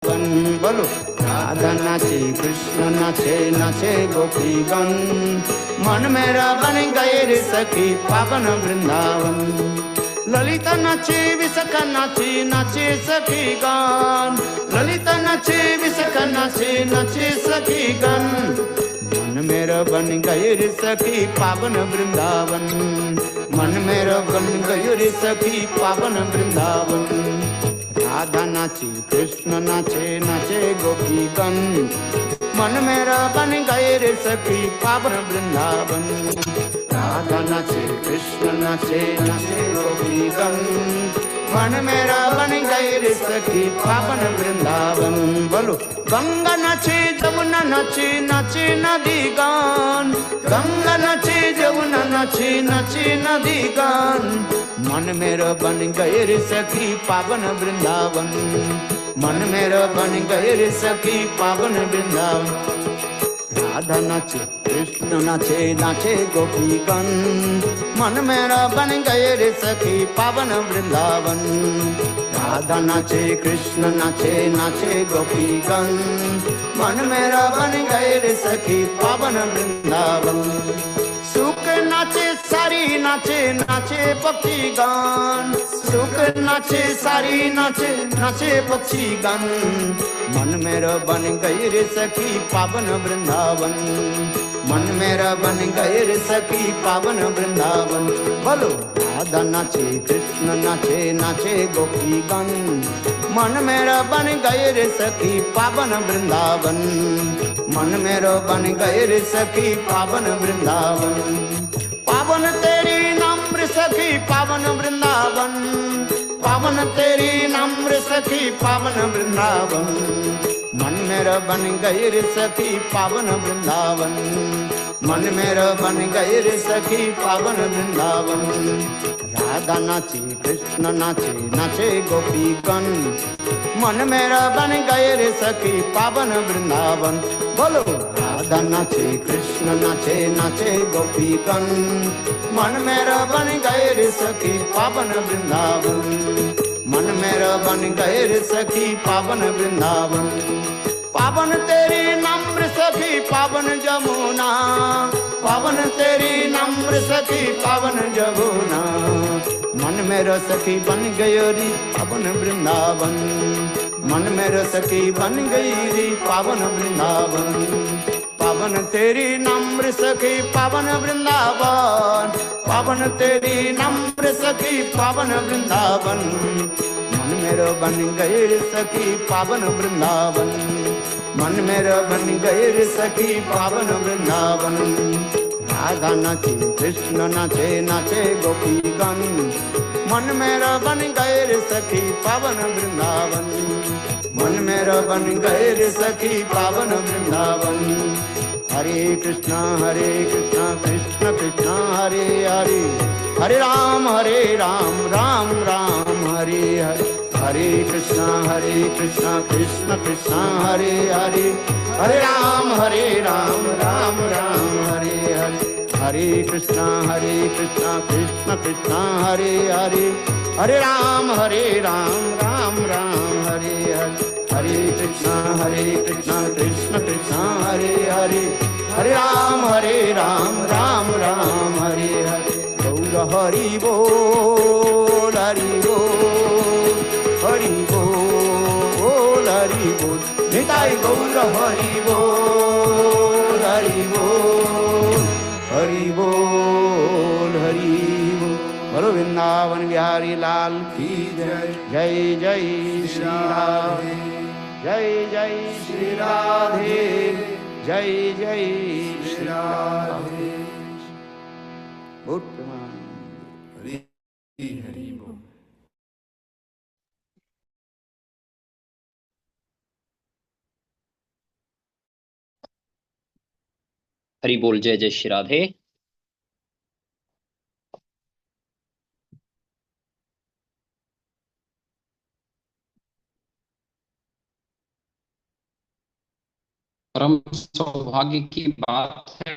बोलो राधा नाचे कृष्ण नाचे नाचे गोपीगण मन मेरा बन गए रे सखी पावन वृंदावन ललिता नाचे विशाखा नाचे नाचे सखी गण ललिता नाचे विशाखा नाचे नाचे सखी गण मन मेरा बन गए रे सखी पावन वृंदावन मन मेरा बन गए रे सखी पावन वृंदावन राधा नाचे कृष्ण नाचे नाचे गोपीगण मन मेरा बन गए रे सखी पावन वृंदावन राधा नाचे कृष्ण नाचे नाचे गोपीगण मन मेरा बन गए रे सखी पावन वृंदावन बोलो गंगा नाचे जमुना नाचे नाचे नदी गान गंगा नाचे जमुना नाचे नाचे नदी गान मन मेरा बन गए रे सखी पावन वृंदावन मन मेरा बन गए रे सखी पावन वृंदावन राधा नाचे कृष्ण नाचे नाचे गोपीगण मन मेरा बन गए रे सखी पावन वृंदावन राधा नाचे कृष्ण नाचे नाचे गोपीगण मन मेरा बन गए रे सखी पावन वृंदावन सुख नाचे सारी नाचे नाचे पक्षी गान सुख नाचे सारी नाचे नाचे पक्षी गान मन मेरा बन गए रे सखी पावन वृंदावन मन मेरा बन गए रे सखी पावन वृंदावन बोलो राधा नाचे कृष्ण नाचे नाचे गोपीगण मन मेरा बन गए रे सखी पावन वृंदावन मन मेरा बन गए रे सखी पावन वृंदावन पावन तेरी नम्र सखी पावन वृंदावन पावन तेरी नम्र सखी पावन वृंदावन मन मेरा बन गए रे सखी पावन वृंदावन मन मेरा बन गए रे सखी पावन वृंदावन राधा नाचे कृष्ण नाचे नाचे गोपीगण मन मेरा बन गए रे सखी पावन वृंदावन बोलो राधा नाचे कृष्ण नाचे नाचे गोपीगण मन मेरा बन गए रे सखी पावन वृंदावन मन मेरा बन गए रे सखी पावन वृंदावन पावन तेरी नम्र सखी पावन जमुना पावन तेरी नम्र सखी पावन जमुना मन मेरा सखी बन गयो री पावन वृंदावन मन मेरा सखी बन गई री पावन वृंदावन पावन तेरी नम्र सखी पावन वृंदावन पावन तेरी नम्र सखी पावन वृंदावन मन मेरा बन गए रे सखी पावन वृंदावन मन मेरा बन गए रे सखी पावन वृंदावन राधा नाचे कृष्ण नाचे नाचे गोपीगण मन मेरा बन गए रे सखी पावन वृंदावन मन मेरा बन गए रे सखी पावन वृंदावन हरे कृष्णा कृष्ण कृष्ण हरे हरे हरे राम राम राम हरे हरे हरे कृष्णा कृष्ण कृष्ण हरे हरे हरे राम राम राम हरे हरे हरे कृष्णा कृष्ण कृष्ण हरे हरे हरे राम राम राम हरे हरे हरे कृष्णा कृष्ण कृष्ण हरे हरे हरे राम राम राम हरे हरे गौर हरि बोल हरि बोल हरि बोल हरि बोल निताई गौर हरि बोल हरि बोल हरि बोल हरि बोल बोलो वृंदावन बिहारी लाल की जय जय जय श्री राधे जय जय श्री राधे जय जय श्री राधे हरि हरि बोल। हरि बोल जय जय श्री राधे। परम सौभाग्य की बात है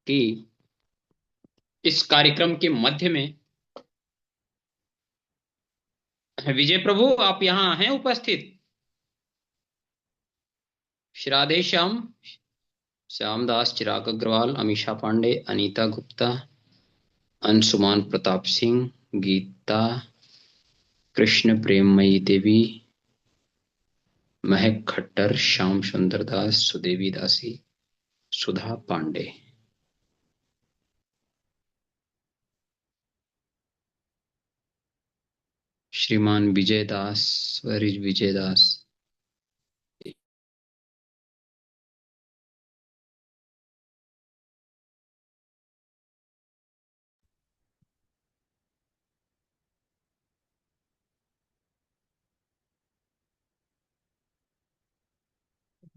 कि इस कार्यक्रम के मध्य में विजय प्रभु, आप यहाँ हैं उपस्थित? श्राद्धे श्याम, श्याम दास, चिराग अग्रवाल, अमीषा पांडे, अनीता गुप्ता, अंशुमान प्रताप सिंह, गीता, कृष्ण प्रेममयी देवी, महक खट्टर, श्याम सुंदर दास, सुदेवी दासी, सुधा पांडे। श्रीमान विजय दास, वरिज विजय दास।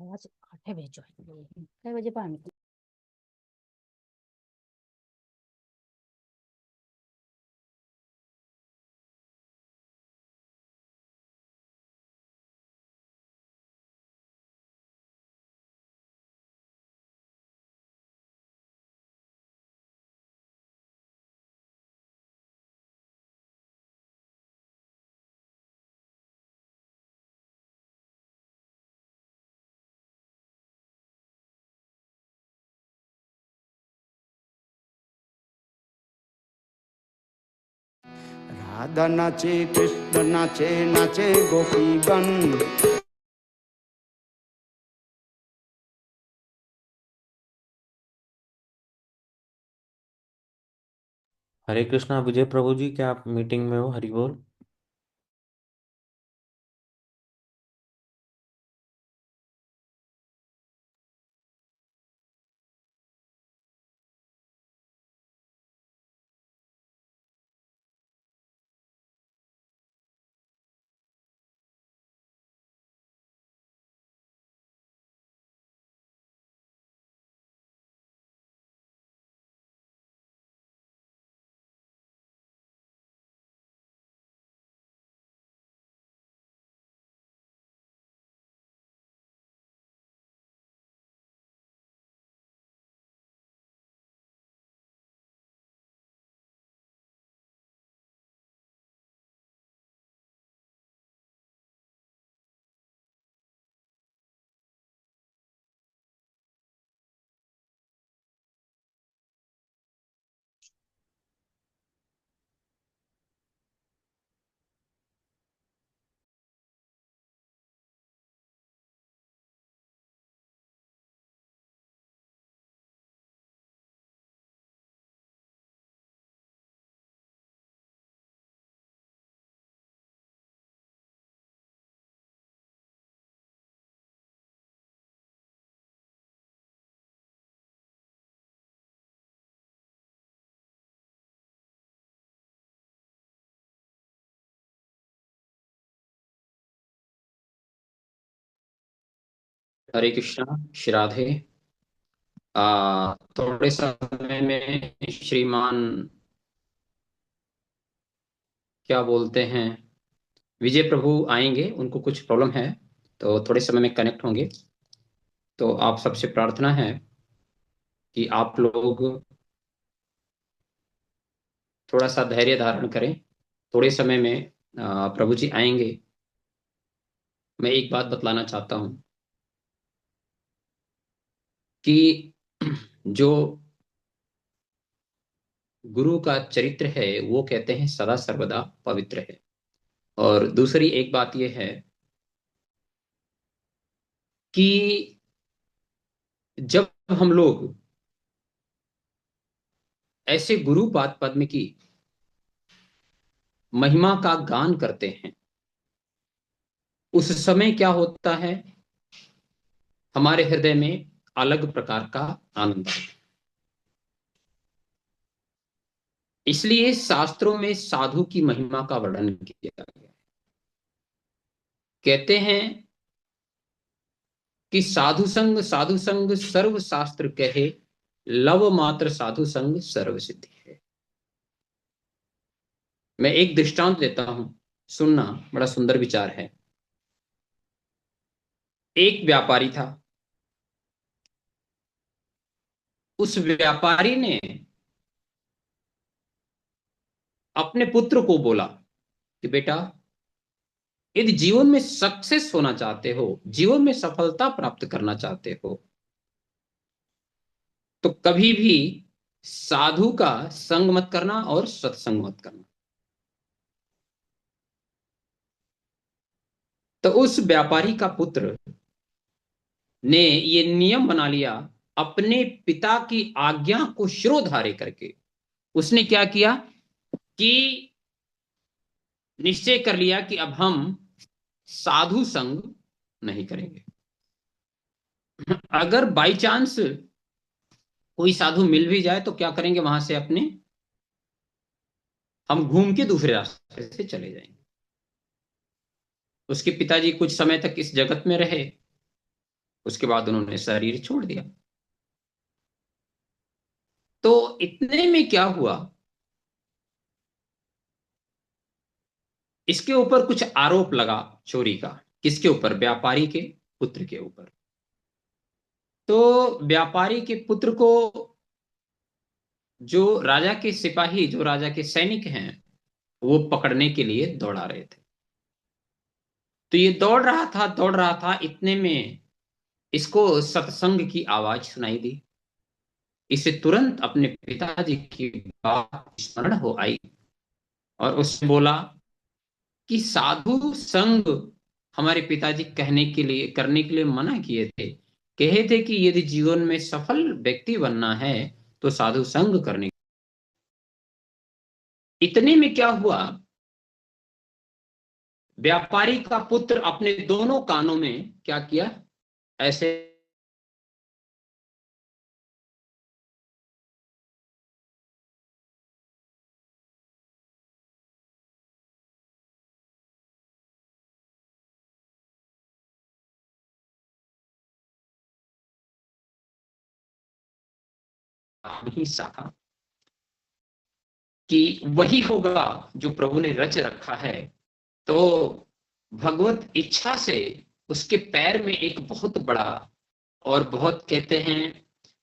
आज 8 बजे ज्वाइन कई बजे पानी राधा नाचे कृष्ण नाचे, नाचे गोपीगण। हरे कृष्णा विजय प्रभु जी, क्या आप मीटिंग में हो? हरि बोल। हरे कृष्णा, श्राद्धे। थोड़े समय में श्रीमान क्या बोलते हैं, विजय प्रभु आएंगे, उनको कुछ प्रॉब्लम है तो थोड़े समय में कनेक्ट होंगे। तो आप सबसे प्रार्थना है कि आप लोग थोड़ा सा धैर्य धारण करें। थोड़े समय में प्रभु जी आएंगे। मैं एक बात बतलाना चाहता हूं कि जो गुरु का चरित्र है वो कहते हैं सदा सर्वदा पवित्र है। और दूसरी एक बात यह है कि जब हम लोग ऐसे गुरु पाद पद्म की महिमा का गान करते हैं, उस समय क्या होता है, हमारे हृदय में अलग प्रकार का आनंद है। इसलिए शास्त्रों में साधु की महिमा का वर्णन किया गया है। कहते हैं कि साधु संग सर्व शास्त्र कहे, लव मात्र साधु संग सर्व सिद्धि है। मैं एक दृष्टांत देता हूं, सुनना, बड़ा सुंदर विचार है। एक व्यापारी था। उस व्यापारी ने अपने पुत्र को बोला कि बेटा, यदि जीवन में सक्सेस होना चाहते हो, जीवन में सफलता प्राप्त करना चाहते हो, तो कभी भी साधु का संग मत करना और सत्संग मत करना। तो उस व्यापारी का पुत्र ने ये नियम बना लिया, अपने पिता की आज्ञा को शिरोधार्य करके उसने क्या किया कि निश्चय कर लिया कि अब हम साधु संग नहीं करेंगे। अगर बाई चांस कोई साधु मिल भी जाए तो क्या करेंगे, वहां से अपने हम घूम के दूसरे रास्ते से चले जाएंगे। उसके पिताजी कुछ समय तक इस जगत में रहे, उसके बाद उन्होंने शरीर छोड़ दिया। तो इतने में क्या हुआ, इसके ऊपर कुछ आरोप लगा चोरी का। किसके ऊपर? व्यापारी के पुत्र के ऊपर। तो व्यापारी के पुत्र को जो राजा के सिपाही, जो राजा के सैनिक हैं, वो पकड़ने के लिए दौड़ा रहे थे। तो ये दौड़ रहा था, इतने में इसको सत्संग की आवाज सुनाई दी। इसे तुरंत अपने पिताजी की बात स्मरण हो आई और उसने बोला कि साधु संग हमारे पिताजी करने के लिए मना किए थे। कहे थे कि यदि जीवन में सफल व्यक्ति बनना है तो साधु संग करने। इतने में क्या हुआ, व्यापारी का पुत्र अपने दोनों कानों में क्या किया, ऐसे नहीं सका कि वही होगा जो प्रभु ने रच रखा है। तो भगवत इच्छा से उसके पैर में एक बहुत बड़ा और बहुत कहते हैं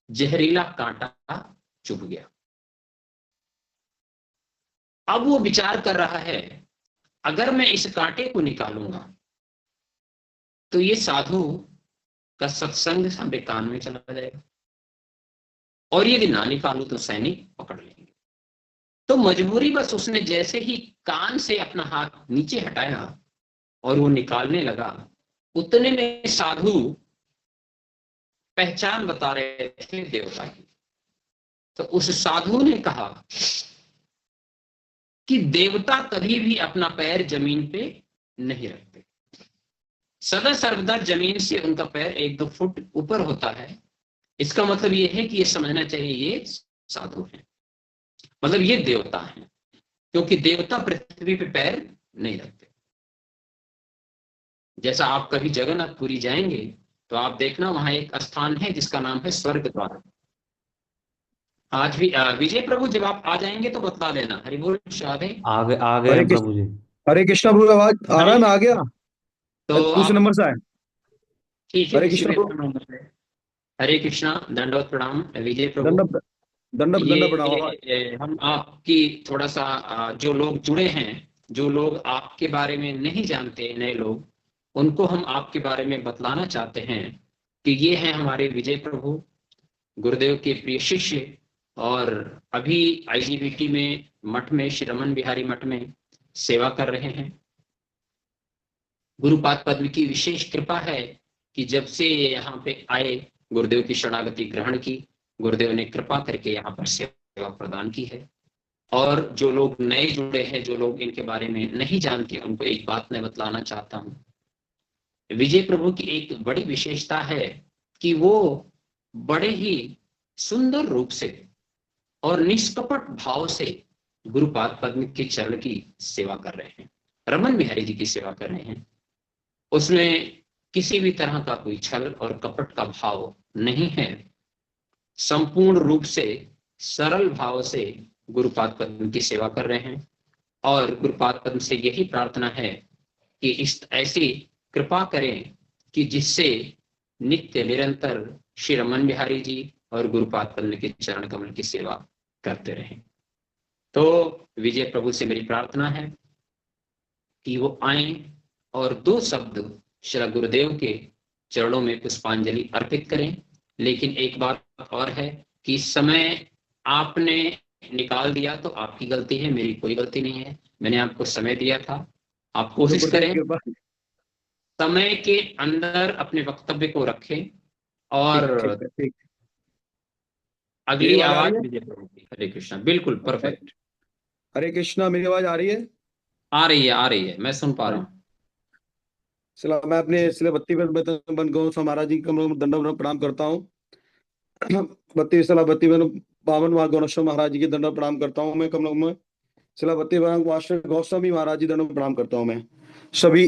जहरीला कांटा चुभ गया। अब वो विचार कर रहा है, अगर मैं इस कांटे को निकालूंगा तो ये साधु का सत्संग हमारे कान में चला जाएगा, और यदि ना निकालू तो सैनिक पकड़ लेंगे। तो मजबूरी बस उसने जैसे ही कान से अपना हाथ नीचे हटाया और वो निकालने लगा, उतने में साधु पहचान बता रहे थे देवता की। तो उस साधु ने कहा कि देवता कभी भी अपना पैर जमीन पे नहीं रखते, सदा सर्वदा जमीन से उनका पैर 1-2 फुट ऊपर होता है। इसका मतलब ये है कि ये समझना चाहिए ये साधु है, मतलब ये देवता है, क्योंकि देवता पृथ्वी पे पैर नहीं रखते। जैसा आप कभी जगन्नाथपुरी जाएंगे तो आप देखना वहां एक स्थान है जिसका नाम है स्वर्ग द्वार। आज भी विजय प्रभु जब आप आ जाएंगे तो बता देना। हरि बोल शादे। आ गए हरे हैं प्रभु कृष्ण। जी। हरे कृष्णा प्रभु, आवाज आ रहा है? मैं आ गया। तो दूसरे आप नंबर से आए। ठीक है, हरे किसी कृष्णा भी प्रभु। नंबर से। हरे कृष्णा, दंडवत प्रणाम विजय प्रभु। दंड दंड दंड प्रणाम। ये हम आपकी थोड़ा सा जो लोग जुड़े हैं, जो लोग आपके बारे में नहीं जानते, नए लोग, उनको हम आपके बारे में बतलाना चाहते हैं कि ये हैं हमारे विजय प्रभु, गुरुदेव के प्रिय शिष्य, और अभी IGBT में मठ में, श्री रमन बिहारी मठ में सेवा कर रहे हैं। गुरुपाद पद्म की विशेष कृपा है कि जब से यहाँ पे आए, गुरुदेव की शरणागति ग्रहण की, गुरुदेव ने कृपा करके यहाँ पर सेवा प्रदान की है। और जो लोग नए जुड़े हैं, जो लोग इनके बारे में नहीं जानते, उनको एक बात मैं बतलाना चाहता हूँ। विजय प्रभु की एक बड़ी विशेषता है कि वो बड़े ही सुंदर रूप से और निष्कपट भाव से गुरुपाद पद्म के चरण की सेवा कर रहे हैं, रमन बिहारी जी की सेवा कर रहे हैं। उसमें किसी भी तरह का कोई छल और कपट का भाव नहीं है, संपूर्ण रूप से सरल भाव से गुरुपाद पद्म की सेवा कर रहे हैं। और गुरुपाद पद्म से यही प्रार्थना है कि इस ऐसी कृपा करें कि जिससे नित्य निरंतर श्री रमन बिहारी जी और गुरुपाद पद्म के चरण कमल की सेवा करते रहें। तो विजय प्रभु से मेरी प्रार्थना है कि वो आए और 2 शब्द श्री गुरुदेव के चरणों में पुष्पांजलि अर्पित करें। लेकिन एक बात और है कि समय आपने निकाल दिया तो आपकी गलती है, मेरी कोई गलती नहीं है। मैंने आपको समय दिया था, आप कोशिश गुरुदेव करें कृपा। समय के अंदर अपने वक्तव्य को रखें। ठीक और ठीक है, ठीक। मेरी अगली आवाज आ आवाज रही है? विजय प्रभु की। हरे कृष्णा, बिल्कुल परफेक्ट। हरे कृष्णा, मेरी आवाज आ रही है? आ रही है, आ रही है, मैं सुन पा रहा हूँ। चला, मैं अपने इसलिए बत्ती बन गौ महाराज जी को दंडवत प्रणाम करता हूँ। बत्ती सला बत्ती बन बावन गौरव महाराज जी के दंडवत प्रणाम करता हूँ मैं। कमलों में सला बत्ती गौस्वामी महाराज जी दंडवत प्रणाम करता हूँ मैं। सभी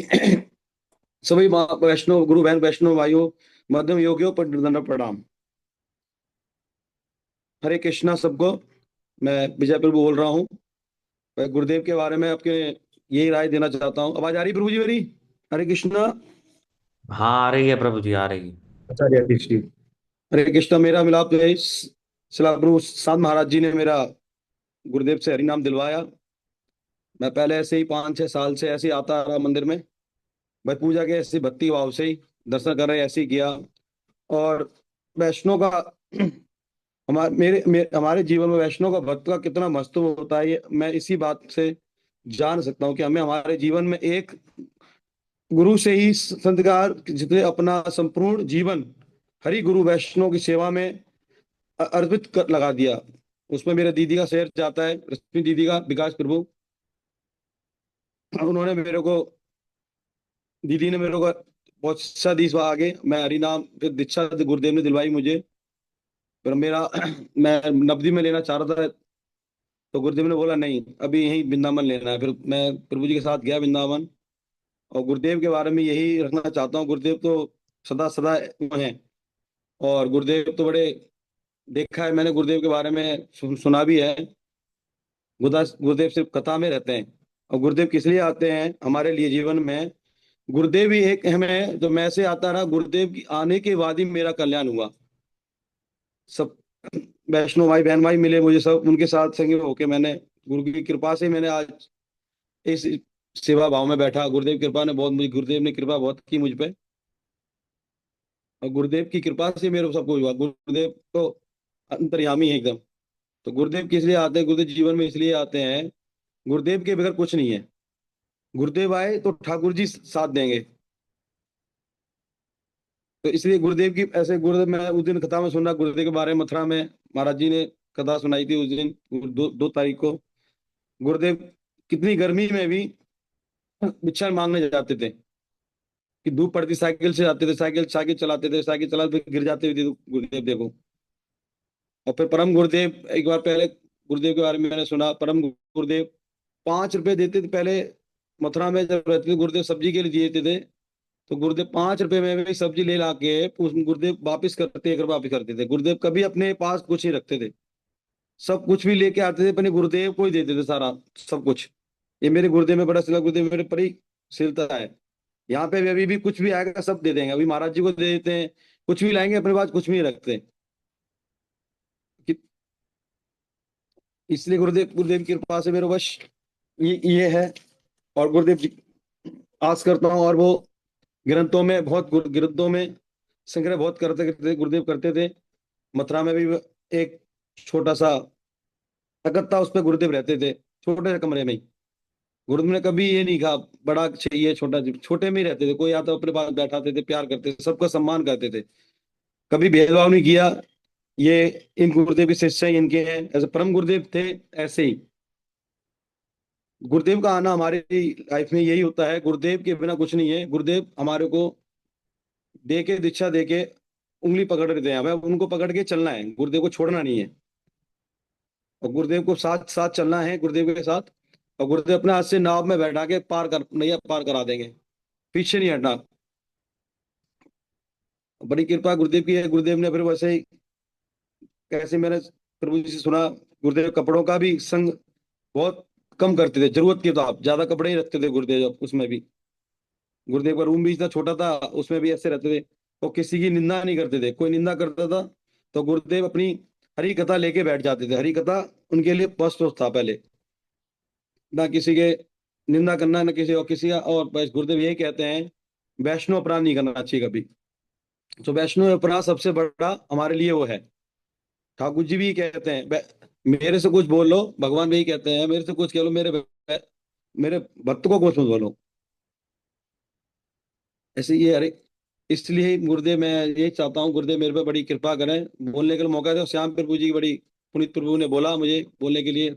सभी वैष्णव गुरु बहन वैष्णव भाइयों मध्यम योगियों पर दंडवत प्रणाम। हरे कृष्णा सबको। मैं विजय प्रभु बोल रहा हूँ। मैं गुरुदेव के बारे में आपके यही राय देना चाहता हूँ। आवाज आ रही प्रभु जी मेरी? हरे कृष्णा। हाँ आ रही है प्रभु जी, आ रही है। अच्छा, हरे कृष्ण। हरे कृष्णा। मेरा मिलाप जो है शिला प्रभु सात महाराज जी ने मेरा गुरुदेव से हरि नाम दिलवाया। मैं पहले ऐसे ही 5-6 साल से ऐसे ही आता रहा मंदिर में, भाई पूजा के ऐसे भक्ति भाव से ही दर्शन कर रहे ऐसे ही किया। और वैष्णव का हमारे जीवन में वैष्णव का भक्त का कितना महत्व होता है, ये मैं इसी बात से जान सकता हूँ कि हमें हमारे जीवन में एक गुरु से ही संस्कार जितने अपना संपूर्ण जीवन हरि गुरु वैष्णव की सेवा में अर्पित कर लगा दिया। उसमें मेरे दीदी का शेयर जाता है, रश्मि दीदी का, विकास प्रभु। उन्होंने मेरे को दीदी ने मेरे को बहुत शिक्षा दी। इस बार आगे मैं हरि नाम फिर दीक्षा गुरुदेव ने दिलवाई मुझे। फिर मेरा मैं नवदी में लेना चाह रहा था, तो गुरुदेव ने बोला नहीं, अभी यहीं वृंदावन लेना है। फिर मैं प्रभु जी के साथ गया वृंदावन। और गुरुदेव के बारे में यही रखना चाहता हूँ, गुरुदेव तो सदा सदा हैं। और गुरुदेव तो बड़े देखा है मैंने, गुरुदेव के बारे में सुना भी है। गुरुदेव सिर्फ कथा में रहते हैं। और गुरुदेव किस लिए आते हैं हमारे लिए जीवन में? गुरुदेव ही एक हमें, जो मैं से आता रहा, गुरुदेव की आने के बाद ही मेरा कल्याण हुआ। सब वैष्णव भाई बहन भाई मिले मुझे, सब उनके साथ संग होके मैंने गुरु की कृपा से मैंने आज इस सेवा भाव में बैठा। गुरुदेव की कृपा ने बहुत मुझे, गुरुदेव ने कृपा बहुत की मुझ पे। और गुरुदेव की कृपा से मेरे को सब कुछ हुआ। गुरुदेव तो अंतर्यामी है एकदम। तो गुरुदेव किस लिए आते हैं? गुरुदेव जीवन में इसलिए आते हैं, गुरुदेव के बगैर कुछ नहीं है। गुरुदेव आए तो ठाकुर जी साथ देंगे। तो इसलिए गुरुदेव की ऐसे, गुरुदेव मैं उस दिन कथा में सुना गुरुदेव के बारे में, मथुरा में महाराज जी ने कथा सुनाई थी उस दिन 2 तारीख को। गुरुदेव कितनी गर्मी में भी भिक्षा मांगने जाते थे, कि धूप पड़ती, साइकिल से जाते थे, साइकिल साइकिल चलाते थे, साइकिल चलाते गिर जाते थे गुरुदेव देखो। और फिर परम गुरुदेव, एक बार पहले गुरुदेव के बारे में मैंने सुना, परम गुरुदेव 5 रुपए देते थे पहले। मथुरा में जब रहते थे गुरुदेव सब्जी के लिए देते थे, तो गुरुदेव 5 रुपए में भी सब्जी ले ला के गुरुदेव वापिस करते, 1 रुपया वापिस करते थे। गुरुदेव कभी अपने पास कुछ नहीं रखते थे, सब कुछ भी लेके आते थे अपने गुरुदेव को ही देते थे सारा, सब कुछ। ये मेरे गुरुदेव में बड़ा सिला, गुरुदेव मेरे परिशीलता है। यहाँ पे भी अभी भी कुछ भी आएगा सब दे देंगे, अभी महाराज जी को दे देते हैं, कुछ भी लाएंगे अपने पास कुछ भी नहीं रखते। कि- इसलिए गुरुदेव गुरुदेव की कृपा से मेरे वश ये है। और गुरुदेव जी आस करता हूँ। और वो ग्रंथों में बहुत, ग्रंथों में संग्रह बहुत करते करते गुरुदेव करते थे। मथुरा में भी एक छोटा सा तखत था, उस पर गुरुदेव रहते थे, छोटे से कमरे में ही। गुरुदेव ने कभी ये नहीं कहा बड़ा चाहिए, छोटा, छोटे में ही रहते थे। कोई आता अपने पास बैठाते थे, प्यार करते थे, सबका सम्मान करते थे, कभी भेदभाव नहीं किया। ये इन गुरुदेव के शिष्य ही इनके हैं, ऐसे परम गुरुदेव थे। ऐसे ही गुरुदेव का आना हमारी लाइफ में यही होता है, गुरुदेव के बिना कुछ नहीं है। गुरुदेव हमारे को दे के, दीक्षा दे के उंगली पकड़ देते हैं, हमें उनको पकड़ के चलना है, गुरुदेव को छोड़ना नहीं है। और गुरुदेव को साथ साथ चलना है, गुरुदेव के साथ। और गुरुदेव अपने हाथ से नाव में बैठा के पार कर, नैया पार करा देंगे, पीछे नहीं हटना। बड़ी कृपा गुरुदेव की है। गुरुदेव ने फिर वैसे ही, कैसे मैंने प्रभु जी से सुना, गुरुदेव कपड़ों का भी संग बहुत कम करते थे, जरूरत की तो आप ज्यादा कपड़े ही रखते थे गुरुदेव। जब उसमें भी गुरुदेव का रूम भी इतना छोटा था, उसमें भी ऐसे रहते थे। वो किसी की निंदा नहीं करते थे, कोई निंदा करता था तो गुरुदेव अपनी हरी कथा लेके बैठ जाते थे। हरी कथा उनके लिए फर्स्ट था पहले, ना किसी के निंदा करना न किसी का। और बस गुरुदेव यही कहते हैं वैष्णव अपराध नहीं करना चाहिए कभी। तो वैष्णव अपराध सबसे बड़ा हमारे लिए वो है। ठाकुर जी भी कहते हैं मेरे से कुछ बोल लो, भगवान भी कहते हैं मेरे से कुछ कह लो, मेरे भक्त को कुछ मत बोलो। ऐसे ये अरे, इसलिए गुरुदेव मैं यही चाहता हूँ गुरुदेव मेरे पे बड़ी कृपा करें, बोलने के लिए मौका दो। श्याम प्रभु जी की बड़ी, पुनीत प्रभु ने बोला मुझे बोलने के लिए।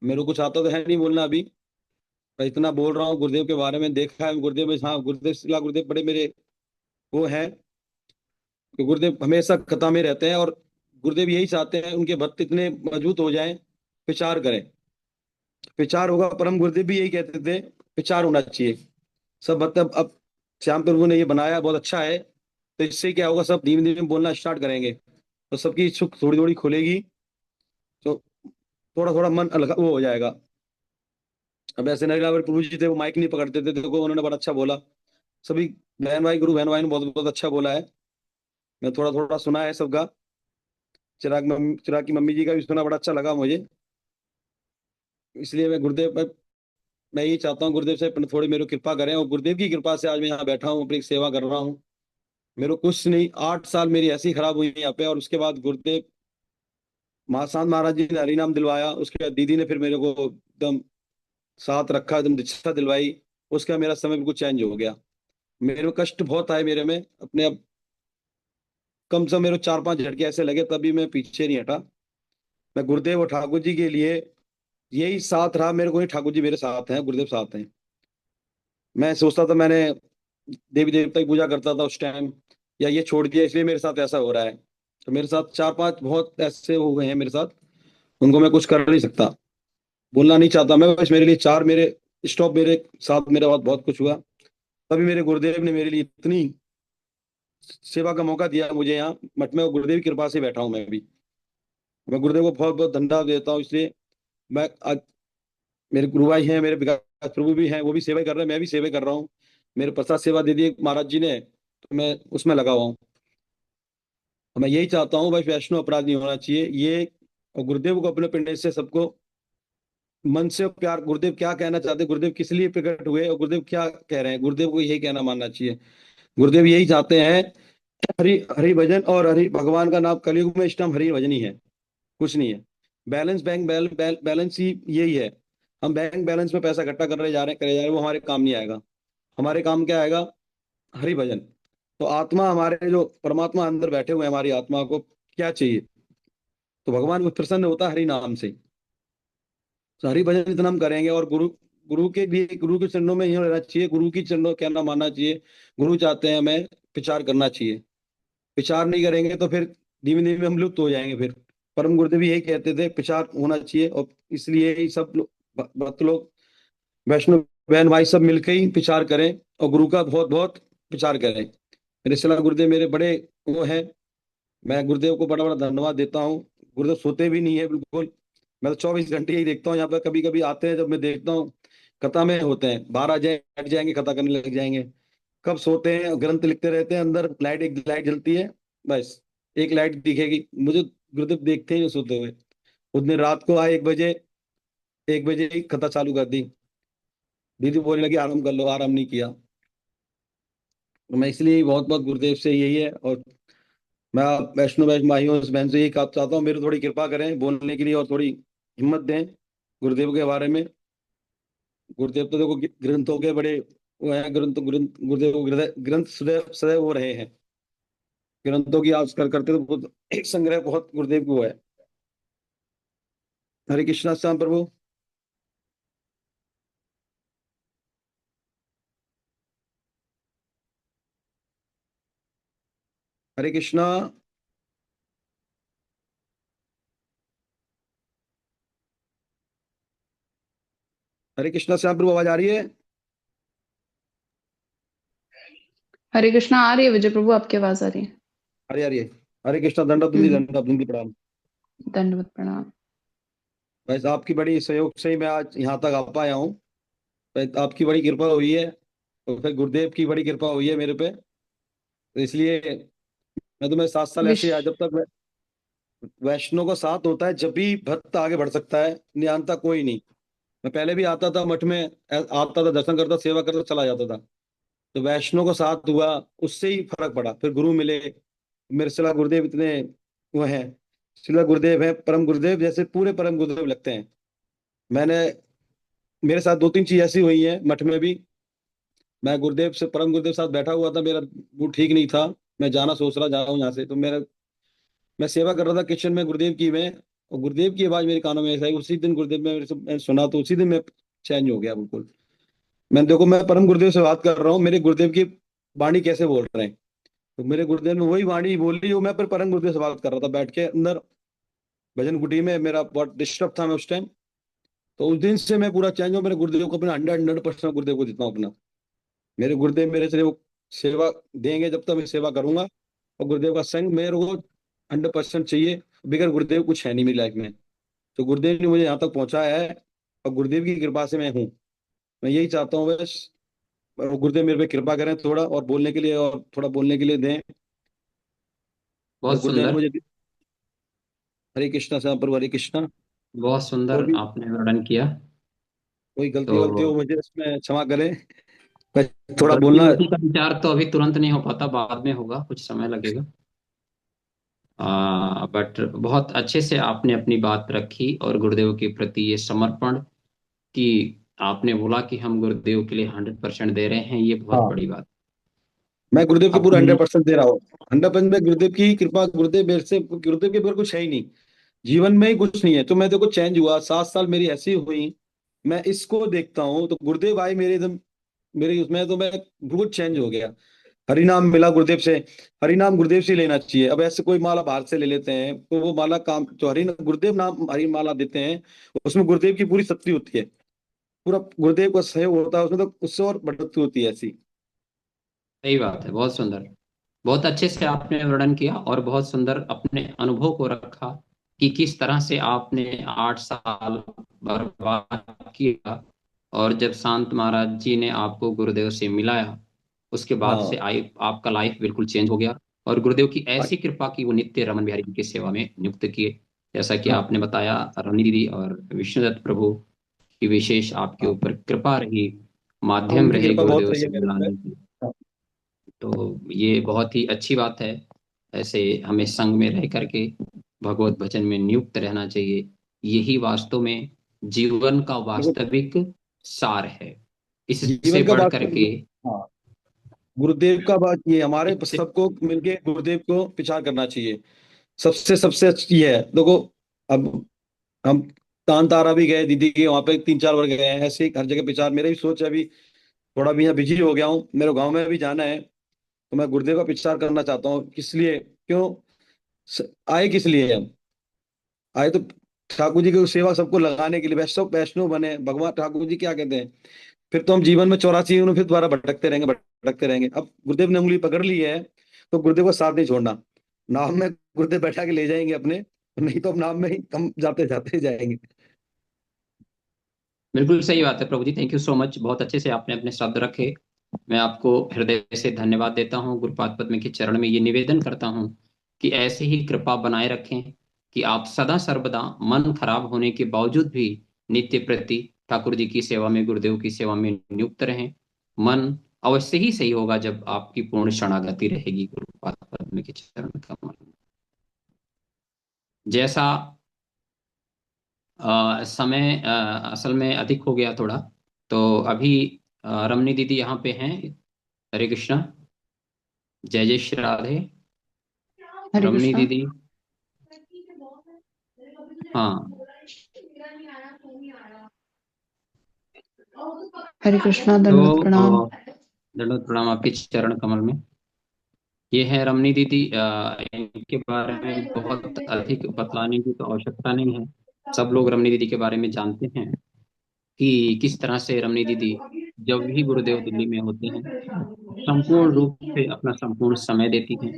मेरे को कुछ आता तो है नहीं बोलना अभी, पर इतना बोल रहा हूँ गुरुदेव के बारे में। देखा है गुरुदेव में, हाँ गुरुदेव शिला गुरुदेव बड़े मेरे वो है कि गुरुदेव हमेशा कथा में रहते हैं। और गुरुदेव यही चाहते हैं उनके भक्त इतने मजबूत हो जाएं, विचार करें। विचार होगा, परम गुरुदेव भी यही कहते थे विचार होना चाहिए। सब मतलब अब श्याम प्रभु ने ये बनाया बहुत अच्छा है, तो इससे क्या होगा, सब धीमे धीमे बोलना स्टार्ट करेंगे तो सबकी सुख थोड़ी थोड़ी खुलेगी। तो थोड़ा थोड़ा मन अलग वो हो जाएगा। अब ऐसे नरेला प्रभु जी थे, वो माइक नहीं पकड़ते थे, देखो उन्होंने बड़ा अच्छा बोला। सभी बहन भाई, गुरु बहन भाई ने बहुत बहुत अच्छा बोला है। मैं थोड़ा थोड़ा सुना है सबका। चिराग की मम्मी जी का भी सुना, बड़ा अच्छा लगा मुझे। इसलिए मैं गुरुदेव मैं यही चाहता हूँ गुरुदेव से थोड़ी मेरे को कृपा करें, और गुरुदेव की कृपा से आज मैं यहाँ बैठा हूँ, अपनी सेवा कर रहा हूँ। मेरे को कुछ नहीं, 8 साल मेरी ऐसी खराब हुई यहाँ पे, और उसके बाद गुरुदेव महाशांत महाराज जी ने हरिनाम दिलवाया। उसके बाद दीदी ने फिर मेरे को एकदम साथ रखा, एकदम दीक्षा दिलवाई। उसका मेरा समय बिल्कुल चेंज हो गया। मेरे में कष्ट बहुत आए मेरे में अपने। अब कम से कम मेरे को 4-5 झटके ऐसे लगे, तभी मैं पीछे नहीं हटा। मैं गुरुदेव और ठाकुर जी के लिए यही साथ रहा। मेरे को नहीं, ठाकुर जी मेरे साथ हैं, गुरुदेव साथ हैं। मैं सोचता था मैंने देवी देवता की पूजा करता था उस टाइम, या ये छोड़ दिया इसलिए मेरे साथ ऐसा हो रहा है। तो मेरे साथ 4-5 बहुत ऐसे हो गए हैं मेरे साथ, उनको मैं कुछ कर नहीं सकता, बोलना नहीं चाहता मैं। बस मेरे लिए चार मेरे स्टॉप मेरे साथ मेरे बाद बहुत कुछ हुआ। तभी मेरे गुरुदेव ने मेरे लिए इतनी सेवा का मौका दिया मुझे यहाँ मठ में, और गुरुदेव की कृपा से बैठा हूँ मैं भी। मैं गुरुदेव को बहुत बहुत धन्यवाद देता हूँ। इसलिए मैं आज, मेरे गुरु भाई हैं, मेरे विकास प्रभु भी हैं, वो भी सेवा कर रहे हैं, मैं भी सेवा कर रहा हूँ। मेरे प्रसाद सेवा दे दी महाराज जी ने, तो मैं उसमें लगा हुआ हूँ। तो मैं यही चाहता हूँ भाई, वैष्णव अपराध नहीं होना चाहिए ये। और गुरुदेव को अपने पिंड से सबको मन से प्यार, गुरुदेव क्या कहना चाहते हैं, गुरुदेव किस लिए प्रकट हुए और गुरुदेव क्या कह रहे हैं, गुरुदेव को यही कहना मानना चाहिए। गुरुदेव यही चाहते हैं हरि हरि भजन, और हरि भगवान का नाम कलयुग में इस टाइम हरि भजन ही है, कुछ नहीं है। बैलेंस बैंक बैलेंस ही यही है। हम बैंक बैलेंस में पैसा इकट्ठा कर रहे जा रहे हैं, करे जा रहे हैं, वो हमारे काम नहीं आएगा। हमारे काम क्या आएगा, हरि भजन। तो आत्मा, हमारे जो परमात्मा अंदर बैठे हुए हैं, हमारी आत्मा को क्या चाहिए, तो भगवान प्रसन्न होता है हरि नाम से। तो हरि भजन इतना हम करेंगे, और गुरु गुरु के लिए, गुरु के चरणों में ही रहना चाहिए, गुरु की चरणों कहना मानना चाहिए। गुरु चाहते हैं हमें विचार करना चाहिए। विचार नहीं करेंगे तो फिर धीमे धीमे हम लुप्त हो जाएंगे फिर। परम गुरुदेव यही कहते थे विचार होना चाहिए, और इसलिए ही सब लोग, भक्त लोग, वैष्णव बहन भाई सब मिलकर ही विचार करें, और गुरु का बहुत बहुत विचार करें। मेरे सलाह गुरुदेव मेरे बड़े वो हैं। मैं गुरुदेव को बड़ा बड़ा धन्यवाद देता हूँ। गुरुदेव सोते भी नहीं है बिल्कुल। मैं तो 24 घंटे ही देखता हूँ यहाँ पर। कभी कभी आते हैं, जब मैं देखता हूँ कथा में होते हैं, बाहर आ जाए बैठ जाएंगे, कथा करने लग जाएंगे। कब सोते हैं, ग्रंथ लिखते रहते हैं अंदर। लाइट, एक लाइट जलती है बस, एक लाइट दिखेगी मुझे, गुरुदेव देखते ही नहीं सोते हुए। उस दिन रात को आए 1 बजे, 1 बजे ही कथा चालू कर दी। दीदी बोलने लगी आराम कर लो, आराम नहीं किया। तो मैं इसलिए बहुत बहुत गुरुदेव से यही है। और मैं आप वैष्णो वैष्णो भाइयों इस बहन से यही कहा चाहता हूँ, मेरे थोड़ी कृपा करें बोलने के लिए, और थोड़ी हिम्मत दें गुरुदेव के बारे में। गुरुदेव तो देखो ग्रंथों के बड़े वो हैं, ग्रंथ ग्रंथ गुरुदेव को ग्रंथ सदैव सदैव वो रहे हैं। ग्रंथों की आज कर करते तो एक संग्रह बहुत गुरुदेव को है। हरे कृष्णा श्याम प्रभु। हरे कृष्णा। हरे कृष्णा श्याम प्रभु, आवाज आ रही है? हरे कृष्णा आ रही है विजय प्रभु, आपकी आवाज आ रही है। हरे हरे। हरे कृष्णा, दंडवत बंदी, दंडवत बंदी, प्रणाम। दंडवत प्रणाम। बस आपकी बड़ी सहयोग से ही मैं आज यहाँ तक आ पाया हूँ। बस आपकी बड़ी कृपा हुई है, और फिर गुरुदेव की बड़ी कृपा हुई है मेरे पे। तो इसलिए मैं तुम्हें 7 साल विश ऐसे, जब तक वैष्णव का साथ होता है जब भी भक्त आगे बढ़ सकता है, नियंता कोई नहीं। मैं पहले भी आता था मठ में, आता था, दर्शन करता, सेवा करता, चला जाता था। तो वैष्णव का साथ हुआ, उससे ही फर्क पड़ा। फिर गुरु मिले मेरे, शिला गुरुदेव इतने वो हैं, शिला गुरुदेव है, परम गुरुदेव जैसे पूरे परम गुरुदेव लगते हैं। मैंने, मेरे साथ दो तीन चीज ऐसी हुई हैं मठ में भी। मैं गुरुदेव से, परम गुरुदेव साथ बैठा हुआ था, मेरा मूड ठीक नहीं था, मैं जाना सोच रहा जा रहा हूँ यहाँ से, तो मेरा, मैं सेवा कर रहा था किचन में गुरुदेव की में, और गुरुदेव की आवाज मेरे कानों में ऐसा आई। उसी दिन गुरुदेव में मेरे से मैंने सुना, तो उसी दिन मैं चेंज हो गया बिल्कुल। मैं देखो, मैं परम गुरुदेव से बात कर रहा हूँ, मेरे गुरुदेव की वाणी कैसे बोल रहे हैं, तो मेरे गुरुदेव ने वही वाणी बोली, वो मैं पर परम गुरुदेव से बात कर रहा था बैठ के अंदर भजन कुटी में। मेरा बहुत डिस्टर्ब था मैं उस टाइम। तो उस दिन से मैं पूरा चेंज हूँ, मेरे गुरुदेव को अपना 100% गुरुदेव को देता हूँ अपना। मेरे गुरुदेव मेरे से वो सेवा देंगे जब तक मैं सेवा करूंगा, और गुरुदेव का संग मेरे को 100% चाहिए। बगैर गुरुदेव कुछ है नहीं मेरी लाइफ में। तो गुरुदेव ने मुझे यहाँ तक पहुंचाया है, और गुरुदेव की कृपा से मैं हूँ। मैं यही चाहता हूँ बस, और गुरुदेव मेरे पे कृपा करें थोड़ा, और बोलने के लिए, और थोड़ा बोलने के लिए दें। और बहुत गुरुदेव ने सुंदर, मुझे, हरे कृष्णा साहब प्रभु, हरे कृष्णा। बहुत और सुंदर भी आपने वर्णन किया। कोई गलती वलती हो तो मुझे इसमें क्षमा करें, बस थोड़ा गलती बोलना। वलती का विचार तो अभी तुरंत नहीं हो पाता, बाद में होगा, कुछ समय लगेगा। बट बहुत अच्छे से आपने अपनी बात रखी, और गुरुदेव के प्रति ये समर्पण कि आपने बोला कि हम गुरुदेव के लिए 100% दे रहे हैं, ये बहुत हाँ, बड़ी बात। मैं गुरुदेव की पूरा अपने 100% दे रहा हूँ। 100% में गुरुदेव की कृपा, गुरुदेव मेरे से, गुरुदेव के बगैर कुछ है ही नहीं, जीवन में ही कुछ नहीं है। तो मैं देखो चेंज हुआ, 7 साल मेरी ऐसी हुई, मैं इसको देखता हूँ तो गुरुदेव आए मेरे एकदम, मेरे उसमें, तो मैं बिल्कुल चेंज हो गया। हरि नाम मिला गुरुदेव से, हरि नाम गुरुदेव से लेना चाहिए। अब ऐसे कोई माला बाहर से ले लेते हैं, तो वो माला काम, जो गुरुदेव नाम हरि माला देते हैं, उसमें गुरुदेव की पूरी शक्ति होती है, पूरा गुरुदेव का सहयोग होता है उसमें, तो उससे और बढ़ोतरी होती है ऐसी। सही बात है, बहुत सुंदर। बहुत अच्छे से आपने वर्णन किया, और बहुत सुंदर अपने अनुभव को रखा कि किस तरह से आपने 8 साल बर्बाद किया, और जब शांत महाराज जी ने आपको गुरुदेव से मिलाया, उसके बाद से हाँ, आपका लाइफ बिल्कुल चेंज हो गया। और गुरुदेव की ऐसी कृपा की वो नित्य रमन बिहारी जी की सेवा में नियुक्त किए, जैसा कि हाँ, आपने बताया। रमनी दीदी और विष्णुदत्त प्रभु की विशेष आपके हाँ, ऊपर कृपा रही, हाँ, माध्यम उनकी रहे कृपा बहुत गुरुदेव रही है से मेरे पे। मिलाने की। हाँ, तो ये बहुत ही अच्छी बात है। ऐसे हमें संग में रह करके भगवत भजन में नियुक्त रहना चाहिए। यही वास्तव में जीवन का देखो, वास्तविक सार है। इससे जीवन का बढ़ बात, करके, हाँ, गुरुदेव का बात ये, हमारे इससे सबको मिलके गुरुदेव को प्रचार करना चाहिए। सबसे सबसे अच्छी है देखो। अब हम तान तारा भी गए दीदी के वहां पे, 3 4 बार गए हैं, ऐसे ही हर जगह प्रचार। मेरा भी सोच है अभी, थोड़ा भी यहाँ बिजी हो गया हूँ, मेरे गांव में भी जाना है, तो मैं गुरुदेव का प्रचार करना चाहता हूँ। किस लिए, क्यों, आए किस लिए हम आए, तो ठाकुर जी की सेवा सबको लगाने के लिए। वैष्णव वैष्णव बने, भगवान ठाकुर जी क्या कहते हैं, फिर तो हम जीवन में 84 उन्हें फिर दोबारा भटकते रहेंगे, भटकते रहेंगे। अब गुरुदेव ने उंगली पकड़ ली है, तो गुरुदेव का साथ नहीं छोड़ना। नाम में गुरुदेव बैठा के ले जाएंगे अपने, नहीं तो हम नाम में ही हम जाते जाते जाएंगे। बिल्कुल सही बात है प्रभु जी। थैंक यू सो मच, बहुत अच्छे से आपने अपने शब्द रखे। मैं आपको हृदय से धन्यवाद देता हूँ। गुरुपाद पद्म के चरण में ये निवेदन करता हूँ कि ऐसे ही कृपा बनाए रखें, कि आप सदा सर्वदा मन खराब होने के बावजूद भी नित्य प्रति ठाकुर जी की सेवा में, गुरुदेव की सेवा में नियुक्त रहें। मन अवश्य ही सही होगा जब आपकी पूर्ण शरणागति रहेगी गुरुपाद पद्म के चरण कमल में। जैसा समय असल में अधिक हो गया थोड़ा, तो अभी रमनी दीदी यहाँ पे हैं। हरे कृष्णा, जय जय श्री राधे। हरे रमनी कृष्णा। दीदी, हाँ। हरे कृष्णा, दंडवत तो प्रणाम। दंडवत प्रणाम आपके चरण कमल में। ये है रमनी दीदी। इनके बारे में बहुत अधिक बतलाने की तो आवश्यकता नहीं है। सब लोग रमनी दीदी के बारे में जानते हैं कि किस तरह से रमनी दीदी जब भी गुरुदेव दिल्ली में होते हैं, संपूर्ण रूप से अपना संपूर्ण समय देती हैं।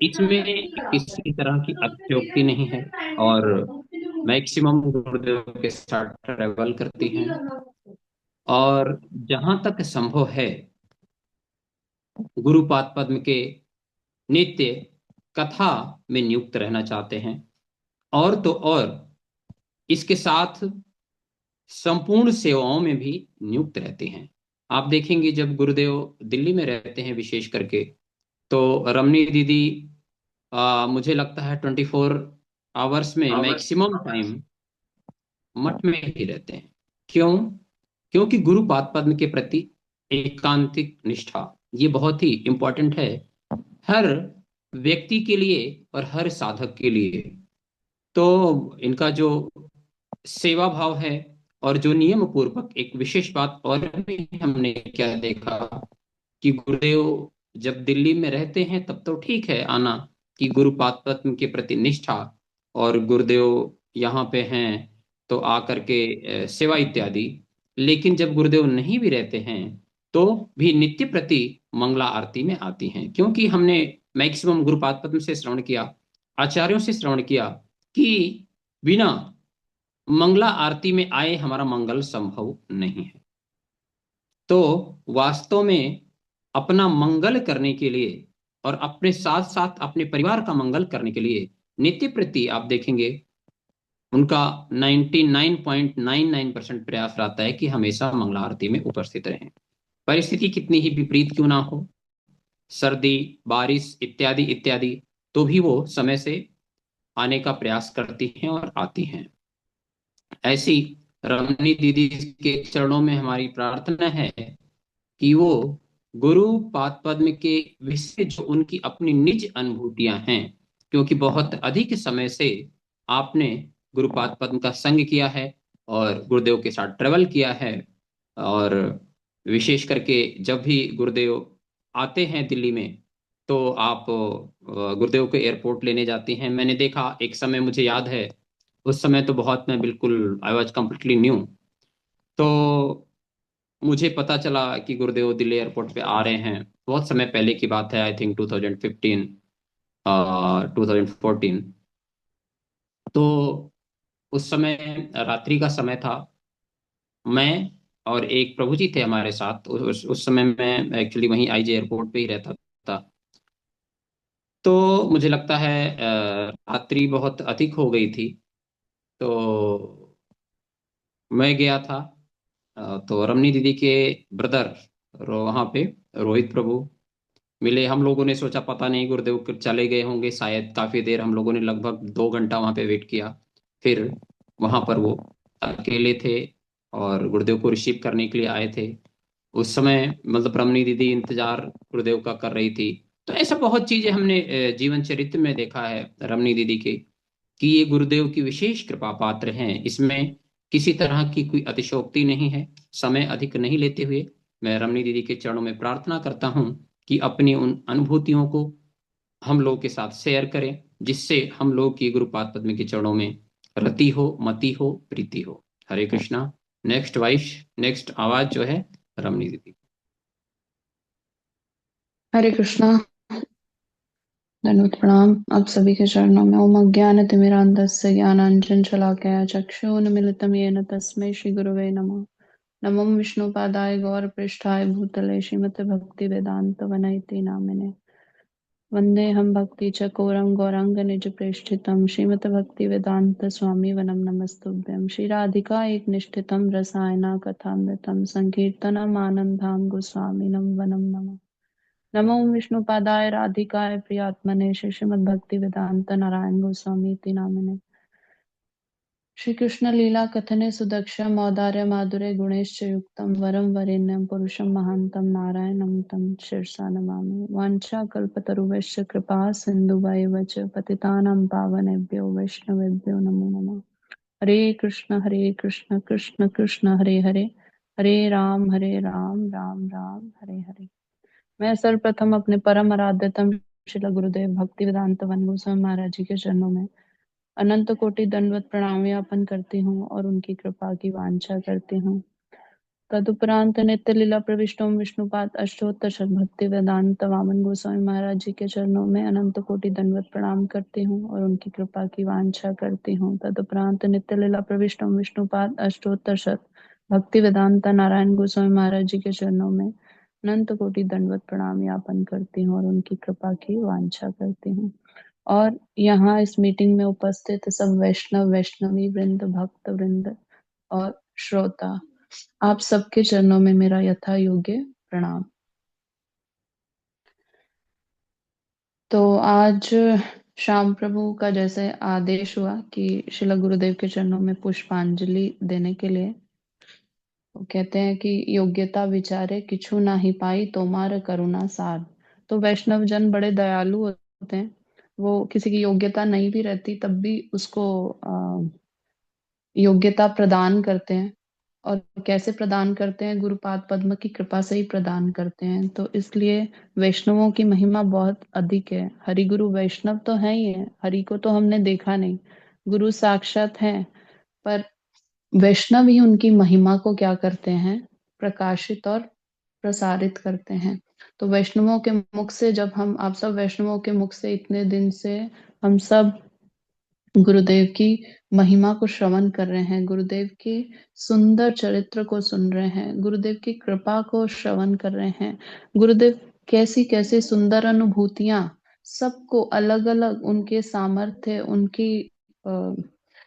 इसमें किसी तरह की अतिशयोक्ति नहीं है, और मैक्सिमम गुरुदेव के साथ ट्रेवल करती हैं, और जहां तक संभव है गुरुपाद पद्म के नित्य कथा में नियुक्त रहना चाहते हैं। और तो और इसके साथ संपूर्ण सेवाओं में भी नियुक्त रहते हैं। आप देखेंगे जब गुरुदेव दिल्ली में रहते हैं विशेष करके, तो रमनी दीदी मुझे लगता है 24 आवर्स में मैक्सिमम टाइम मठ में ही रहते हैं। क्यों? क्योंकि गुरु पाद पद्म के प्रति एकांतिक निष्ठा ये बहुत ही इंपॉर्टेंट है हर व्यक्ति के लिए और हर साधक के लिए। तो इनका जो सेवा भाव है और जो नियम पूर्वक, एक विशेष बात और भी हमने क्या देखा कि गुरुदेव जब दिल्ली में रहते हैं तब तो ठीक है आना, कि गुरुपाद पद्म के प्रति निष्ठा, और गुरुदेव यहाँ पे हैं तो आकर के सेवा इत्यादि। लेकिन जब गुरुदेव नहीं भी रहते हैं तो भी नित्य प्रति मंगला आरती में आती हैं, क्योंकि हमने मैक्सिमम गुरुपाद पद्म से श्रवण किया, आचार्यों से श्रवण किया कि बिना मंगला आरती में आए हमारा मंगल संभव नहीं है। तो वास्तव में अपना मंगल करने के लिए और अपने साथ साथ अपने परिवार का मंगल करने के लिए नित्य प्रति आप देखेंगे उनका 99.99% प्रयास रहता है कि हमेशा मंगला आरती में उपस्थित रहें। परिस्थिति कितनी ही विपरीत क्यों ना हो, सर्दी बारिश इत्यादि इत्यादि, तो भी वो समय से आने का प्रयास करती हैं और आती हैं। ऐसी रमनी दीदी के चरणों में हमारी प्रार्थना है कि वो गुरु पाद पद्म के विषय जो उनकी अपनी निज अनुभूतियां हैं, क्योंकि बहुत अधिक समय से आपने गुरु पाद पद्म का संग किया है और गुरुदेव के साथ ट्रेवल किया है, और विशेष करके जब भी गुरुदेव आते हैं दिल्ली में तो आप गुरुदेव को एयरपोर्ट लेने जाती हैं। मैंने देखा एक समय, मुझे याद है उस समय तो बहुत, मैं बिल्कुल आई वॉज कम्प्लीटली न्यू, तो मुझे पता चला कि गुरुदेव दिल्ली एयरपोर्ट पे आ रहे हैं। बहुत समय पहले की बात है, आई थिंक 2015 2014। तो उस समय रात्रि का समय था। मैं और एक प्रभु जी थे हमारे साथ। उस समय मैं एक्चुअली वहीं आईजे एयरपोर्ट पे ही रहता था। तो मुझे लगता है रात्रि बहुत अधिक हो गई थी, तो मैं गया था। तो रमनी दीदी के ब्रदर वहाँ पे रोहित प्रभु मिले। हम लोगों ने सोचा पता नहीं गुरुदेव चले गए होंगे शायद, काफी देर हम लोगों ने लगभग 2 घंटा वहां पे वेट किया। फिर वहां पर वो अकेले थे और गुरुदेव को रिसीव करने के लिए आए थे। उस समय मतलब रमनी दीदी इंतजार गुरुदेव का कर रही थी। तो ऐसा बहुत चीजें हमने जीवन चरित्र में देखा है रमनी दीदी के, कि ये गुरुदेव की विशेष कृपा पात्र हैं। इसमें किसी तरह की कोई अतिशयोक्ति नहीं है। समय अधिक नहीं लेते हुए मैं रमनी दीदी के चरणों में प्रार्थना करता हूँ कि अपनी उन अनुभूतियों को हम लोग के साथ शेयर करें, जिससे हम लोग की गुरुपाद पद्म के चरणों में रति हो, मति हो, प्रीति हो। हरे कृष्णा। नेक्स्ट वाइश, नेक्स्ट आवाज जो है रमनी दीदी। हरे कृष्णा। दंडवत प्रणाम आप सभी के चरणों में। ओम अज्ञानतिमिरान्धस्य ज्ञानाञ्जन शलाकया चक्षुरुन्मीलितं येन तस्मै श्री गुरवे नमः। नमो विष्णुपादाय गौरपृष्ठाय भूतले श्रीमते भक्ति वेदांत वनयति नामिने। वन्देऽहं भक्तिचकोरं गौरांग निज प्रेष्ठितं श्रीमते भक्ति वेदांत स्वामी वनं नमस्तुभ्यं। श्री राधिका एक निष्ठितं रसायना कथामृतं संकीर्तनम् आनन्दां गोस्वामिनं वनं नमः। नमो विष्णुपादाय राधिकाय प्रियात्मने श्रीमद्भक्ति वेदांत नारायण गोस्वामी इति नामिने। श्री कृष्ण लीला कथने सुदक्ष मौदार्य माधुर्य गुणैश्च युक्तं वरं वरेण्यं पुरुषं महान्तं नारायणं तं शिरसा नमामि। वाञ्छा कल्पतरुभ्यश्च कृपा सिन्धुभैव च पतितानां पावनेभ्यो वैष्णवेभ्यो नमो नमः। हरे कृष्ण कृष्ण कृष्ण हरे हरे, हरे राम राम राम हरे हरे। मैं सर्वप्रथम अपने परम आराध्यतम श्रील गुरुदेव भक्ति वेदांत वन गोस्वामी महाराज जी के चरणों में अनंत कोटि दंडवत प्रणाम ज्ञापन करती हूँ और उनकी कृपा की वांछा करती हूँ। तदुपरांत नित्य लीला प्रविष्ट ओम विष्णुपाद अष्टोत्तर शत भक्ति वेदांत वामन गोस्वामी महाराज जी के चरणों में अनंत कोटि दंडवत प्रणाम करती हूँ और उनकी कृपा की वांछा करती हूँ। तदुपरांत नित्य लीला प्रविष्ट ओम विष्णुपाद अष्टोत्तर शत भक्ति वेदांत नारायण गोस्वामी महाराज जी के चरणों में अनंत कोटि दंडवत प्रणाम ज्ञापन करती हूँ और उनकी कृपा की वांछा करती हूँ। और यहाँ इस मीटिंग में उपस्थित सब वैष्णव वैष्णवी वृंद, भक्त वृंद और श्रोता, आप सबके चरणों में मेरा यथा योग्य प्रणाम। तो आज श्याम प्रभु का जैसे आदेश हुआ कि शिला गुरुदेव के चरणों में पुष्पांजलि देने के लिए, वो कहते हैं कि योग्यता विचारे किछु ना ही पाई तोमार करुणा सार। तो वैष्णव जन बड़े दयालु होते हैं, वो किसी की योग्यता नहीं भी रहती तब भी उसको योग्यता प्रदान करते हैं। और कैसे प्रदान करते हैं? गुरुपाद पद्म की कृपा से ही प्रदान करते हैं। तो इसलिए वैष्णवों की महिमा बहुत अधिक है। हरि गुरु वैष्णव तो है ही है, हरि को तो हमने देखा नहीं, गुरु साक्षात है, पर वैष्णव ही उनकी महिमा को क्या करते हैं? प्रकाशित और प्रसारित करते हैं। तो वैष्णवों के मुख से जब हम, आप सब वैष्णवों के मुख से इतने दिन से हम सब गुरुदेव की महिमा को श्रवण कर रहे हैं, गुरुदेव की सुंदर चरित्र को सुन रहे हैं, गुरुदेव की कृपा को श्रवण कर रहे हैं, गुरुदेव कैसी कैसी सुंदर अनुभूतियां, सबको अलग अलग उनके सामर्थ्य, उनकी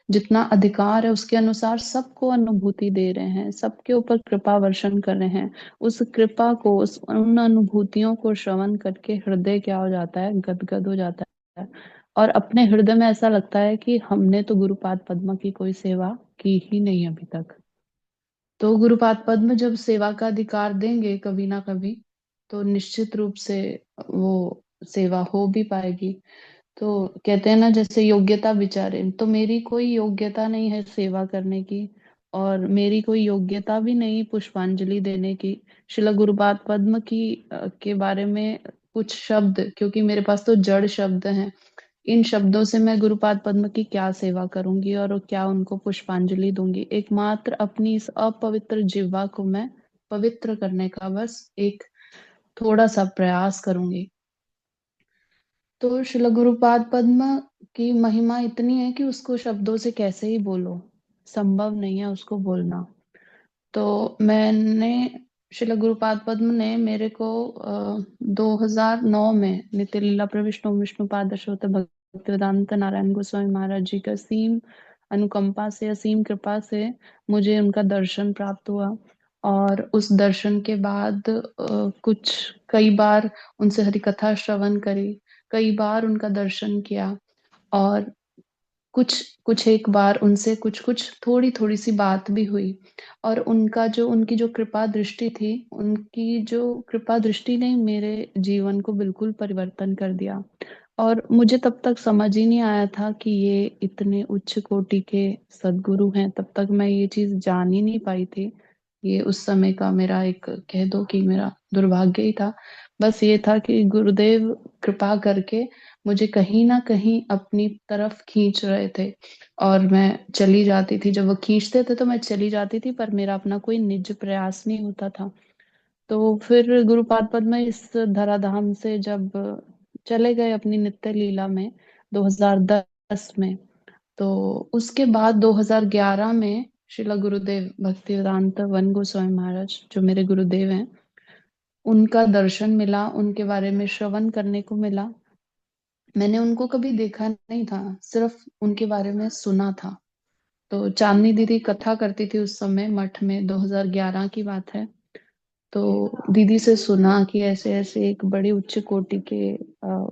जितना अधिकार है उसके अनुसार सबको अनुभूति दे रहे हैं, सबके ऊपर कृपा वर्षण कर रहे हैं। उस कृपा को, उन अनुभूतियों को श्रवण करके हृदय क्या हो जाता है? गदगद हो जाता है। और अपने हृदय में ऐसा लगता है कि हमने तो गुरुपाद पद्म की कोई सेवा की ही नहीं अभी तक। तो गुरुपाद पद्म जब सेवा का अधिकार देंगे कभी ना कभी, तो निश्चित रूप से वो सेवा हो भी पाएगी। तो कहते हैं ना, जैसे योग्यता विचारे, तो मेरी कोई योग्यता नहीं है सेवा करने की, और मेरी कोई योग्यता भी नहीं पुष्पांजलि देने की। शिला गुरुपाद पद्म की के बारे में कुछ शब्द, क्योंकि मेरे पास तो जड़ शब्द हैं, इन शब्दों से मैं गुरुपाद पद्म की क्या सेवा करूंगी और क्या उनको पुष्पांजलि दूंगी? एकमात्र अपनी इस अपवित्र जिह्वा को मैं पवित्र करने का बस एक थोड़ा सा प्रयास करूंगी। तो शिला गुरुपाद पद्म की महिमा इतनी है कि उसको शब्दों से कैसे ही बोलो, संभव नहीं है उसको बोलना। तो मैंने, शिला गुरुपाद पद्म ने मेरे को 2009 में नित्य लीला प्रविष्णु विष्णुपाद दशरथ भक्तिवेदांत नारायण गोस्वामी महाराज जी का असीम अनुकंपा से, असीम कृपा से मुझे उनका दर्शन प्राप्त हुआ। और उस दर्शन के बाद कुछ कई बार उनसे हरि कथा श्रवण करी, कई बार उनका दर्शन किया, और कुछ कुछ एक बार उनसे कुछ कुछ थोड़ी थोड़ी सी बात भी हुई। और उनकी जो कृपा दृष्टि थी, उनकी जो कृपा दृष्टि ने मेरे जीवन को बिल्कुल परिवर्तन कर दिया। और मुझे तब तक समझ ही नहीं आया था कि ये इतने उच्च कोटि के सद्गुरु हैं, तब तक मैं ये चीज जान ही नहीं पाई थी। ये उस समय का मेरा एक, कह दो कि मेरा दुर्भाग्य ही था। बस ये था कि गुरुदेव कृपा करके मुझे कहीं ना कहीं अपनी तरफ खींच रहे थे, और मैं चली जाती थी। जब वो खींचते थे तो मैं चली जाती थी, पर मेरा अपना कोई निज प्रयास नहीं होता था। तो फिर गुरुपाद पद्म इस धराधाम से जब चले गए अपनी नित्य लीला में 2010 में, तो उसके बाद 2011 में श्रीला गुरुदेव भक्तिवेदांत वन गोस्वामी महाराज, जो मेरे गुरुदेव हैं, उनका दर्शन मिला, उनके बारे में श्रवण करने को मिला। मैंने उनको कभी देखा नहीं था, सिर्फ उनके बारे में सुना था। तो चांदनी दीदी कथा करती थी उस समय मठ में, 2011 की बात है। तो दीदी से सुना कि ऐसे ऐसे एक बड़े उच्च कोटि के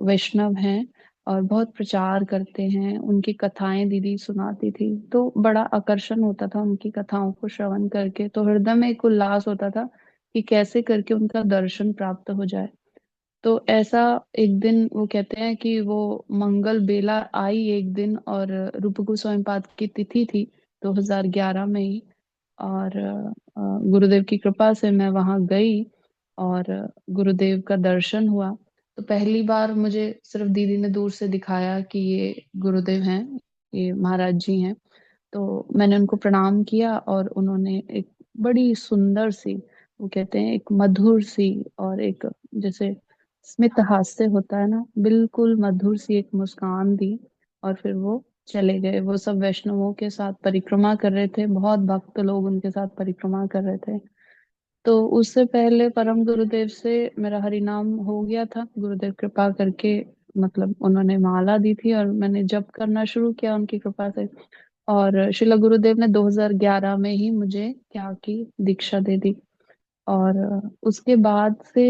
वैष्णव हैं और बहुत प्रचार करते हैं, उनकी कथाएं दीदी सुनाती थी। तो बड़ा आकर्षण होता था उनकी कथाओं को श्रवण करके, तो हृदय में एक उल्लास होता था कि कैसे करके उनका दर्शन प्राप्त हो जाए। तो ऐसा एक दिन, वो कहते हैं कि वो मंगल बेला आई एक दिन, और रूप गोस्वामी पाद की तिथि थी 2011 में ही। और गुरुदेव की कृपा से मैं वहां गई और गुरुदेव का दर्शन हुआ। तो पहली बार मुझे सिर्फ दीदी ने दूर से दिखाया कि ये गुरुदेव हैं, ये महाराज जी हैं। तो मैंने उनको प्रणाम किया, और उन्होंने एक बड़ी सुंदर सी, वो कहते हैं एक मधुर सी, और एक जैसे स्मित हास्य होता है ना, बिल्कुल मधुर सी एक मुस्कान दी, और फिर वो चले गए। वो सब वैष्णवों के साथ परिक्रमा कर रहे थे, बहुत भक्त लोग उनके साथ परिक्रमा कर रहे थे। तो उससे पहले परम गुरुदेव से मेरा हरि नाम हो गया था, गुरुदेव कृपा करके, मतलब उन्होंने माला दी थी और मैंने जप करना शुरू किया उनकी कृपा से। और शिला गुरुदेव ने 2011 में ही मुझे क्या की दीक्षा दे दी। और उसके बाद से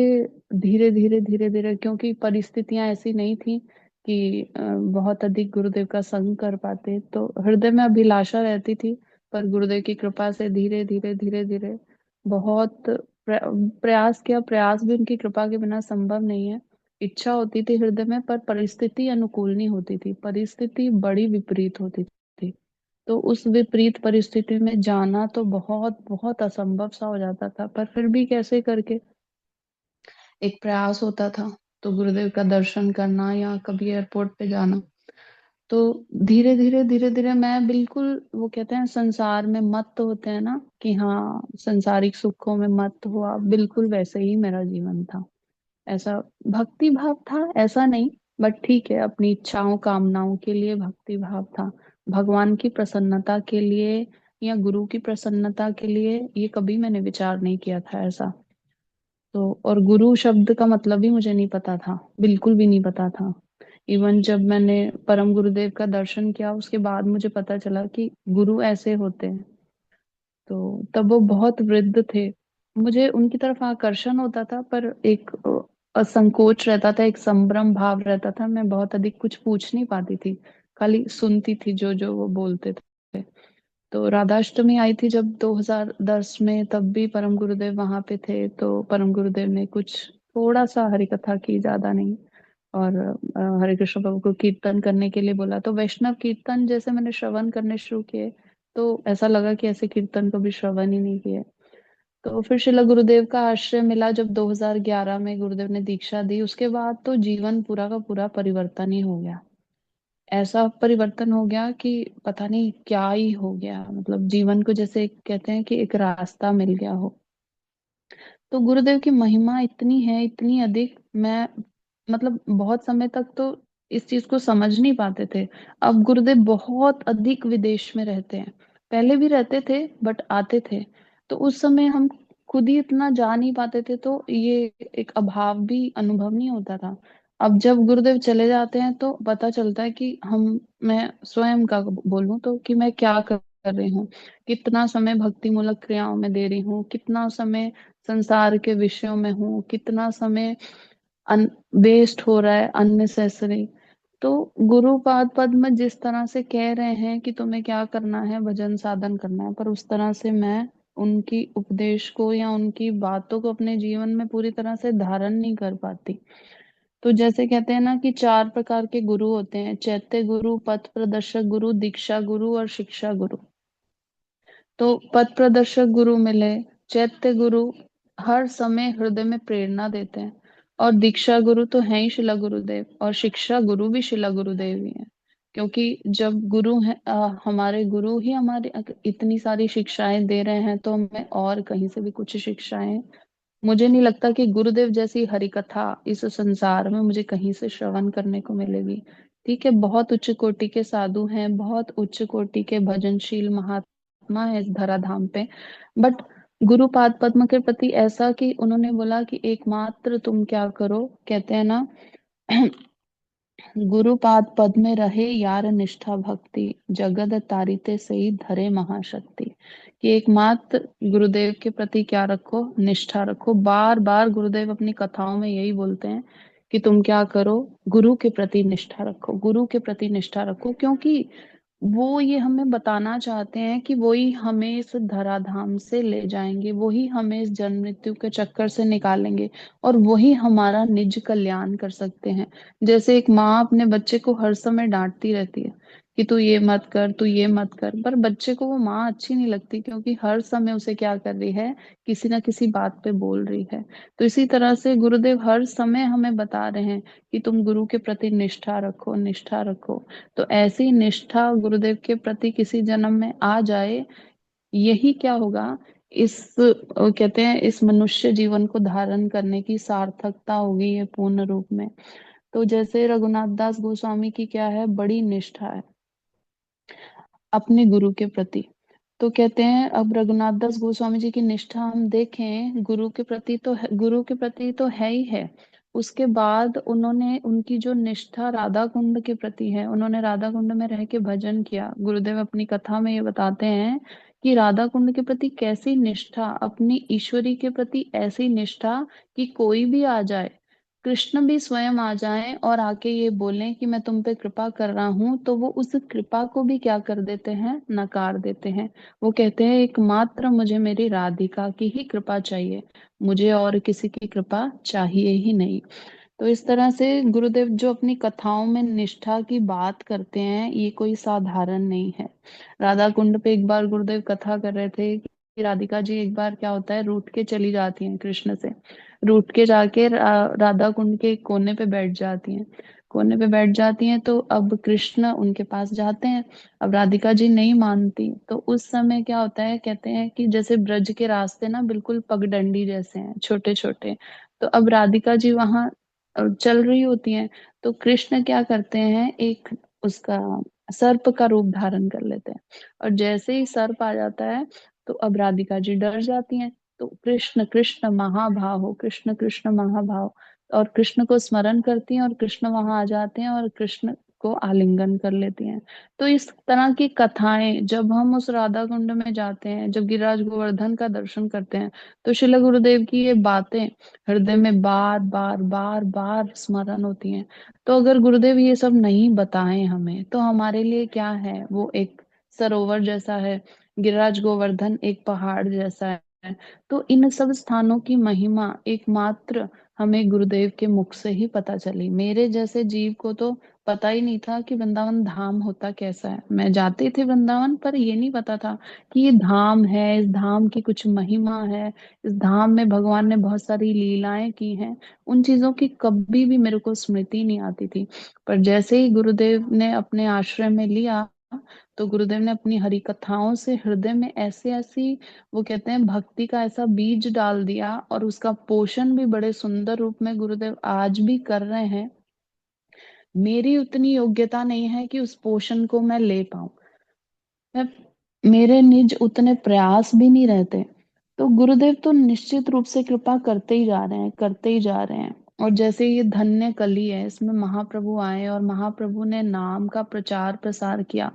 धीरे धीरे धीरे धीरे, क्योंकि परिस्थितियां ऐसी नहीं थी कि बहुत अधिक गुरुदेव का संग कर पाते, तो हृदय में अभिलाषा रहती थी। पर गुरुदेव की कृपा से धीरे धीरे धीरे धीरे बहुत प्रयास किया। प्रयास भी उनकी कृपा के बिना संभव नहीं है। इच्छा होती थी हृदय में, पर परिस्थिति अनुकूल नहीं होती थी, परिस्थिति बड़ी विपरीत होती थी। तो उस विपरीत परिस्थिति में जाना तो बहुत बहुत असंभव सा हो जाता था, पर फिर भी कैसे करके एक प्रयास होता था। तो गुरुदेव का दर्शन करना या कभी एयरपोर्ट पे जाना। तो धीरे धीरे धीरे धीरे मैं बिल्कुल, वो कहते हैं संसार में मत होते हैं ना, कि हाँ संसारिक सुखों में मत हुआ, बिल्कुल वैसे ही मेरा जीवन था। ऐसा भक्ति भाव था ऐसा नहीं, बट ठीक है, अपनी इच्छाओं कामनाओं के लिए भक्ति भाव था। भगवान की प्रसन्नता के लिए या गुरु की प्रसन्नता के लिए ये कभी मैंने विचार नहीं किया था ऐसा। तो और गुरु शब्द का मतलब ही मुझे नहीं पता था, बिल्कुल भी नहीं पता था। इवन जब मैंने परम गुरुदेव का दर्शन किया, उसके बाद मुझे पता चला कि गुरु ऐसे होते हैं। तो तब वो बहुत वृद्ध थे, मुझे उनकी तरफ आकर्षण होता था, पर एक संकोच रहता था, एक संभ्रम भाव रहता था। मैं बहुत अधिक कुछ पूछ नहीं पाती थी, खाली सुनती थी जो जो वो बोलते थे। तो राधाष्टमी आई थी जब 2010 में, तब भी परम गुरुदेव वहां पे थे। तो परम गुरुदेव ने कुछ थोड़ा सा हरि कथा की, ज्यादा नहीं। और हरे कृष्ण प्रभु को कीर्तन करने के लिए बोला। तो वैष्णव कीर्तन जैसे मैंने श्रवण करने शुरू किए, तो ऐसा लगा कि ऐसे कीर्तन कभी श्रवण ही नहीं किए। तो फिर शिला गुरुदेव का आश्रय मिला जब 2011 में गुरुदेव ने दीक्षा दी। उसके बाद तो जीवन पूरा का पूरा परिवर्तन ही हो गया। ऐसा परिवर्तन हो गया कि पता नहीं क्या ही हो गया, मतलब जीवन को जैसे कहते हैं कि एक रास्ता मिल गया हो। तो गुरुदेव की महिमा इतनी है, इतनी अधिक, मैं मतलब बहुत समय तक तो इस चीज को समझ नहीं पाते थे। अब गुरुदेव बहुत अधिक विदेश में रहते हैं, पहले भी रहते थे बट आते थे। तो उस समय हम खुद ही इतना जा नहीं पाते थे, तो ये एक अभाव भी अनुभव नहीं होता था। अब जब गुरुदेव चले जाते हैं तो पता चलता है कि हम, मैं स्वयं का बोलूं तो, कि मैं क्या कर रही हूँ। कितना समय भक्ति मूलक क्रियाओं में दे रही हूँ, कितना समय संसार के विषयों में हूँ, कितना समय वेस्ट हो रहा है अननेसेसरी। तो गुरु पाद पद्म जिस तरह से कह रहे हैं कि तुम्हें क्या करना है, भजन साधन करना है, पर उस तरह से मैं उनकी उपदेश को या उनकी बातों को अपने जीवन में पूरी तरह से धारण नहीं कर पाती। तो जैसे कहते हैं ना कि 4 प्रकार के गुरु होते हैं: चैत्य गुरु, पथ प्रदर्शक गुरु, दीक्षा गुरु और शिक्षा गुरु। तो पथ प्रदर्शक गुरु मिले, चैत्य गुरु हर समय हृदय में प्रेरणा देते हैं, और दीक्षा गुरु तो है ही शिला गुरुदेव, और शिक्षा गुरु भी शिला गुरुदेव ही है। क्योंकि जब गुरु है, हमारे गुरु ही हमारी इतनी सारी शिक्षाएं दे रहे हैं, तो हमें और कहीं से भी कुछ शिक्षाएं, मुझे नहीं लगता कि गुरुदेव जैसी हरि कथा इस संसार में मुझे कहीं से श्रवण करने को मिलेगी। ठीक है, बहुत उच्च कोटि के साधु हैं, बहुत उच्च कोटि के भजनशील महात्मा है इस धराधाम पे, बट गुरु पाद पद्म के प्रति ऐसा कि उन्होंने बोला कि एकमात्र तुम क्या करो, कहते हैं ना गुरु पाद पद में रहे यार निष्ठा भक्ति, जगत तारिते सही धरे महाशक्ति। कि एकमात्र गुरुदेव के प्रति क्या रखो, निष्ठा रखो। बार बार गुरुदेव अपनी कथाओं में यही बोलते हैं कि तुम क्या करो, गुरु के प्रति निष्ठा रखो, गुरु के प्रति निष्ठा रखो। क्योंकि वो ये हमें बताना चाहते हैं कि वही हमें इस धराधाम से ले जाएंगे, वही हमें इस जन्म मृत्यु के चक्कर से निकालेंगे, और वही हमारा निज कल्याण कर सकते हैं। जैसे एक माँ अपने बच्चे को हर समय डांटती रहती है कि तू ये मत कर, तू ये मत कर, पर बच्चे को वो माँ अच्छी नहीं लगती, क्योंकि हर समय उसे क्या कर रही है, किसी ना किसी बात पे बोल रही है। तो इसी तरह से गुरुदेव हर समय हमें बता रहे हैं कि तुम गुरु के प्रति निष्ठा रखो, निष्ठा रखो। तो ऐसी निष्ठा गुरुदेव के प्रति किसी जन्म में आ जाए, यही क्या होगा, इस कहते हैं इस मनुष्य जीवन को धारण करने की सार्थकता होगी ये पूर्ण रूप में। तो जैसे रघुनाथ दास गोस्वामी की क्या है, बड़ी निष्ठा है अपने गुरु के प्रति। तो कहते हैं, अब रघुनाथ दास गोस्वामी जी की निष्ठा हम देखें गुरु के प्रति, तो गुरु के प्रति तो है ही है, उसके बाद उन्होंने उनकी जो निष्ठा राधा कुंड के प्रति है, उन्होंने राधा कुंड में रह के भजन किया। गुरुदेव अपनी कथा में ये बताते हैं कि राधा कुंड के प्रति कैसी निष्ठा, अपनी ईश्वरी के प्रति ऐसी निष्ठा कि कोई भी आ जाए, कृष्ण भी स्वयं आ जाएं और आके ये बोलें कि मैं तुम पे कृपा कर रहा हूं, तो वो उस कृपा को भी क्या कर देते हैं, नकार देते हैं। वो कहते हैं एकमात्र मुझे मेरी राधिका की ही कृपा चाहिए, मुझे और किसी की कृपा चाहिए ही नहीं। तो इस तरह से गुरुदेव जो अपनी कथाओं में निष्ठा की बात करते हैं, ये कोई साधारण नहीं है। राधा कुंड पे एक बार गुरुदेव कथा कर रहे थे कि राधिका जी एक बार क्या होता है, रूठ के चली जाती हैं कृष्ण से, रूठ के जाके राधा कुंड के एक कोने पे बैठ जाती हैं। कोने पे बैठ जाती हैं तो अब कृष्ण उनके पास जाते हैं। अब राधिका जी नहीं मानती, तो उस समय क्या होता है, कहते हैं कि जैसे ब्रज के रास्ते ना बिल्कुल पगडंडी जैसे हैं, छोटे छोटे। तो अब राधिका जी वहां चल रही होती हैं, तो कृष्ण क्या करते हैं, एक उसका सर्प का रूप धारण कर लेते हैं। और जैसे ही सर्प आ जाता है, तो अब राधिका जी डर जाती हैं। तो कृष्ण कृष्ण महाभाव हो, कृष्ण कृष्ण महाभाव, और कृष्ण को स्मरण करती हैं और कृष्ण वहां आ जाते हैं और कृष्ण को आलिंगन कर लेती हैं। तो इस तरह की कथाएं जब हम उस राधा कुंड में जाते हैं, जब गिरिराज गोवर्धन का दर्शन करते हैं, तो श्रील गुरुदेव की ये बातें हृदय में बार बार बार बार स्मरण होती हैं। तो अगर गुरुदेव ये सब नहीं बताएं हमें, तो हमारे लिए क्या है, वो एक सरोवर जैसा है, गिरिराज गोवर्धन एक पहाड़ जैसा है। तो इन सब स्थानों की महिमा एकमात्र हमें गुरुदेव के मुख से ही पता चली। मेरे जैसे जीव को तो पता ही नहीं था कि वृंदावन धाम होता कैसा है। मैं जाती थी वृंदावन, पर ये नहीं पता था कि ये धाम है, इस धाम की कुछ महिमा है, इस धाम में भगवान ने बहुत सारी लीलाएं की हैं। उन चीजों की कभी भी मेरे को स्मृति नहीं आती थी। पर जैसे ही गुरुदेव ने अपने आश्रय में लिया, तो गुरुदेव ने अपनी हरि कथाओं से हृदय में ऐसी ऐसी, वो कहते हैं भक्ति का ऐसा बीज डाल दिया, और उसका पोषण भी बड़े सुंदर रूप में गुरुदेव आज भी कर रहे हैं। मेरी उतनी योग्यता नहीं है कि उस पोषण को मैं ले पाऊं, मैं, मेरे निज उतने प्रयास भी नहीं रहते। तो गुरुदेव तो निश्चित रूप से कृपा करते ही जा रहे हैं, करते ही जा रहे हैं। और जैसे ये धन्य कली है, इसमें महाप्रभु आए और महाप्रभु ने नाम का प्रचार प्रसार किया,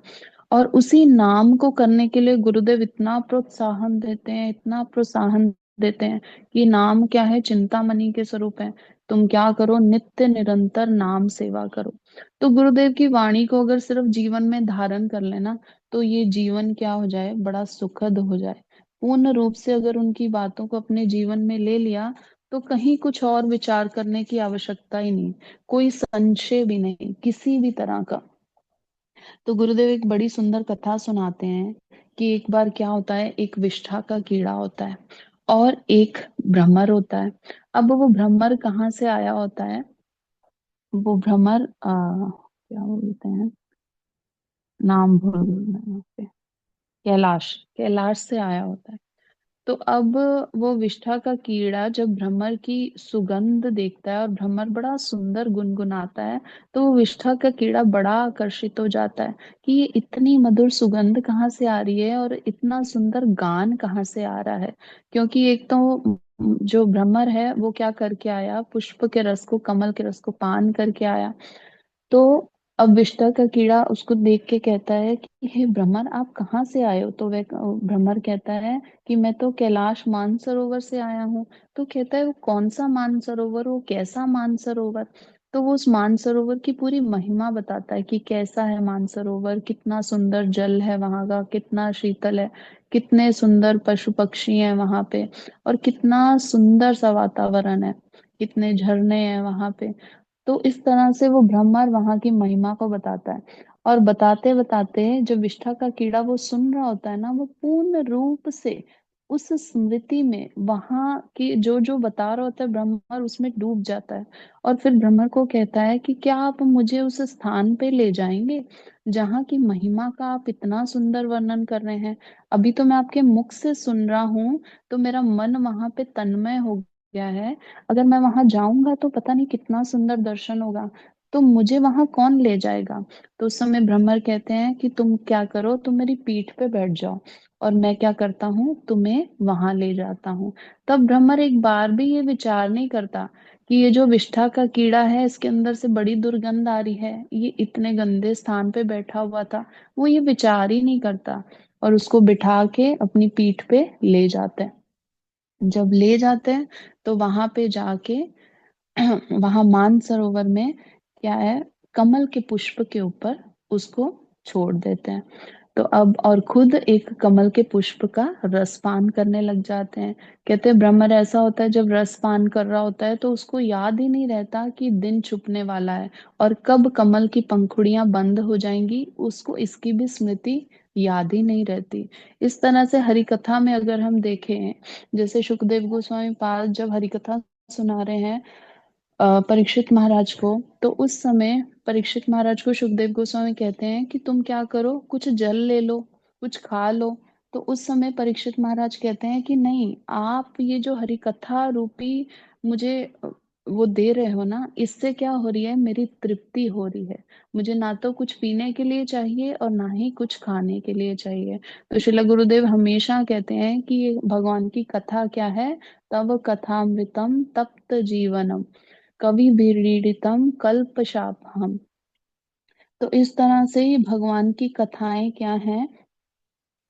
और उसी नाम को करने के लिए गुरुदेव इतना प्रोत्साहन देते हैं, इतना प्रोत्साहन देते हैं कि नाम क्या है, चिंतामणि के स्वरूप है। तुम क्या करो, नित्य निरंतर नाम सेवा करो। तो गुरुदेव की वाणी को अगर सिर्फ जीवन में धारण कर लेना, तो ये जीवन क्या हो जाए, बड़ा सुखद हो जाए। पूर्ण रूप से अगर उनकी बातों को अपने जीवन में ले लिया, तो कहीं कुछ और विचार करने की आवश्यकता ही नहीं, कोई संशय भी नहीं किसी भी तरह का। तो गुरुदेव एक बड़ी सुंदर कथा सुनाते हैं कि एक बार क्या होता है, एक विष्ठा का कीड़ा होता है और एक भ्रमर होता है। अब वो भ्रमर कहाँ से आया होता है, वो भ्रमर क्या बोलते हैं, नाम भूल गई मैं यहाँ पे, कैलाश, कैलाश से आया होता है। तो अब वो विष्ठा का कीड़ा जब भ्रमर की सुगंध देखता है, और भ्रमर बड़ा सुंदर गुनगुनाता है, तो वो विष्ठा का कीड़ा बड़ा आकर्षित हो जाता है कि ये इतनी मधुर सुगंध कहाँ से आ रही है और इतना सुंदर गान कहाँ से आ रहा है। क्योंकि एक तो जो भ्रमर है वो क्या करके आया, पुष्प के रस को, कमल के रस को पान करके आया। तो अब विष्ठा का कीड़ा उसको देख के कहता है कि हे भ्रमर, आप कहाँ से आए हो। तो वह भ्रमर कहता है कि मैं तो कैलाश मानसरोवर से आया हूँ। तो कहता है वो कौन सा मानसरोवर, वो कैसा मानसरोवर। तो वो उस मानसरोवर की पूरी महिमा बताता है कि कैसा है मानसरोवर, कितना सुंदर जल है वहां का, कितना शीतल है, कितने सुंदर पशु पक्षी हैं वहां पे, और कितना सुंदर सा वातावरण है, कितने झरने हैं वहां पे। तो इस तरह से वो भ्रमर वहां की महिमा को बताता है। और बताते बताते जब विष्ठा का कीड़ा वो सुन रहा होता है ना, वो पूर्ण रूप से उस स्मृति में, वहां की जो जो बता रहा होता है भ्रमर, उसमें डूब जाता है। और फिर भ्रमर को कहता है कि क्या आप मुझे उस स्थान पे ले जाएंगे जहाँ की महिमा का आप इतना सुंदर वर्णन कर रहे हैं। अभी तो मैं आपके मुख से सुन रहा हूँ, तो मेरा मन वहां पे तन्मय हो गया है। अगर मैं वहां जाऊंगा तो पता नहीं कितना सुंदर दर्शन होगा। तो मुझे वहां कौन ले जाएगा। तो उस समय भ्रमर कहते हैं कि तुम क्या करो, तुम मेरी पीठ पे बैठ जाओ, और मैं क्या करता हूँ, तुम्हें वहां ले जाता हूँ। तब भ्रमर एक बार भी ये विचार नहीं करता कि ये जो विष्ठा का कीड़ा है इसके अंदर से बड़ी दुर्गंध आ रही है, ये इतने गंदे स्थान पे बैठा हुआ था, वो ये विचार ही नहीं करता और उसको बिठा के अपनी पीठ पे ले जाते हैं। जब ले जाते हैं तो वहां पे जाके वहां मानसरोवर में क्या है, कमल के पुष्प के ऊपर उसको छोड़ देते हैं। तो अब और खुद एक कमल के पुष्प का रस पान करने लग जाते हैं। कहते हैं ब्रह्मर ऐसा होता है जब रस पान कर रहा होता है तो उसको याद ही नहीं रहता कि दिन छुपने वाला है और कब कमल की पंखुड़ियां बंद हो जाएंगी, उसको इसकी भी स्मृति याद ही नहीं रहती। इस तरह से हरि कथा में अगर हम देखें, जैसे सुखदेव गोस्वामी पाद जब हरि कथा सुना रहे हैं परीक्षित महाराज को, तो उस समय परीक्षित महाराज को सुखदेव गोस्वामी कहते हैं कि तुम क्या करो, कुछ जल ले लो, कुछ खा लो। तो उस समय परीक्षित महाराज कहते हैं कि नहीं, आप ये जो हरि कथा रूपी मुझे वो दे रहे हो ना, इससे क्या हो रही है, मेरी तृप्ति हो रही है। मुझे ना तो कुछ पीने के लिए चाहिए और ना ही कुछ खाने के लिए चाहिए। तो श्रील गुरुदेव हमेशा कहते हैं कि ये भगवान की कथा क्या है, तब कथामृतम तप्त जीवनम कवि विरीडितम कल्पशापहम। तो इस तरह से ही भगवान की कथाएं क्या हैं,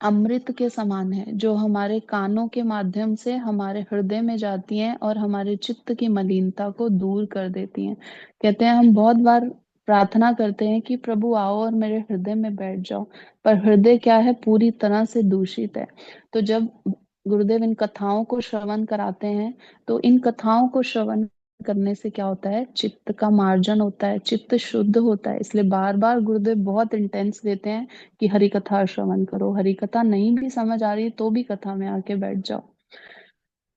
अमृत के समान है, जो हमारे कानों के माध्यम से हमारे हृदय में जाती हैं और हमारे चित्त की मलिनता को दूर कर देती हैं। कहते हैं हम बहुत बार प्रार्थना करते हैं कि प्रभु आओ और मेरे हृदय में बैठ जाओ, पर हृदय क्या है, पूरी तरह से दूषित है। तो जब गुरुदेव इन कथाओं को श्रवण कराते हैं, तो इन कथाओं को श्रवण करने से क्या होता है, चित्त का मार्जन होता है, चित्त शुद्ध होता है। इसलिए बार बार गुरुदेव बहुत इंटेंस देते हैं कि हरि कथा श्रवण करो, हरि कथा नहीं भी समझ आ रही तो भी कथा में आके बैठ जाओ।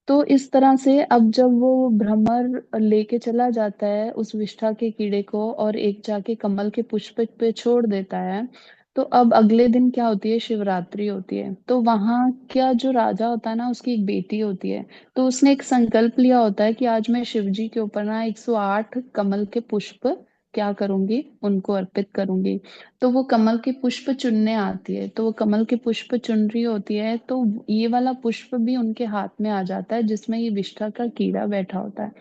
तो इस तरह से अब जब वो भ्रमर लेके चला जाता है उस विष्ठा के कीड़े को और एक जाके कमल के पुष्प पे छोड़ देता है, तो अब अगले दिन क्या होती है, शिवरात्रि होती है। तो वहां क्या जो राजा होता है ना, उसकी एक बेटी होती है। तो उसने एक संकल्प लिया होता है कि आज मैं शिव जी के ऊपर ना 108 कमल के पुष्प क्या करूंगी, उनको अर्पित करूंगी। तो वो कमल के पुष्प चुनने आती है, तो वो कमल के पुष्प चुन रही होती है, तो ये वाला पुष्प भी उनके हाथ में आ जाता है जिसमें ये विष्ठा का कीड़ा बैठा होता है।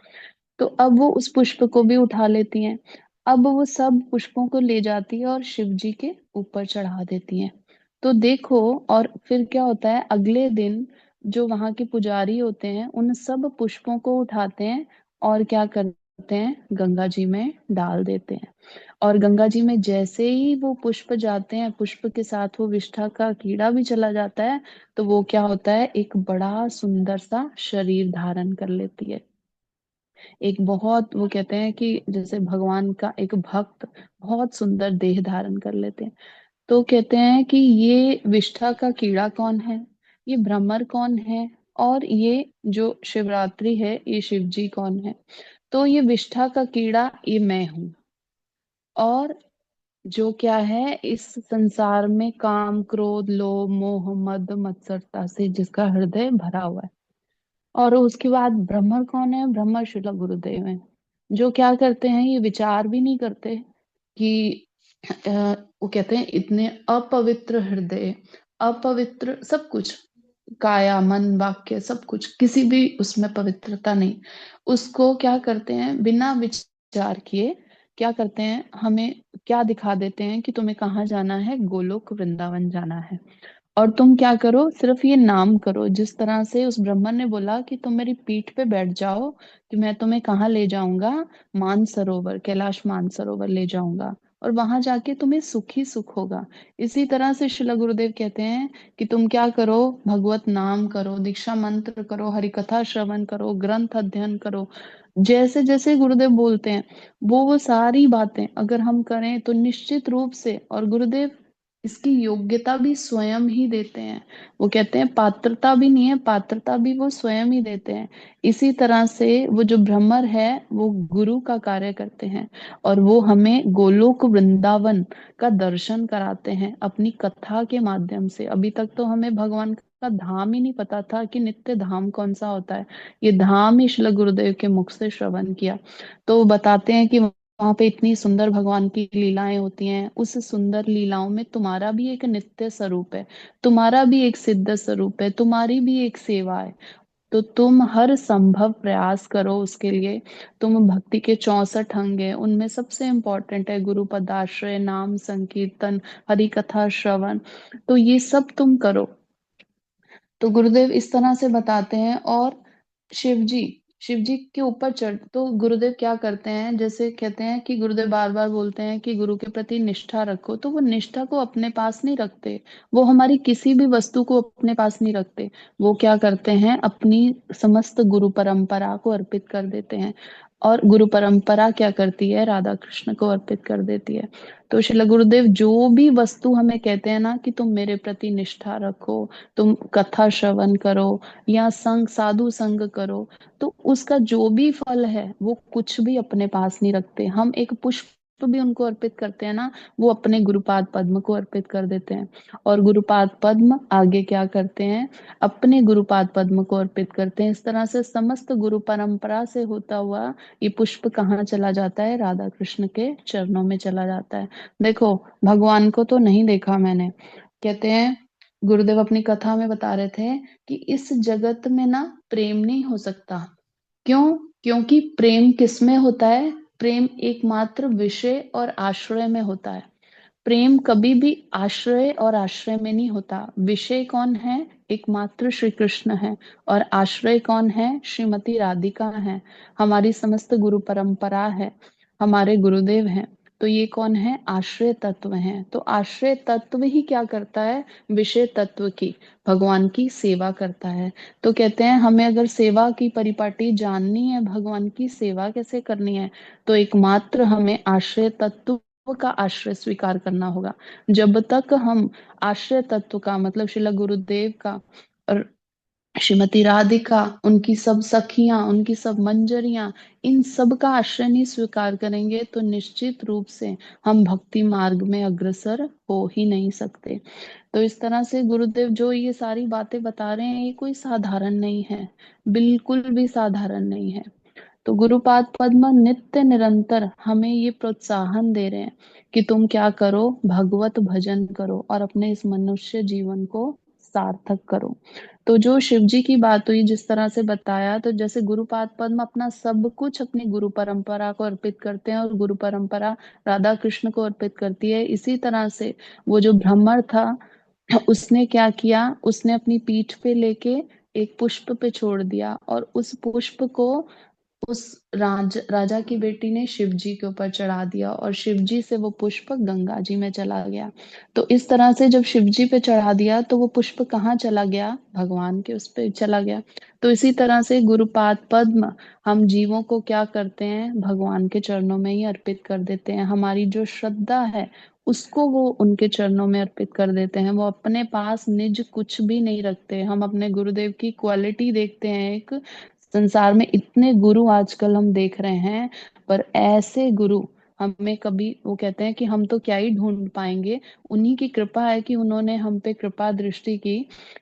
तो अब वो उस पुष्प को भी उठा लेती हैं। अब वो सब पुष्पों को ले जाती है और शिव जी के ऊपर चढ़ा देती हैं। तो देखो, और फिर क्या होता है, अगले दिन जो वहां के पुजारी होते हैं उन सब पुष्पों को उठाते हैं और क्या करते हैं, गंगा जी में डाल देते हैं। और गंगा जी में जैसे ही वो पुष्प जाते हैं, पुष्प के साथ वो विष्ठा का कीड़ा भी चला जाता है। तो वो क्या होता है, एक बड़ा सुंदर सा शरीर धारण कर लेती है। एक बहुत, वो कहते हैं कि जैसे भगवान का एक भक्त बहुत सुंदर देह धारण कर लेते हैं। तो कहते हैं कि ये विष्ठा का कीड़ा कौन है, ये भ्रमर कौन है, और ये जो शिवरात्रि है ये शिव जी कौन है। तो ये विष्ठा का कीड़ा ये मैं हूँ, और जो क्या है, इस संसार में काम क्रोध लोभ मोह मद मत्सरता से जिसका हृदय भरा हुआ है। और उसके बाद ब्रह्मर कौन है, ब्रह्मर शिला गुरुदेव है, जो क्या करते हैं, ये विचार भी नहीं करते कि वो कहते हैं इतने अपवित्र हृदय, अपवित्र सब कुछ, काया मन वाक्य सब कुछ, किसी भी उसमें पवित्रता नहीं। उसको क्या करते हैं, बिना विचार किए क्या करते हैं, हमें क्या दिखा देते हैं कि तुम्हें कहाँ जाना है, गोलोक वृंदावन जाना है। और तुम क्या करो, सिर्फ ये नाम करो। जिस तरह से उस ब्राह्मण ने बोला कि तुम मेरी पीठ पे बैठ जाओ कि मैं तुम्हें कहाँ ले जाऊंगा, मानसरोवर, कैलाश मानसरोवर ले जाऊंगा, और वहां जाके तुम्हें सुख ही सुख होगा। इसी तरह से शिला गुरुदेव कहते हैं कि तुम क्या करो, भगवत नाम करो, दीक्षा मंत्र करो, हरि कथा श्रवण करो, ग्रंथ अध्ययन करो। जैसे जैसे गुरुदेव बोलते हैं वो सारी बातें अगर हम करें तो निश्चित रूप से, और गुरुदेव इसकी योग्यता भी स्वयं ही देते हैं। वो कहते हैं पात्रता भी नहीं है, पात्रता भी वो स्वयं ही देते हैं। इसी तरह से वो जो भ्रमर है वो गुरु का कार्य करते हैं, और वो हमें गोलोक वृंदावन का दर्शन कराते हैं अपनी कथा के माध्यम से। अभी तक तो हमें भगवान का धाम ही नहीं पता था कि नित्य धाम कौन सा होता है। ये धाम ही श्रील गुरुदेव के मुख से श्रवण किया। तो वो बताते हैं कि वहां पे इतनी सुंदर भगवान की लीलाएं होती हैं, उस सुंदर लीलाओं में तुम्हारा भी एक नित्य स्वरूप है, तुम्हारा भी एक सिद्ध स्वरूप है, तुम्हारी भी एक सेवा है। तो तुम हर संभव प्रयास करो उसके लिए। तुम भक्ति के 64 अंग हैं, उनमें सबसे इम्पोर्टेंट है गुरु पदाश्रय, नाम संकीर्तन, हरि कथा श्रवण। तो ये सब तुम करो। तो गुरुदेव इस तरह से बताते हैं। और शिव जी शिव जी के ऊपर चढ़ तो गुरुदेव क्या करते हैं, जैसे कहते हैं कि गुरुदेव बार बार बोलते हैं कि गुरु के प्रति निष्ठा रखो, तो वो निष्ठा को अपने पास नहीं रखते। वो हमारी किसी भी वस्तु को अपने पास नहीं रखते। वो क्या करते हैं, अपनी समस्त गुरु परंपरा को अर्पित कर देते हैं। और गुरु परंपरा क्या करती है, राधा कृष्ण को अर्पित कर देती है। तो श्रील गुरुदेव जो भी वस्तु हमें कहते हैं ना कि तुम मेरे प्रति निष्ठा रखो, तुम कथा श्रवण करो या संग साधु संग करो, तो उसका जो भी फल है वो कुछ भी अपने पास नहीं रखते। हम एक पुष्प भी उनको अर्पित करते हैं ना, वो अपने गुरुपाद पद्म को अर्पित कर देते हैं। और गुरुपाद पद्म आगे क्या करते हैं, अपने गुरुपाद पद्म को अर्पित करते हैं। इस तरह से समस्त गुरु परंपरा से होता हुआ ये पुष्प कहाँ चला जाता है, राधा कृष्ण के चरणों में चला जाता है। देखो, भगवान को तो नहीं देखा मैंने, कहते हैं गुरुदेव अपनी कथा में बता रहे थे कि इस जगत में ना प्रेम नहीं हो सकता। क्यों? क्योंकि प्रेम किसमें होता है, प्रेम एकमात्र विषय और आश्रय में होता है। प्रेम कभी भी आश्रय और आश्रय में नहीं होता। विषय कौन है, एकमात्र श्री कृष्ण है। और आश्रय कौन है, श्रीमती राधिका है, हमारी समस्त गुरु परंपरा है, हमारे गुरुदेव हैं। तो ये कौन है, आश्रय तत्व हैं। तो आश्रय तत्व ही क्या करता है, विषय तत्व की, भगवान की सेवा करता है। तो कहते हैं हमें अगर सेवा की परिपाटी जाननी है, भगवान की सेवा कैसे करनी है, तो एकमात्र हमें आश्रय तत्व का आश्रय स्वीकार करना होगा। जब तक हम आश्रय तत्व का मतलब श्रील गुरुदेव का और श्रीमती राधिका, उनकी सब सखियां, उनकी सब मंजरियां, इन सब का आश्रय नहीं स्वीकार करेंगे तो निश्चित रूप से हम भक्ति मार्ग में अग्रसर हो ही नहीं सकते। तो इस तरह से गुरुदेव जो ये सारी बातें बता रहे हैं, ये कोई साधारण नहीं है, बिल्कुल भी साधारण नहीं है। तो गुरुपाद पद्म नित्य निरंतर हमें ये प्रोत्साहन दे रहे हैं कि तुम क्या करो, भगवत भजन करो और अपने इस मनुष्य जीवन को सार्थक करो। तो जो शिव जी की बात हुई, जिस तरह से बताया, तो जैसे गुरुपाद पद्म अपना सब कुछ अपनी गुरु परंपरा को अर्पित करते हैं और गुरु परंपरा राधा कृष्ण को अर्पित करती है, इसी तरह से वो जो ब्राह्मण था उसने क्या किया, उसने अपनी पीठ पे लेके एक पुष्प पे छोड़ दिया और उस पुष्प को उस राजा की बेटी ने शिव जी के ऊपर चढ़ा दिया और शिव जी से वो पुष्प गंगा जी में चला गया। तो इस तरह से जब शिव जी पे चढ़ा दिया तो वो पुष्प कहाँ चला गया, भगवान के उस पे चला गया। तो इसी तरह से गुरुपाद पद्म हम जीवों को क्या करते हैं, भगवान के चरणों में ही अर्पित कर देते हैं। हमारी जो श्रद्धा है उसको वो उनके चरणों में अर्पित कर देते हैं। वो अपने पास निज कुछ भी नहीं रखते। हम अपने गुरुदेव की क्वालिटी देखते हैं, एक संसार में इतने गुरु आजकल हम देख रहे हैं, पर ऐसे गुरु हमें कभी, वो कहते हैं कि हम तो क्या ही ढूंढ पाएंगे। उन्हीं की कृपा है कि उन्होंने हम पे कृपा दृष्टि की,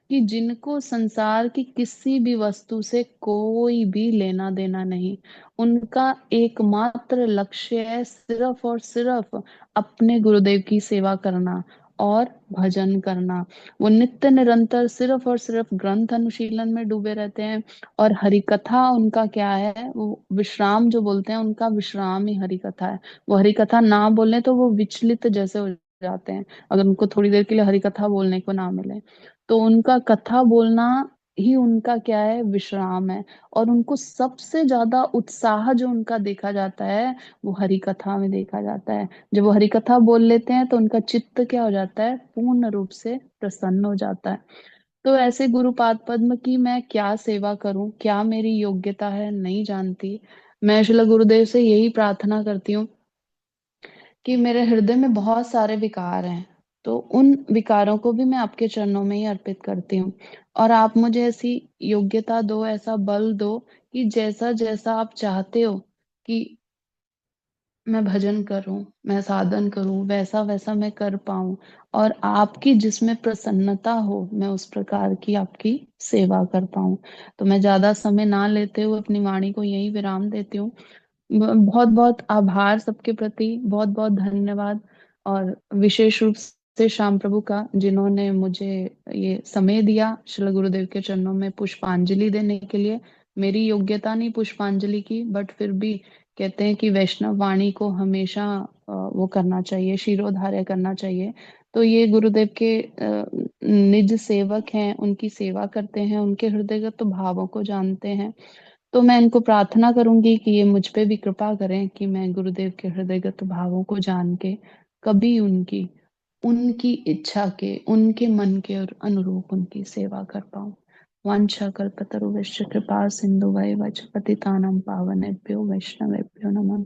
कि जिनको संसार की किसी भी वस्तु से कोई भी लेना देना नहीं, उनका एकमात्र लक्ष्य है सिर्फ और सिर्फ अपने गुरुदेव की सेवा करना और भजन करना। वो नित्य निरंतर सिर्फ और सिर्फ ग्रंथ अनुशीलन में डूबे रहते हैं। और हरि कथा उनका क्या है, वो विश्राम जो बोलते हैं, उनका विश्राम ही हरि कथा है। वो हरि कथा ना बोले तो वो विचलित जैसे हो जाते हैं, अगर उनको थोड़ी देर के लिए हरि कथा बोलने को ना मिले। तो उनका कथा बोलना ही उनका क्या है, विश्राम है। और उनको सबसे ज्यादा उत्साह जो उनका देखा जाता है वो हरि कथा में देखा जाता है। जब वो हरि कथा बोल लेते हैं तो उनका चित्त क्या हो जाता है, पूर्ण रूप से प्रसन्न हो जाता है। तो ऐसे गुरुपाद पद्म की मैं क्या सेवा करूं, क्या मेरी योग्यता है, नहीं जानती। मैं श्रील गुरुदेव से यही प्रार्थना करती हूँ कि मेरे हृदय में बहुत सारे विकार हैं, तो उन विकारों को भी मैं आपके चरणों में ही अर्पित करती हूँ। और आप मुझे ऐसी योग्यता दो, ऐसा बल दो कि जैसा जैसा आप चाहते हो कि मैं भजन करूं, मैं साधन करूं, वैसा वैसा मैं कर पाऊं। और आपकी जिसमें प्रसन्नता हो, मैं उस प्रकार की आपकी सेवा कर पाऊं। तो मैं ज्यादा समय ना लेते हुए अपनी वाणी को यही विराम देती हूँ। बहुत बहुत आभार सबके प्रति, बहुत बहुत धन्यवाद। और विशेष रूप नमस्ते श्याम प्रभु का, जिन्होंने मुझे ये समय दिया श्री गुरुदेव के चरणों में पुष्पांजलि देने के लिए। मेरी योग्यता नहीं पुष्पांजलि की, बट फिर भी कहते हैं कि वैष्णव वाणी को हमेशा वो करना चाहिए, शिरोधार्य करना चाहिए। तो ये गुरुदेव के निज सेवक हैं, उनकी सेवा करते हैं, उनके हृदयगत तो भावों को जानते हैं। तो मैं इनको प्रार्थना करूंगी कि ये मुझ पे भी कृपा करें कि मैं गुरुदेव के हृदयगत भावों को जान के कभी उनकी उनकी इच्छा के, उनके मन के और अनुरूप उनकी सेवा कर पाऊं। वांछा कल्पतरुभ्यश्च कृपा सिन्धुभैव च पतितानां पावनेभ्यो वैष्णवेभ्यो नमः।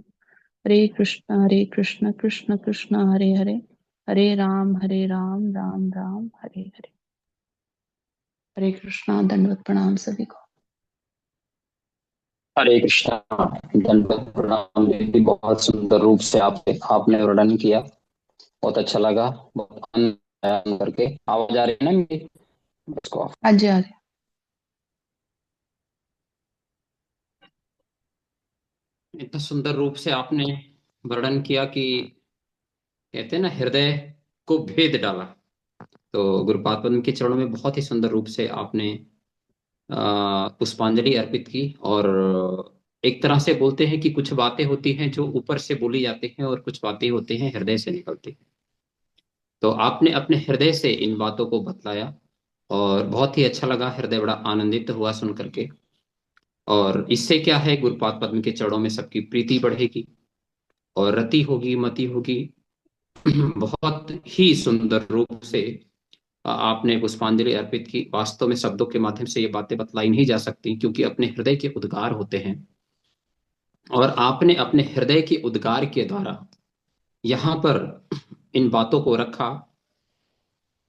हरे कृष्ण कृष्ण कृष्ण हरे हरे, हरे राम राम राम हरे हरे। हरे कृष्णा, दंडवत प्रणाम सभी को। हरे कृष्णा, दंडवत प्रणाम दीदी। बहुत सुंदर रूप से आपने वर्णन किया, बहुत अच्छा लगा, बहुत आनंद आया सुन करके। आवाज आ रही है ना मेरी? उसको हाँ जी, आगे। इतना सुंदर रूप से आपने वर्णन किया कि कहते हैं ना, हृदय को भेद डाला। तो गुरुपाद पद्म के चरणों में बहुत ही सुंदर रूप से आपने पुष्पांजलि अर्पित की। और एक तरह से बोलते हैं कि कुछ बातें होती हैं जो ऊपर से बोली जाती हैं और कुछ बातें होती हैं हृदय से निकलती हैं। तो आपने अपने हृदय से इन बातों को बतलाया और बहुत ही अच्छा लगा, हृदय बड़ा आनंदित हुआ सुन करके। और इससे क्या है, गुरुपाद पद्म के चरणों में सबकी प्रीति बढ़ेगी और रति होगी, मति होगी। बहुत ही सुंदर रूप से आपने पुष्पांजलि अर्पित की। वास्तव में शब्दों के माध्यम से ये बातें बतलाई नहीं जा सकती, क्योंकि अपने हृदय के उद्गार होते हैं। और आपने अपने हृदय के उद्गार के द्वारा यहाँ पर इन बातों को रखा।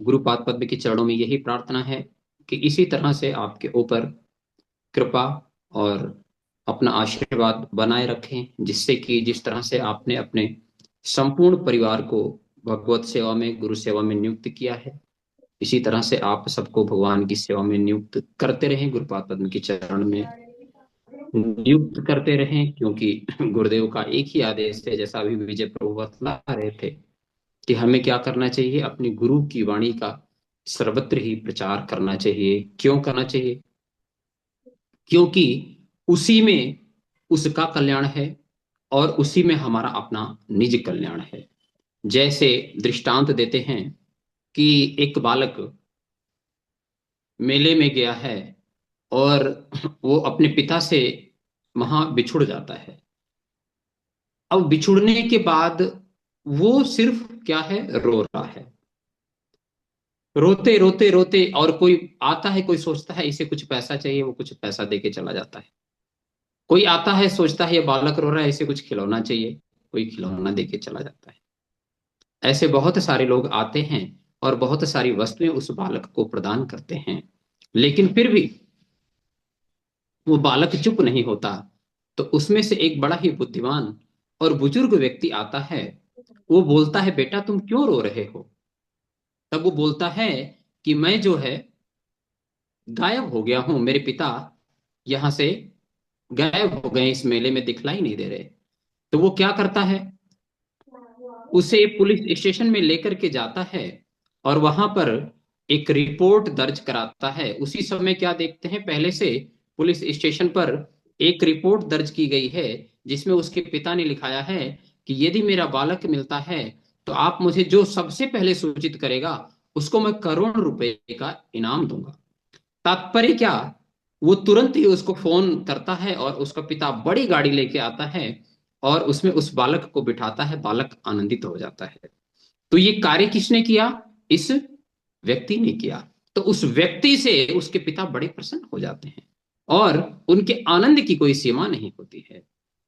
गुरुपाद पद्म के चरणों में यही प्रार्थना है कि इसी तरह से आपके ऊपर कृपा और अपना आशीर्वाद बनाए रखें, जिससे कि जिस तरह से आपने अपने संपूर्ण परिवार को भगवत सेवा में, गुरु सेवा में नियुक्त किया है, इसी तरह से आप सबको भगवान की सेवा में नियुक्त करते रहें, गुरुपाद पद्म के चरण में नियुक्त करते रहें। क्योंकि गुरुदेव का एक ही आदेश है, जैसा अभी विजय प्रभु बतला रहे थे, कि हमें क्या करना चाहिए, अपनी गुरु की वाणी का सर्वत्र ही प्रचार करना चाहिए। क्यों करना चाहिए? क्योंकि उसी में उसका कल्याण है और उसी में हमारा अपना निज कल्याण है। जैसे दृष्टांत देते हैं कि एक बालक मेले में गया है और वो अपने पिता से वहां बिछुड़ जाता है। अब बिछुड़ने के बाद वो सिर्फ क्या है, रो रहा है, रोते रोते रोते। और कोई आता है, कोई सोचता है इसे कुछ पैसा चाहिए, वो कुछ पैसा दे के चला जाता है। कोई आता है, सोचता है ये बालक रो रहा है, इसे कुछ खिलौना चाहिए, कोई खिलौना दे के चला जाता है। ऐसे बहुत सारे लोग आते हैं और बहुत सारी वस्तुएं उस बालक को प्रदान करते हैं, लेकिन फिर भी वो बालक चुप नहीं होता। तो उसमें से एक बड़ा ही बुद्धिमान और बुजुर्ग व्यक्ति आता है। वो बोलता है, बेटा तुम क्यों रो रहे हो? तब वो बोलता है कि मैं जो है गायब हो गया हूं, मेरे पिता यहां से गायब हो गए, इस मेले में दिखलाई नहीं दे रहे। तो वो क्या करता है, उसे पुलिस स्टेशन में लेकर के जाता है और वहां पर एक रिपोर्ट दर्ज कराता है। उसी समय क्या देखते हैं, पहले से पुलिस स्टेशन पर एक रिपोर्ट दर्ज की गई है, जिसमें उसके पिता ने लिखाया है कि यदि मेरा बालक मिलता है तो आप मुझे जो सबसे पहले सूचित करेगा उसको मैं करोड़ रुपए का इनाम दूंगा। तात्पर्य क्या, वो तुरंत ही उसको फोन करता है और उसका पिता बड़ी गाड़ी लेके आता है और उसमें उस बालक को बिठाता है। बालक आनंदित हो जाता है। तो ये कार्य किसने किया? इस व्यक्ति ने किया। तो उस व्यक्ति से उसके पिता बड़े प्रसन्न हो जाते हैं और उनके आनंद की कोई सीमा नहीं होती है।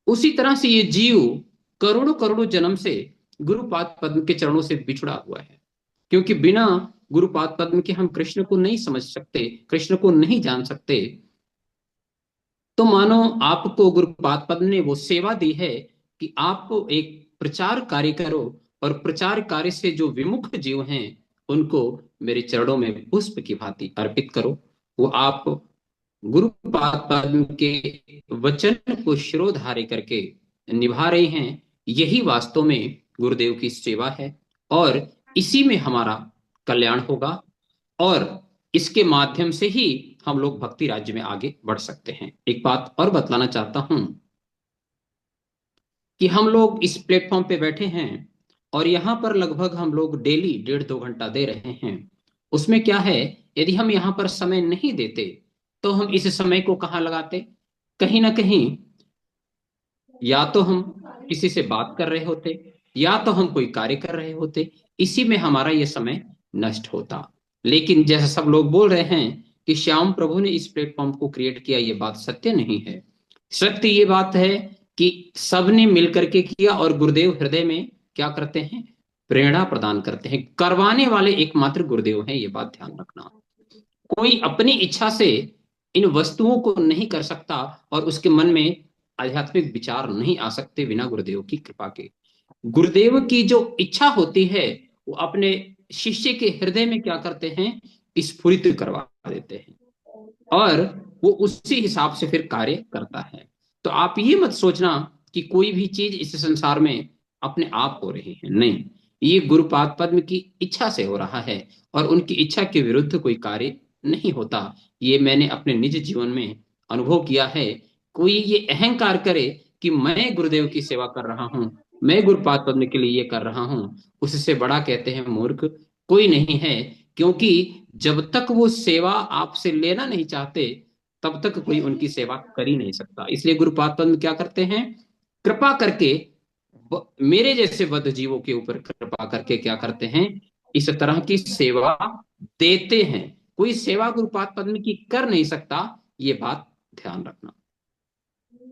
उसी तरह से ये जीव करोड़ों करोड़ों जन्म से गुरुपाद पद्म के चरणों से बिछुड़ा हुआ है, क्योंकि बिना गुरुपाद पद्म के हम कृष्ण को नहीं समझ सकते, कृष्ण को नहीं जान सकते। तो मानो आपको गुरुपाद पद्म ने वो सेवा दी है कि आप एक प्रचार कार्य करो और प्रचार कार्य से जो विमुख जीव हैं उनको मेरे चरणों में पुष्प की भांति अर्पित करो। वो आप गुरुपाद पद्म के वचन को शिरोधार्य करके निभा रहे हैं। यही वास्तव में गुरुदेव की सेवा है और इसी में हमारा कल्याण होगा और इसके माध्यम से ही हम लोग भक्ति राज्य में आगे बढ़ सकते हैं। एक बात और बतलाना चाहता हूं कि हम लोग इस प्लेटफॉर्म पे बैठे हैं और यहां पर लगभग हम लोग डेली 1.5-2 घंटा दे रहे हैं। उसमें क्या है, यदि हम यहां पर समय नहीं देते तो हम इस समय को कहाँ लगाते, कहीं ना कहीं या तो हम किसी से बात कर रहे होते या तो हम कोई कार्य कर रहे होते, इसी में हमारा ये समय नष्ट होता। लेकिन जैसा सब लोग बोल रहे हैं कि श्याम प्रभु ने इस प्लेटफॉर्म को क्रिएट किया, ये बात सत्य नहीं है। सत्य ये बात है कि सबने मिलकर के किया और गुरुदेव हृदय में क्या करते हैं, प्रेरणा प्रदान करते हैं। करवाने वाले एकमात्र गुरुदेव हैं, ये बात ध्यान रखना। कोई अपनी इच्छा से इन वस्तुओं को नहीं कर सकता और उसके मन में आध्यात्मिक विचार नहीं आ सकते बिना गुरुदेव की कृपा के। गुरुदेव की जो इच्छा होती है वो अपने शिष्य के हृदय में क्या करते हैं, स्फुरित करवा देते हैं और वो उसी हिसाब से फिर कार्य करता है। तो आप ये मत सोचना कि कोई भी चीज इस संसार में अपने आप हो रही है, नहीं, ये गुरुपाद पद्म की इच्छा से हो रहा है और उनकी इच्छा के विरुद्ध कोई कार्य नहीं होता। ये मैंने अपने निज जीवन में अनुभव किया है। कोई ये अहंकार करे कि मैं गुरुदेव की सेवा कर रहा हूँ, मैं गुरुपाद पद्म के लिए ये कर रहा हूँ, उससे बड़ा कहते हैं मूर्ख कोई नहीं है। क्योंकि जब तक वो सेवा आपसे लेना नहीं चाहते तब तक कोई उनकी सेवा कर ही नहीं सकता। इसलिए गुरुपाद पद्म क्या करते हैं, कृपा करके मेरे जैसे बद्ध जीवों के ऊपर कृपा करके क्या करते हैं, इस तरह की सेवा देते हैं। कोई सेवा गुरुपाद पद्म की कर नहीं सकता, ये बात ध्यान रखना।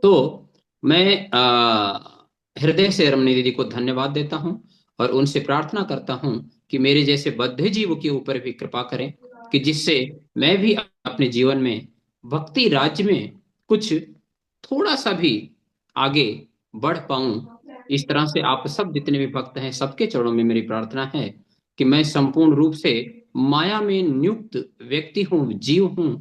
तो मैं हृदय से रमणी दीदी को धन्यवाद देता हूं और उनसे प्रार्थना करता हूं कि मेरे जैसे बद्ध जीव के ऊपर भी कृपा करें कि जिससे मैं भी अपने जीवन में भक्ति राज्य में कुछ थोड़ा सा भी आगे बढ़ पाऊं। इस तरह से आप सब जितने भी भक्त हैं सबके चरणों में मेरी प्रार्थना है कि मैं संपूर्ण रूप से माया में नियुक्त व्यक्ति हूं, जीव हूं।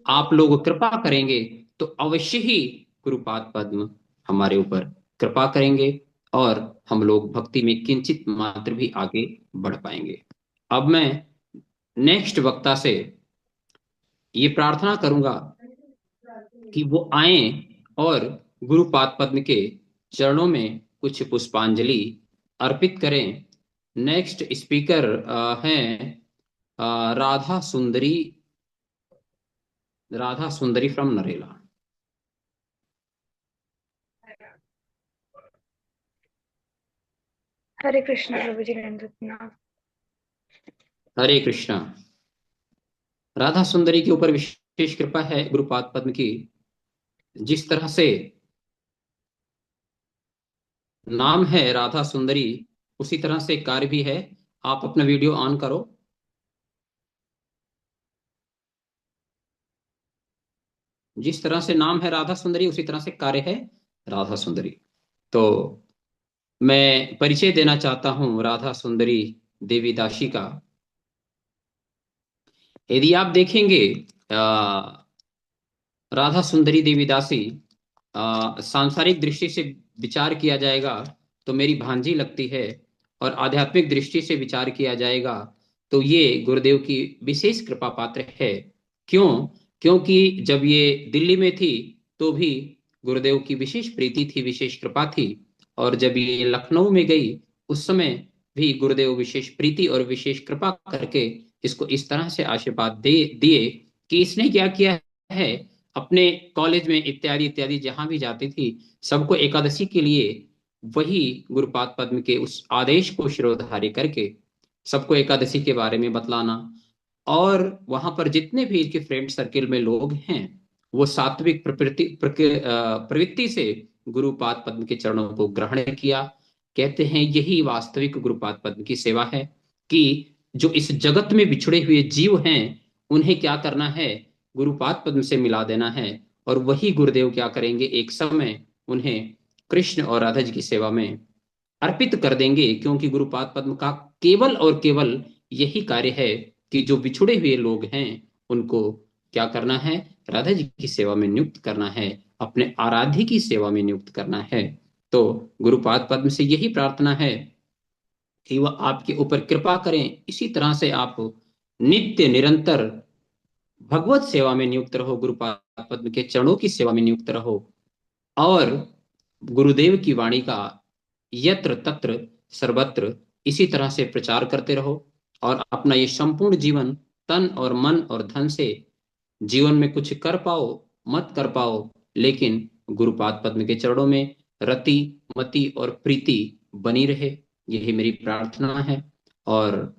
आप लोग कृपा करेंगे तो अवश्य ही गुरुपाद पद्म हमारे ऊपर कृपा करेंगे और हम लोग भक्ति में किंचित मात्र भी आगे बढ़ पाएंगे। अब मैं नेक्स्ट वक्ता से ये प्रार्थना करूंगा कि वो आए और गुरुपाद पद्म के चरणों में कुछ पुष्पांजलि अर्पित करें। नेक्स्ट स्पीकर हैं राधा सुंदरी, राधा सुंदरी फ्रॉम नरेला। हरे कृष्ण प्रभु जी, दंडवत हरे कृष्णा। राधा सुंदरी के ऊपर विशेष कृपा है गुरुपाद पद्म की। जिस तरह से नाम है राधा सुंदरी उसी तरह से कार्य भी है। आप अपना वीडियो ऑन करो। जिस तरह से नाम है राधा सुंदरी उसी तरह से कार्य है राधा सुंदरी। तो मैं परिचय देना चाहता हूं राधा सुंदरी देवी दासी का। यदि आप देखेंगे राधा सुंदरी देवी दासी सांसारिक दृष्टि से विचार किया जाएगा तो मेरी भांजी लगती है और आध्यात्मिक दृष्टि से विचार किया जाएगा तो ये गुरुदेव की विशेष कृपा पात्र है। क्यों? क्योंकि जब ये दिल्ली में थी तो भी गुरुदेव की विशेष प्रीति थी, विशेष कृपा थी। और जब ये लखनऊ में गई उस समय भी गुरुदेव विशेष प्रीति और विशेष कृपा करके इसको इस तरह से आशीर्वाद दे दिए कि इसने क्या किया है, अपने कॉलेज में इत्यादि इत्यादि जहां भी जाती थी सबको एकादशी के लिए वही गुरुपाद पद्म के उस आदेश को शिरोधार्य करके सबको एकादशी के बारे में बतलाना और वहां पर जितने भी इसके फ्रेंड सर्किल में लोग हैं वो सात्विक प्रवृत्ति से गुरुपाद पद्म के चरणों को ग्रहण किया। कहते हैं यही वास्तविक गुरुपाद पद्म की सेवा है कि जो इस जगत में बिछड़े हुए जीव हैं उन्हें क्या करना है, गुरुपाद पद्म से मिला देना है और वही गुरुदेव क्या करेंगे, एक समय उन्हें कृष्ण और राधा जी की सेवा में अर्पित कर देंगे। क्योंकि गुरुपाद पद्म का केवल और केवल यही कार्य है कि जो बिछुड़े हुए लोग हैं उनको क्या करना है, राधा जी की सेवा में नियुक्त करना है, अपने आराध्य की सेवा में नियुक्त करना है। तो गुरुपाद पद्म से यही प्रार्थना है कि वह आपके ऊपर कृपा करें। इसी तरह से आप नित्य निरंतर भगवत सेवा में नियुक्त रहो, गुरुपाद पद्म के चरणों की सेवा में नियुक्त रहो, और गुरुदेव की वाणी का यत्र तत्र सर्वत्र इसी तरह से प्रचार करते रहो, और अपना ये संपूर्ण जीवन तन और मन और धन से जीवन में कुछ कर पाओ मत कर पाओ, लेकिन गुरुपाद पद्म के चरणों में रति मति और प्रीति बनी रहे, यही मेरी प्रार्थना है। और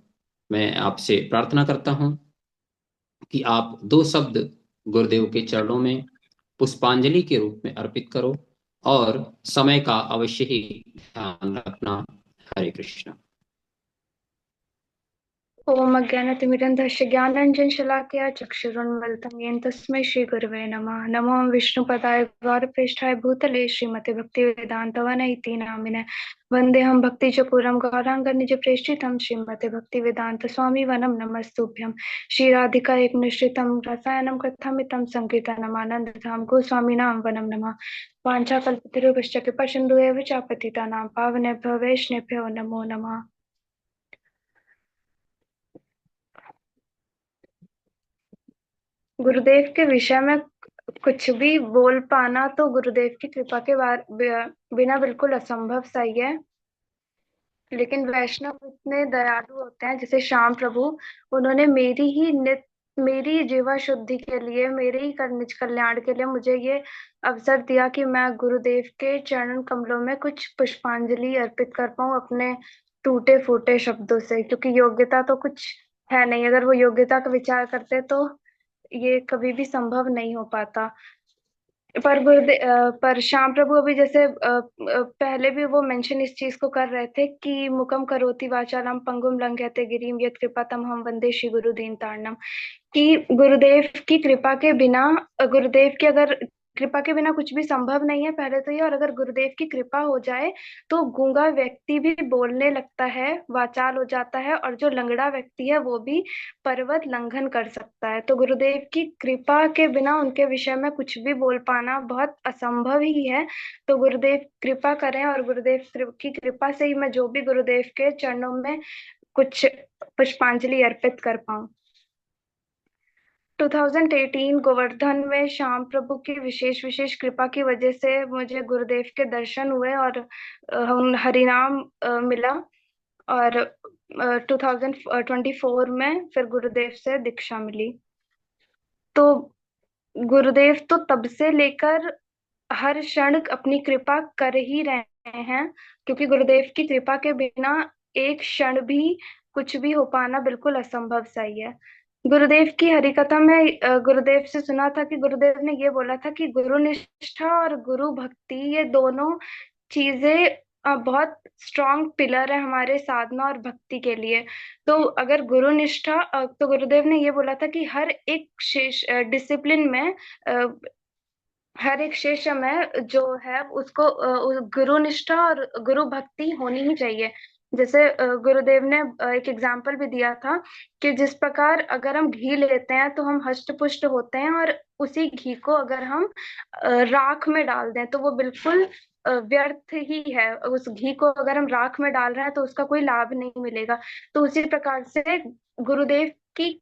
मैं आपसे प्रार्थना करता हूं कि आप 2 शब्द गुरुदेव के चरणों में पुष्पांजलि के रूप में अर्पित करो, और समय का अवश्य ही ध्यान रखना। हरे कृष्ण। ओम अज्ञानतिमिरन्धस्य ज्ञानाञ्जनशलाकया चक्षुरुन्मिलितं येन तस्मै श्रीगुरवे नमः। नमो विष्णुपदाय गौरप्रेष्ठाय भूतले श्रीमते भक्तिवेदान्तवनैति नामिने वन्देऽहं भक्तिचपूरं गौराङ्गनिजप्रेष्ठितं श्रीमते भक्तिवेदान्तस्वामी वनं नमस्तुभ्यं। श्रीराधिका एकनिष्ठितं रसायनं कथमितं सङ्कीर्तनमानन्दधाम गोस्वामिनां वनं नमः। वाञ्छाकल्पतरुभ्यश्च कृपासिन्धुभ्येव च पतितानां पावनेभ्यो वैष्णवेभ्यो नमो नमः। गुरुदेव के विषय में कुछ भी बोल पाना तो गुरुदेव की कृपा के बिना बिल्कुल असंभव सा ही है। लेकिन वैष्णव इतने दयालु होते हैं, जैसे श्याम प्रभु, उन्होंने मेरी जीवा शुद्धि के लिए, मेरे ही निज कल्याण के लिए मुझे ये अवसर दिया कि मैं गुरुदेव के चरण कमलों में कुछ पुष्पांजलि अर्पित कर पाऊं अपने टूटे फूटे शब्दों से, क्योंकि योग्यता तो कुछ है नहीं। अगर वो योग्यता का विचार करते तो ये कभी भी संभव नहीं हो पाता। पर श्याम प्रभु अभी जैसे पहले भी वो मेंशन इस चीज को कर रहे थे कि मुकम करोति वाचालम पंगुम लंघयते गिरिम यत् कृपातम हम वंदे श्री गुरु दीन तारणम, कि गुरुदेव की कृपा के बिना, गुरुदेव की अगर कृपा के बिना कुछ भी संभव नहीं है पहले तो ये, और अगर गुरुदेव की कृपा हो जाए तो गूंगा व्यक्ति भी बोलने लगता है, वाचाल हो जाता है, और जो लंगड़ा व्यक्ति है वो भी पर्वत लंघन कर सकता है। तो गुरुदेव की कृपा के बिना उनके विषय में कुछ भी बोल पाना बहुत असंभव ही है। तो गुरुदेव कृपा करें, और गुरुदेव की कृपा से ही मैं जो भी गुरुदेव के चरणों में कुछ पुष्पांजलि अर्पित कर पाऊं। 2018 गोवर्धन में श्याम प्रभु की विशेष कृपा की वजह से मुझे गुरुदेव के दर्शन हुए और हरिनाम मिला, और 2024 में फिर गुरुदेव से दीक्षा मिली। तो गुरुदेव तो तब से लेकर हर क्षण अपनी कृपा कर ही रहे हैं, क्योंकि गुरुदेव की कृपा के बिना एक क्षण भी कुछ भी हो पाना बिल्कुल असंभव सा ही है। गुरुदेव की हरिकथा में गुरुदेव से सुना था कि गुरुदेव ने ये बोला था कि गुरु निष्ठा और गुरु भक्ति ये दोनों चीजें बहुत स्ट्रॉन्ग पिलर है हमारे साधना और भक्ति के लिए। तो अगर गुरु निष्ठा, तो गुरुदेव ने ये बोला था कि हर एक डिसिप्लिन में हर एक शेष में जो है उसको गुरु निष्ठा और गुरु भक्ति होनी ही चाहिए। जैसे गुरुदेव ने एक एग्जाम्पल भी दिया था कि जिस प्रकार अगर हम घी लेते हैं तो हम हष्ट पुष्ट होते हैं, और उसी घी को अगर हम राख में डाल दें तो वो बिल्कुल व्यर्थ ही है। उस घी को अगर हम राख में डाल रहे हैं तो उसका कोई लाभ नहीं मिलेगा। तो उसी प्रकार से गुरुदेव की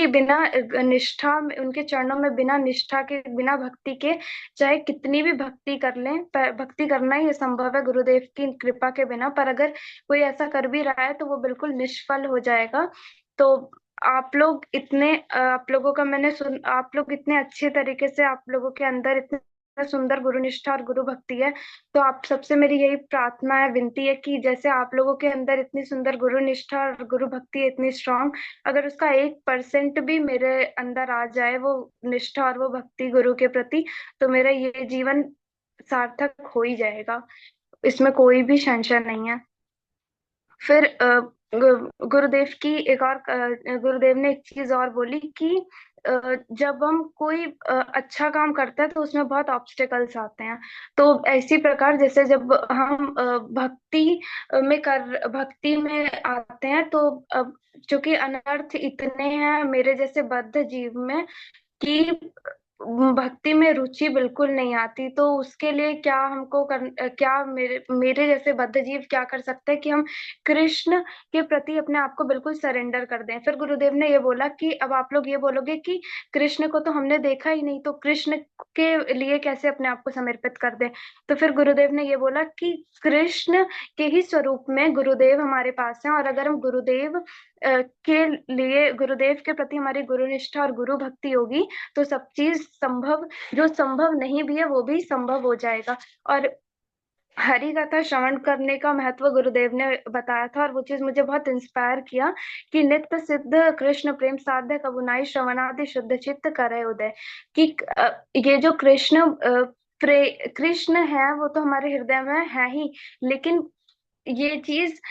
बिना निष्ठा, उनके चरणों में बिना निष्ठा के, बिना भक्ति के, चाहे कितनी भी भक्ति कर लें, भक्ति करना ही असंभव है गुरुदेव की कृपा के बिना। पर अगर कोई ऐसा कर भी रहा है तो वो बिल्कुल निष्फल हो जाएगा। तो आप लोगों का आप लोग इतने अच्छे तरीके से, आप लोगों के अंदर इतने सुंदर गुरु निष्ठा और गुरु भक्ति है। तो आप सबसे मेरी यही प्रार्थना है, विनती है कि जैसे आप लोगों के अंदर इतनी सुंदर गुरु निष्ठा और गुरु भक्ति है, इतनी स्ट्रांग, अगर उसका 1% भी मेरे अंदर आ जाए, वो निष्ठा और वो भक्ति गुरु के प्रति, तो मेरा ये जीवन सार्थक हो ही जाएगा, इसमें कोई भी संशय नहीं है। फिर गुरुदेव की गुरुदेव ने एक चीज और बोली कि जब हम कोई अच्छा काम करते हैं तो उसमें बहुत ऑब्स्टेकल्स आते हैं। तो इसी प्रकार जैसे जब हम भक्ति में आते हैं तो चूंकि अनर्थ इतने हैं मेरे जैसे बद्ध जीव में कि भक्ति में रुचि बिल्कुल नहीं आती, तो उसके लिए क्या हमको क्या मेरे मेरे जैसे बद्ध जीव क्या कर सकते हैं कि हम कृष्ण के प्रति अपने आप को बिल्कुल सरेंडर कर दें। फिर गुरुदेव ने ये बोला कि अब आप लोग ये बोलोगे कि कृष्ण को तो हमने देखा ही नहीं, तो कृष्ण के लिए कैसे अपने आप को समर्पित कर दें। तो फिर गुरुदेव ने ये बोला कि कृष्ण के ही स्वरूप में गुरुदेव हमारे पास हैं, और अगर हम गुरुदेव के लिए, गुरुदेव के प्रति हमारी गुरु निष्ठा और गुरु भक्ति होगी, तो सब चीज संभव, जो संभव नहीं भी है वो भी संभव हो जाएगा। और हरि कथा श्रवण करने का महत्व गुरुदेव ने बताया था, और वो चीज मुझे बहुत इंस्पायर किया कि नित्य सिद्ध कृष्ण प्रेम साध्य कबुनाई श्रवणादि शुद्ध चित्त करे उदय। कि ये जो कृष्ण है वो तो हमारे हृदय में है ही, लेकिन ये चीज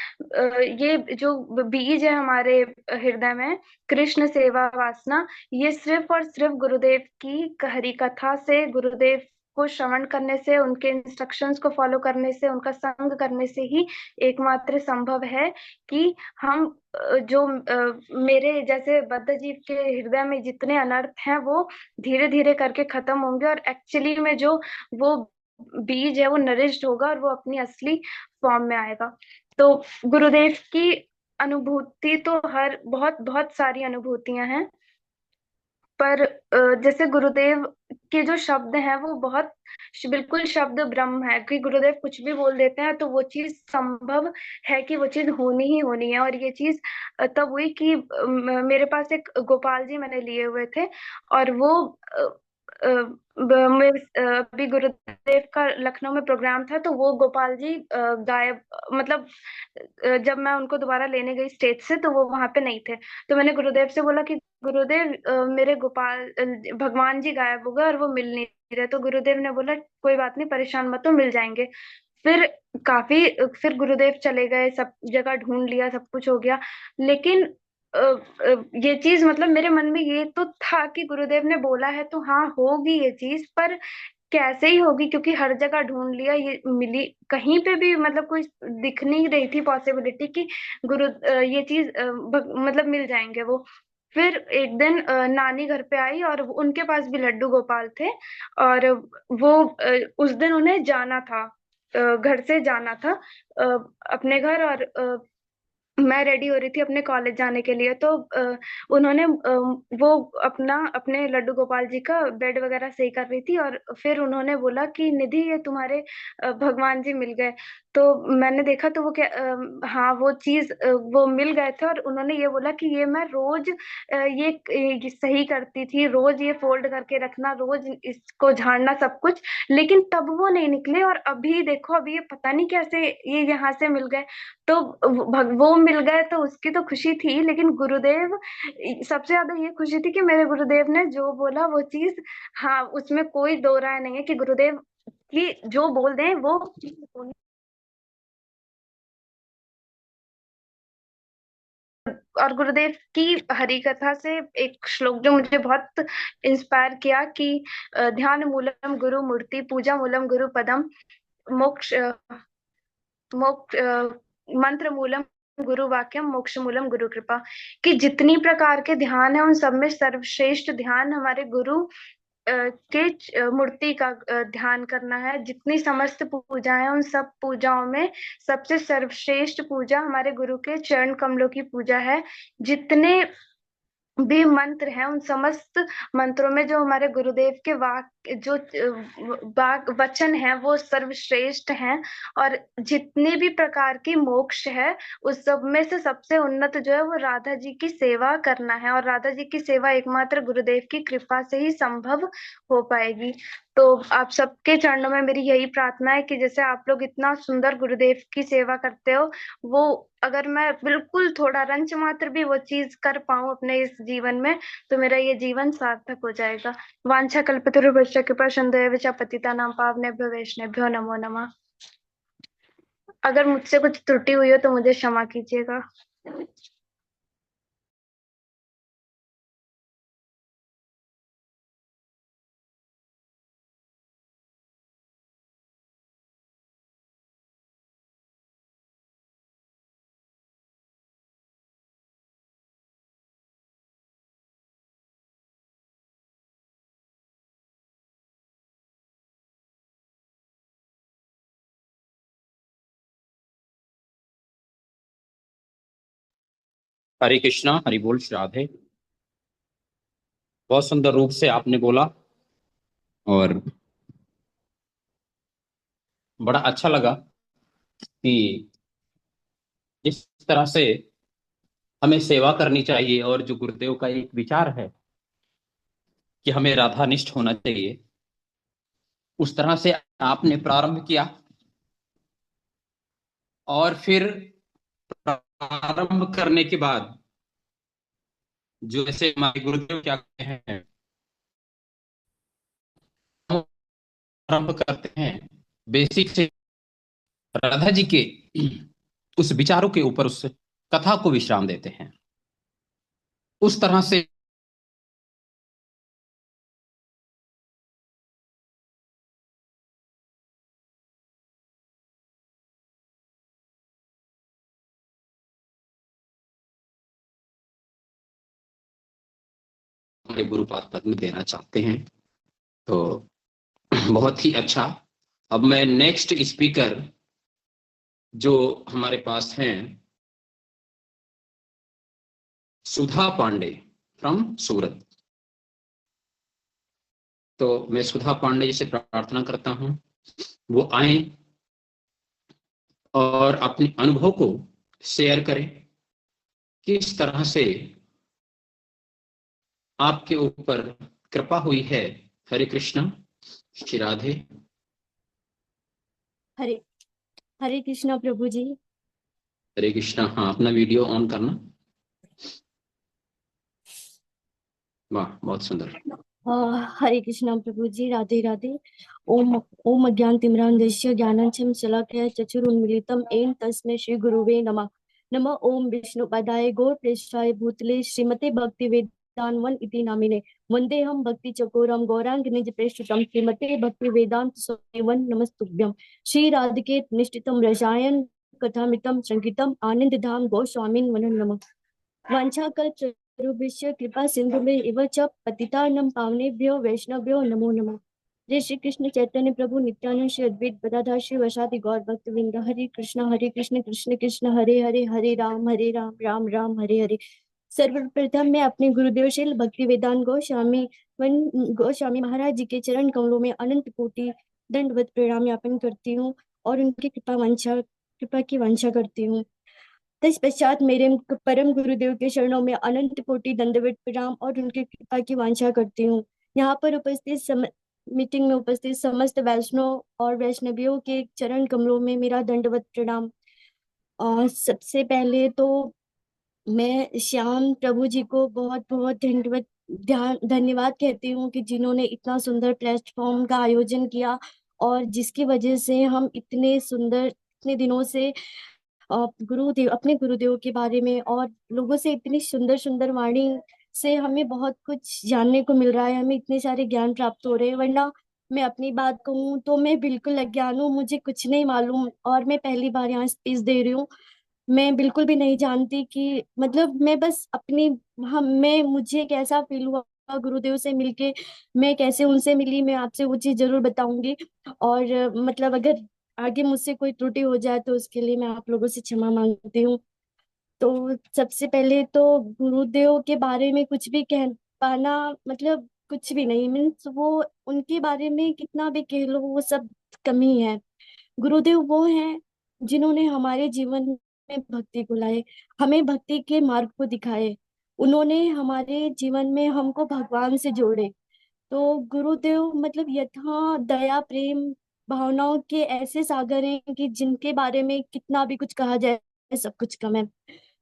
ये जो बीज है हमारे हृदय में, कृष्ण सेवा वासना, ये सिर्फ और सिर्फ गुरुदेव की हरि कथा से, गुरुदेव को श्रवण करने से, उनके इंस्ट्रक्शंस को फॉलो करने से, उनका संग करने से ही एकमात्र संभव है कि हम मेरे जैसे बद्ध जीव के हृदय में जितने अनर्थ हैं वो धीरे धीरे करके खत्म होंगे, और एक्चुअली में जो वो बीज है वो नरिश्ड होगा और वो अपनी असली फॉर्म में आएगा। तो गुरुदेव की अनुभूति तो हर बहुत बहुत सारी अनुभूतियां हैं, पर जैसे गुरुदेव के जो शब्द हैं वो बहुत बिल्कुल शब्द ब्रह्म है, कि गुरुदेव कुछ भी बोल देते हैं तो वो चीज संभव है कि वो चीज होनी ही होनी है। और ये चीज तब हुई कि मेरे पास एक गोपाल जी मैंने लिए हुए थे, और वो अभी गुरुदेव का लखनऊ में प्रोग्राम था, तो वो गोपाल जी गायब, मतलब जब मैं उनको दोबारा लेने गई स्टेज से तो वो वहां पे नहीं थे। तो मैंने गुरुदेव से बोला कि गुरुदेव मेरे गोपाल भगवान जी गायब हो गए और वो मिल नहीं रहे। तो गुरुदेव ने बोला कोई बात नहीं, परेशान मत हो, मिल जाएंगे। फिर काफी फिर गुरुदेव चले गए, सब जगह ढूंढ लिया, सब कुछ हो गया, लेकिन ये चीज मतलब मेरे मन में ये तो था कि गुरुदेव ने बोला है तो हाँ होगी ये चीज, पर कैसे ही होगी, क्योंकि हर जगह ढूंढ लिया, ये मिली कहीं पे भी, मतलब कोई दिख नहीं रही थी पॉसिबिलिटी कि ये चीज मतलब मिल जाएंगे वो। फिर एक दिन नानी घर पे आई और उनके पास भी लड्डू गोपाल थे, और वो उस दिन उन्हें जाना था, घर से जाना था अ, अपने घर, और मैं रेडी हो रही थी अपने कॉलेज जाने के लिए। तो उन्होंने वो अपने लड्डू गोपाल जी का बेड वगैरह सही कर रही थी, और फिर उन्होंने बोला कि निधि ये तुम्हारे भगवान जी मिल गए। तो मैंने देखा तो वो क्या हाँ वो चीज वो मिल गए थे, और उन्होंने ये बोला कि ये मैं रोज ये सही करती थी, रोज ये फोल्ड करके रखना, रोज इसको झाड़ना, सब कुछ, लेकिन तब वो नहीं निकले, और अभी देखो अभी ये पता नहीं कैसे ये यहाँ से मिल गए। तो वो मिल गए तो उसकी तो खुशी थी, लेकिन गुरुदेव, सबसे ज्यादा ये खुशी थी कि मेरे गुरुदेव ने जो बोला वो चीज, हाँ उसमें कोई दो राय नहीं है कि गुरुदेव की जो बोल दें वो चीज़ होनी। और गुरुदेव की हरि कथा से एक श्लोक जो मुझे बहुत इंस्पायर किया कि ध्यान मूलम गुरु मूर्ति, पूजा मूलम गुरु पदम, मोक्ष मोक्ष मंत्र मूलम गुरु वाक्यम, मोक्ष मूलम गुरु कृपा। कि जितनी प्रकार के ध्यान है उन सब में सर्वश्रेष्ठ ध्यान हमारे गुरु मूर्ति का ध्यान करना है। जितनी समस्त पूजा है उन सब पूजाओं में सबसे सर्वश्रेष्ठ पूजा हमारे गुरु के चरण कमलों की पूजा है। जितने भी मंत्र हैं उन समस्त मंत्रों में जो हमारे गुरुदेव के जो वचन है वो सर्वश्रेष्ठ हैं। और जितने भी प्रकार की मोक्ष है उस सब में से सबसे उन्नत जो है वो राधा जी की सेवा करना है, और राधा जी की सेवा एकमात्र गुरुदेव की कृपा से ही संभव हो पाएगी। तो आप सबके चरणों में मेरी यही प्रार्थना है कि जैसे आप लोग इतना सुंदर गुरुदेव की सेवा करते हो, वो अगर मैं बिल्कुल थोड़ा रंच मात्र भी वो चीज कर पाऊं अपने इस जीवन में, तो मेरा ये जीवन सार्थक हो जाएगा। वांछा कल्पतरुभ्यश्च कृपा सिन्धुभ्यश्च च पतितानां पावनेभ्यो वैष्णवेभ्यो नमो नमः। अगर मुझसे कुछ त्रुटि हुई हो तो मुझे क्षमा कीजिएगा। हरे कृष्णा, हरि बोल, श्री राधे। बहुत सुंदर रूप से आपने बोला और बड़ा अच्छा लगा कि इस तरह से हमें सेवा करनी चाहिए और जो गुरुदेव का एक विचार है कि हमें राधानिष्ठ होना चाहिए, उस तरह से आपने प्रारंभ किया। और फिर प्रारंभ करने के बाद जो जैसे हमारे गुरुदेव क्या कहते हैं, हम प्रारंभ करते हैं बेसिक से राधा जी के उस विचारों के ऊपर, उस कथा को विश्राम देते हैं। उस तरह से हमारे गुरुपाद पद्म देना चाहते हैं। तो बहुत ही अच्छा। अब मैं नेक्स्ट स्पीकर जो हमारे पास हैं, सुधा पांडे फ्रॉम सूरत। तो मैं सुधा पांडे जी से प्रार्थना करता हूं वो आए और अपने अनुभव को शेयर करें, किस तरह से आपके ऊपर कृपा हुई है। हरे कृष्णा, श्री राधे। हरे हरे कृष्णा प्रभु जी। हरे कृष्णा। हाँ, अपना वीडियो ऑन करना। वाह, बहुत सुंदर। हरे कृष्णा प्रभु जी, राधे राधे। ओम ओम अज्ञानतिमिरान्धस्य ज्ञानाञ्जनं शलाकया चक्षुरुन्मीलितं येन तस्मै श्री गुरुवे नमः। नमः ओम विष्णुपदाय गौरप्रेष्ठाय भूतले श्रीमते भक्तिवेदान्त इति नामिने वंदे हम भक्ति चकोरम गौरांग निज प्रेष्ठितं श्रीमते भक्ति वेदांत स्वामी नमस्तुभ्यं। श्री राधिके निष्ठितं रसायन कथामितं संगीतम आनंद धाम गोस्वामिन् नमः। वाञ्छाकल्पतरुभ्यश्च कृपा सिंधुभ्य एव च पतितानां पावनेभ्यो वैष्णवभ्यो नमो नमः। जय श्री कृष्ण चैतन्य प्रभु नित्यानंद श्री अद्वैत गदाधर श्री वसादि गौर भक्तवृंद। हरे कृष्ण कृष्ण कृष्ण हरे हरे, हरे राम राम राम हरे हरे। सर्वप्रथम मैं अपने गुरुदेव श्री भक्ति वेदांत गोस्वामी महाराज जी के चरण कमलों में अनंत कोटि दंडवत प्रणाम ज्ञापन करती हूँ और उनकी कृपा की वांछा करती हूँ। तत्पश्चात मेरे परम गुरुदेव के चरणों में अनंत कोटि दंडवत प्रणाम और उनकी कृपा की वांछा करती हूँ। यहाँ पर उपस्थित मीटिंग में उपस्थित समस्त वैष्णव और वैष्णवियों के चरण कमलों में मेरा दंडवत प्रणाम। और सबसे पहले तो मैं श्याम प्रभु जी को बहुत बहुत धन्यवाद कहती हूँ कि जिन्होंने इतना सुंदर प्लेटफॉर्म का आयोजन किया और जिसकी वजह से हम इतने दिनों से अपने गुरुदेव के बारे में और लोगों से इतनी सुंदर सुंदर वाणी से हमें बहुत कुछ जानने को मिल रहा है, हमें इतने सारे ज्ञान प्राप्त हो रहे हैं। वरना मैं अपनी बात कहूँ तो मैं बिल्कुल अज्ञान हूँ, मुझे कुछ नहीं मालूम और मैं पहली बार यहाँ स्पीच दे रही हूँ। मैं बिल्कुल भी नहीं जानती कि मतलब मैं बस अपनी मैं मुझे कैसा फील हुआ गुरुदेव से मिलके, मैं कैसे उनसे मिली, मैं आपसे वो चीज जरूर बताऊंगी। और मतलब अगर आगे मुझसे कोई त्रुटि हो जाए तो उसके लिए मैं आप लोगों से क्षमा मांगती हूँ। तो सबसे पहले तो गुरुदेव के बारे में कुछ भी कह पाना मतलब कुछ भी नहीं, मीन्स वो उनके बारे में कितना भी कह लो वो सब कमी है। गुरुदेव वो हैं जिन्होंने हमारे जीवन में भक्ति को लाए, हमें भक्ति के मार्ग को दिखाए, उन्होंने हमारे जीवन में हमको भगवान से जोड़े। तो गुरुदेव मतलब यथा दया प्रेम भावनाओं के ऐसे सागर हैं कि जिनके बारे में कितना भी कुछ कहा जाए सब कुछ कम है।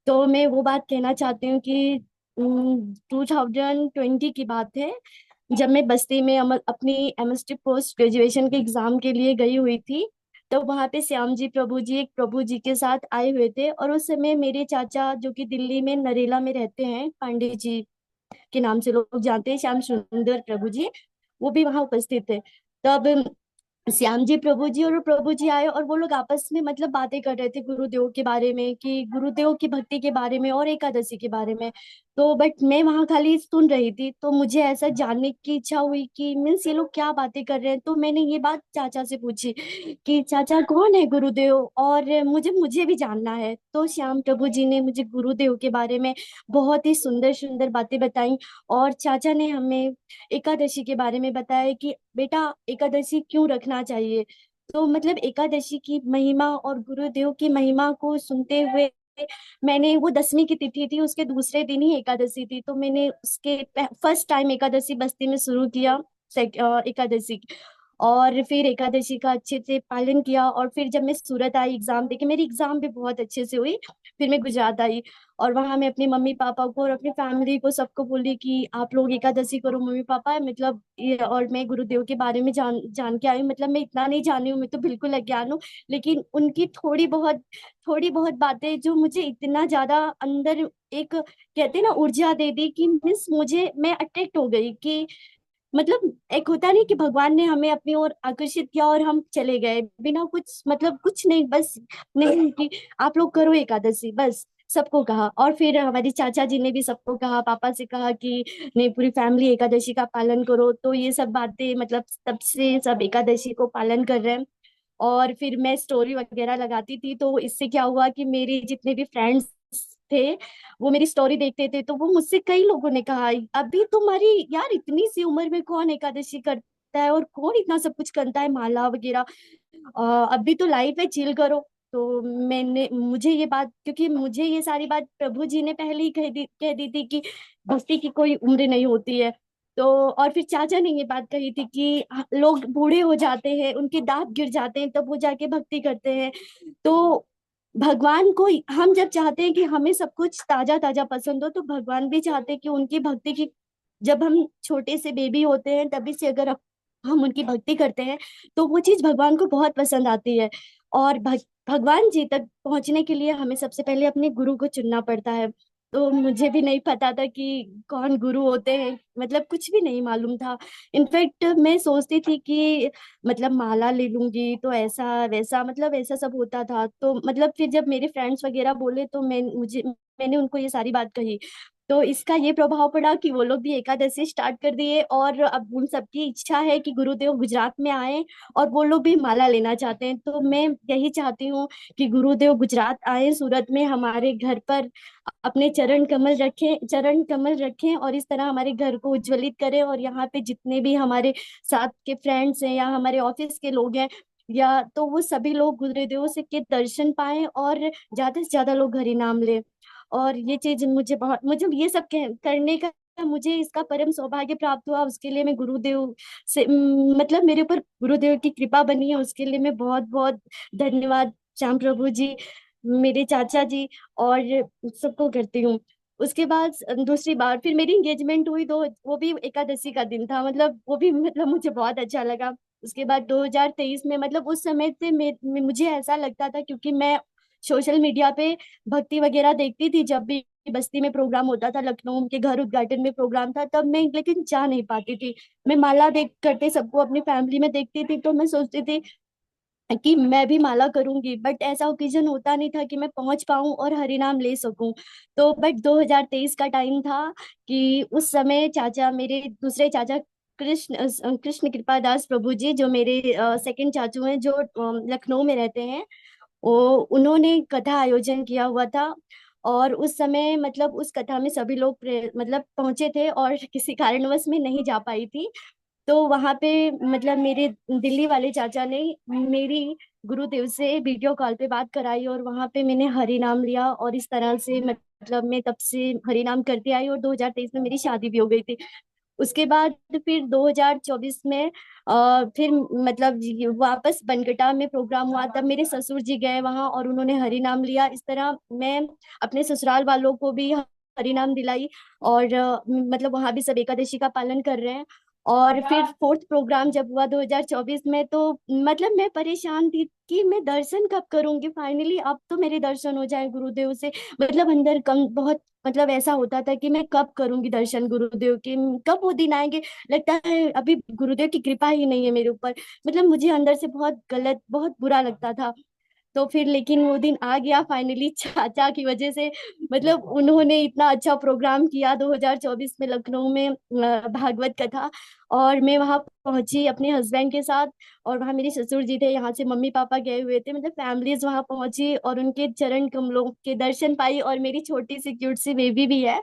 तो मैं वो बात कहना चाहती हूँ कि 2020 की बात है, जब मैं बस्ती में अपनी एमएसटी पोस्ट ग्रेजुएशन के एग्जाम के लिए गई हुई थी। तो वहां पे श्याम जी प्रभु जी एक प्रभु जी के साथ आए हुए थे और उस समय मेरे चाचा जो कि दिल्ली में नरेला में रहते हैं, पांडे जी के नाम से लोग जानते हैं, श्याम सुंदर प्रभु जी, वो भी वहां उपस्थित थे। तब श्याम जी प्रभु जी और प्रभु जी आए और वो लोग आपस में मतलब बातें कर रहे थे गुरुदेव के बारे में, कि गुरुदेव की भक्ति के बारे में और एकादशी के बारे में। तो बट मैं वहां खाली सुन रही थी, तो मुझे ऐसा जानने की इच्छा हुई कि मीन्स ये लोग क्या बातें कर रहे हैं। तो मैंने ये बात चाचा से पूछी कि चाचा कौन है गुरुदेव, और मुझे मुझे भी जानना है। तो श्याम प्रभु जी ने मुझे गुरुदेव के बारे में बहुत ही सुंदर सुंदर बातें बताई। और चाचा ने हमें एकादशी के बारे में बताया कि बेटा एकादशी क्यों रखना चाहिए। तो मतलब एकादशी की महिमा और गुरुदेव की महिमा को सुनते हुए मैंने, वो 10वीं की तिथि थी, उसके दूसरे दिन ही एकादशी थी, तो मैंने उसके फर्स्ट टाइम एकादशी बस्ती में शुरू किया एकादशी। और फिर एकादशी का अच्छे से पालन किया। और फिर जब मैं सूरत आई एग्जाम देके, मेरी एग्जाम भी बहुत अच्छे से हुई। फिर मैं गुजरात आई, और वहां मैं अपनी मम्मी पापा को और अपनी फैमिली को सबको बोली कि आप लोग एकादशी करो मम्मी पापा, मतलब ये, और मैं गुरुदेव के बारे में जान जान के आई हूँ। मतलब मैं इतना नहीं जानी हूँ, मैं तो बिल्कुल अज्ञान हूँ, लेकिन उनकी थोड़ी बहुत बातें जो मुझे इतना ज्यादा अंदर एक, कहते हैं ना, ऊर्जा दे दी कि मीन्स मुझे, मैं अट्रैक्ट हो गई कि मतलब एक होता नहीं कि भगवान ने हमें अपनी ओर आकर्षित किया और हम चले गए बिना कुछ, मतलब कुछ नहीं, बस नहीं कि आप लोग करो एकादशी, बस सबको कहा। और फिर हमारी चाचा जी ने भी सबको कहा, पापा से कहा कि नहीं पूरी फैमिली एकादशी का पालन करो। तो ये सब बातें, मतलब तब से सब एकादशी को पालन कर रहे हैं। और फिर मैं स्टोरी वगैरह लगाती थी, तो इससे क्या हुआ कि मेरे जितने भी फ्रेंड्स थे वो मेरी स्टोरी देखते थे, तो वो मुझसे कई लोगों ने कहा अभी तुम्हारी यार इतनी सी उम्र में कौन एकादशी करता है और कौन इतना सब कुछ करता है, माला वगैरह, अभी तो लाइफ है, चिल करो। तो मैंने, मुझे ये बात, क्योंकि मुझे ये सारी बात प्रभु जी ने पहले ही कह दी थी कि भक्ति की कोई उम्र नहीं होती है। तो और फिर चाचा ने ये बात कही थी कि लोग बूढ़े हो जाते हैं, उनके दांत गिर जाते हैं, तब वो जाके भक्ति करते हैं। तो भगवान को हम जब चाहते हैं कि हमें सब कुछ ताजा ताजा पसंद हो, तो भगवान भी चाहते हैं कि उनकी भक्ति की, जब हम छोटे से बेबी होते हैं तभी से अगर हम उनकी भक्ति करते हैं, तो वो चीज भगवान को बहुत पसंद आती है। और भगवान जी तक पहुंचने के लिए हमें सबसे पहले अपने गुरु को चुनना पड़ता है। तो मुझे भी नहीं पता था कि कौन गुरु होते हैं, मतलब कुछ भी नहीं मालूम था। इनफैक्ट मैं सोचती थी कि मतलब माला ले लूंगी तो ऐसा वैसा, मतलब ऐसा सब होता था। तो मतलब फिर जब मेरे फ्रेंड्स वगैरह बोले, तो मैंने उनको ये सारी बात कही। तो इसका ये प्रभाव पड़ा कि वो लोग भी एकादशी स्टार्ट कर दिए, और अब उन सबकी इच्छा है कि गुरुदेव गुजरात में आए और वो लोग भी माला लेना चाहते हैं। तो मैं यही चाहती हूँ कि गुरुदेव गुजरात आए, सूरत में हमारे घर पर अपने चरण कमल रखें और इस तरह हमारे घर को उज्ज्वलित करें। और यहाँ पे जितने भी हमारे साथ के फ्रेंड्स हैं या हमारे ऑफिस के लोग हैं, या तो वो सभी लोग गुरुदेव से के दर्शन पाए और ज्यादा से ज्यादा लोग हरि नाम ले। और ये चीज मुझे ये सब करने का, मुझे इसका परम सौभाग्य प्राप्त हुआ। उसके लिए मैं गुरुदेव से मतलब मेरे ऊपर गुरुदेव की कृपा बनी है, उसके लिए मैं बहुत बहुत धन्यवाद श्याम प्रभु जी, मेरे चाचा जी, और सबको करती हूँ। उसके बाद दूसरी बार फिर मेरी एंगेजमेंट हुई, तो वो भी एकादशी का दिन था, मतलब वो भी मतलब मुझे बहुत अच्छा लगा। उसके बाद 2023 में, मतलब उस समय से मुझे ऐसा लगता था, क्योंकि मैं सोशल मीडिया पे भक्ति वगैरह देखती थी, जब भी बस्ती में प्रोग्राम होता था, लखनऊ के घर उद्घाटन में प्रोग्राम था, तब मैं लेकिन जा नहीं पाती थी। मैं माला देख करते सबको अपनी फैमिली में देखती थी, तो मैं सोचती थी कि मैं भी माला करूंगी, बट ऐसा ओकेजन होता नहीं था कि मैं पहुंच पाऊं और हरि नाम ले सकूं। तो बट 2023 का टाइम था कि उस समय चाचा, मेरे दूसरे चाचा कृष्ण कृपादास प्रभु जी, जो मेरे सेकंड चाचू हैं, जो लखनऊ में रहते हैं, वो उन्होंने कथा आयोजन किया हुआ था। और उस समय मतलब उस कथा में सभी लोग मतलब पहुंचे थे, और किसी कारणवश मैं नहीं जा पाई थी। तो वहां पे मतलब मेरे दिल्ली वाले चाचा ने मेरी गुरुदेव से वीडियो कॉल पे बात कराई, और वहां पे मैंने हरि नाम लिया, और इस तरह से मतलब मैं तब से हरि नाम करती आई, और 2023 में मेरी शादी भी हो गई थी। उसके बाद फिर 2024 में फिर मतलब वापस बनगटा में प्रोग्राम हुआ, तब मेरे ससुर जी गए वहां और उन्होंने हरि नाम लिया। इस तरह मैं अपने ससुराल वालों को भी हरि नाम दिलाई, और मतलब वहां भी सब एकादशी का पालन कर रहे हैं। और फिर फोर्थ प्रोग्राम जब हुआ 2024 में, तो मतलब मैं परेशान थी कि मैं दर्शन कब करूंगी, फाइनली अब तो मेरे दर्शन हो जाए गुरुदेव से। मतलब अंदर कम बहुत, मतलब ऐसा होता था कि मैं कब करूंगी दर्शन गुरुदेव के, कब वो दिन आएंगे। लगता है अभी गुरुदेव की कृपा ही नहीं है मेरे ऊपर, मतलब मुझे अंदर से बहुत गलत, बहुत बुरा लगता था। तो फिर लेकिन वो दिन आ गया फाइनली चाचा की वजह से। मतलब उन्होंने इतना अच्छा प्रोग्राम किया 2024 में लखनऊ में भागवत कथा। और मैं वहां पहुंची अपने हस्बैंड के साथ। और वहां मेरे ससुर जी थे, यहाँ से मम्मी पापा गए हुए थे, मतलब फैमिलीज वहां पहुंची और उनके चरण कमलों के दर्शन पाई। और मेरी छोटी सी क्यूट सी बेबी भी है,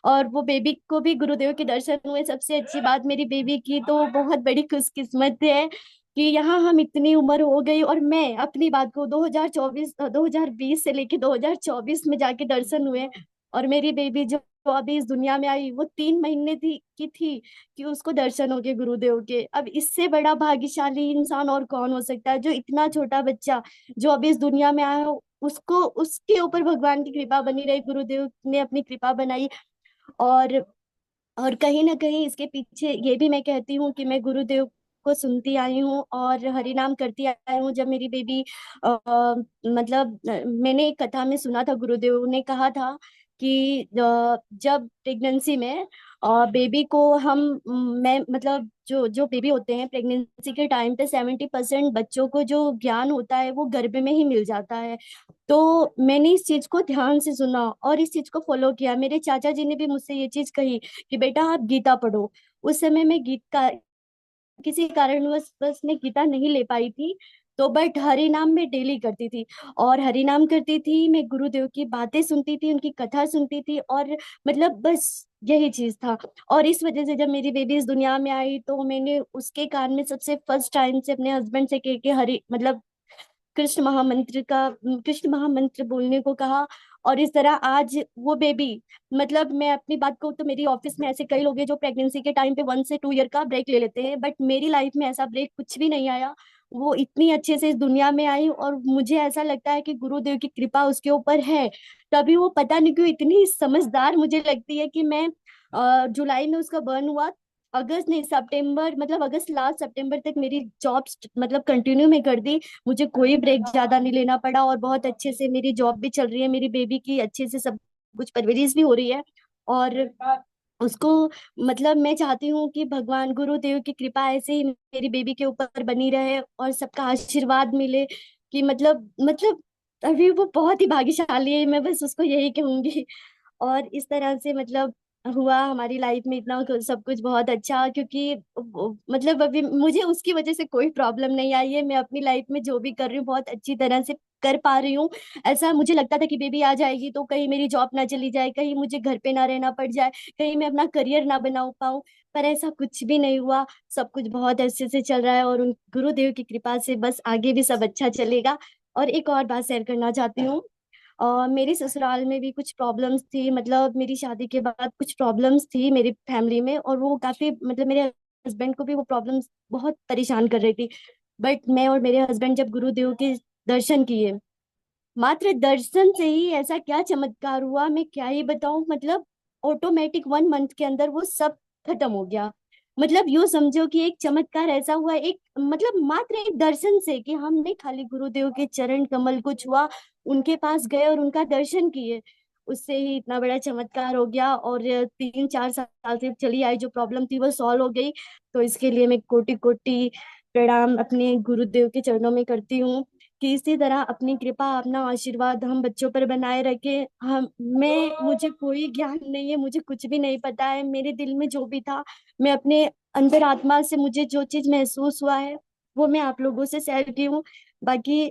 और वो बेबी को भी गुरुदेव के दर्शन हुए। सबसे अच्छी बात मेरी बेबी की तो बहुत बड़ी खुशकिस्मत है कि यहाँ हम इतनी उम्र हो गई और मैं अपनी बात को 2020 से लेके 2024 में जाके दर्शन हुए। और मेरी बेबी जो अभी इस दुनिया में आई वो 3 महीने की थी कि उसको दर्शन हो गए गुरुदेव के। अब इससे बड़ा भाग्यशाली इंसान और कौन हो सकता है, जो इतना छोटा बच्चा जो अभी इस दुनिया में आया हो उसको उसके ऊपर भगवान की कृपा बनी रही, गुरुदेव ने अपनी कृपा बनाई। और और कहीं ना कहीं इसके पीछे ये भी मैं कहती हूँ कि मैं गुरुदेव को सुनती आई हूँ और हरि नाम करती आई हूँ। जब मेरी बेबी मतलब मैंने एक कथा में सुना था, गुरुदेव ने कहा था कि जब प्रेगनेंसी में बेबी को हम मैं मतलब जो जो बेबी होते हैं प्रेगनेंसी के टाइम पे 70% बच्चों को जो ज्ञान होता है वो गर्भ में ही मिल जाता है। तो मैंने इस चीज को ध्यान से सुना और इस चीज को फॉलो किया। मेरे चाचा जी ने भी मुझसे ये चीज कही कि बेटा आप गीता पढ़ो। उस समय मैं गीत का किसी कारणवश बस मैं गीता नहीं ले पाई थी, तो बट हरि नाम में डेली करती थी। और हरि नाम करती थी, मैं गुरुदेव की बातें सुनती थी, उनकी कथा सुनती थी, और मतलब बस यही चीज था। और इस वजह से जब मेरी बेबी इस दुनिया में आई तो मैंने उसके कान में सबसे फर्स्ट टाइम से अपने हस्बैंड से कह के हरि मतलब कृष्ण महामंत्र बोलने को कहा। और इस तरह आज वो बेबी मतलब मैं अपनी बात कहूँ तो मेरी ऑफिस में ऐसे कई लोग हैं जो प्रेगनेंसी के टाइम पे 1 से 2 ईयर का ब्रेक ले लेते हैं, बट मेरी लाइफ में ऐसा ब्रेक कुछ भी नहीं आया। वो इतनी अच्छे से इस दुनिया में आई और मुझे ऐसा लगता है कि गुरुदेव की कृपा उसके ऊपर है। तभी वो पता नहीं क्यों इतनी समझदार मुझे लगती है कि मैं जुलाई में उसका बर्न हुआ, अगस्त नहीं सितंबर मतलब अगस्त लास्ट सितंबर तक मेरी जॉब मतलब कंटिन्यू में कर दी। मुझे कोई ब्रेक ज्यादा नहीं लेना पड़ा और बहुत अच्छे से मेरी जॉब भी चल रही है, मेरी बेबी की अच्छे से सब कुछ परवरिश भी हो रही है। और उसको मतलब मैं चाहती हूँ कि भगवान गुरुदेव की कृपा ऐसे ही मेरी बेबी के ऊपर बनी रहे और सबका आशीर्वाद मिले कि मतलब अभी वो बहुत ही भाग्यशाली है, मैं बस उसको यही कहूंगी। और इस तरह से मतलब हुआ हमारी लाइफ में इतना सब कुछ बहुत अच्छा, क्योंकि मतलब अभी मुझे उसकी वजह से कोई प्रॉब्लम नहीं आई है। मैं अपनी लाइफ में जो भी कर रही हूँ बहुत अच्छी तरह से कर पा रही हूँ। ऐसा मुझे लगता था कि बेबी आ जाएगी तो कहीं मेरी जॉब ना चली जाए, कहीं मुझे घर पे ना रहना पड़ जाए, कहीं मैं अपना करियर ना बना पाऊँ, पर ऐसा कुछ भी नहीं हुआ। सब कुछ बहुत अच्छे से चल रहा है और उन गुरुदेव की कृपा से बस आगे भी सब अच्छा चलेगा। और एक और बात शेयर करना चाहती हूँ, मेरी ससुराल में भी कुछ प्रॉब्लम्स थी, मतलब मेरी शादी के बाद कुछ प्रॉब्लम्स थी मेरी फैमिली में, और वो काफी मतलब मेरे हस्बैंड को भी वो प्रॉब्लम्स बहुत परेशान कर रही थी। बट मैं और मेरे हस्बैंड जब गुरुदेव के दर्शन किए, मात्र दर्शन से ही ऐसा क्या चमत्कार हुआ मैं क्या ही बताऊं। मतलब ऑटोमेटिक 1 मंथ के अंदर वो सब खत्म हो गया। मतलब यूं समझो कि एक चमत्कार ऐसा हुआ, एक मतलब मात्र एक दर्शन से, कि हमने खाली गुरुदेव के चरण कमल को छुआ, उनके पास गए और उनका दर्शन किए, उससे ही इतना बड़ा चमत्कार हो गया। और 3-4 साल से चली आई जो प्रॉब्लम थी वो सॉल्व हो गई। तो इसके लिए मैं कोटि कोटि प्रणाम अपने गुरुदेव के चरणों में करती हूँ कि इसी तरह अपनी कृपा अपना आशीर्वाद हम बच्चों पर बनाए रखे। हम मैं मुझे कोई ज्ञान नहीं है, मुझे कुछ भी नहीं पता है, मेरे दिल में जो भी था मैं अपने अंतर आत्मा से मुझे जो चीज महसूस हुआ है वो मैं आप लोगों से शेयर की हूँ। बाकी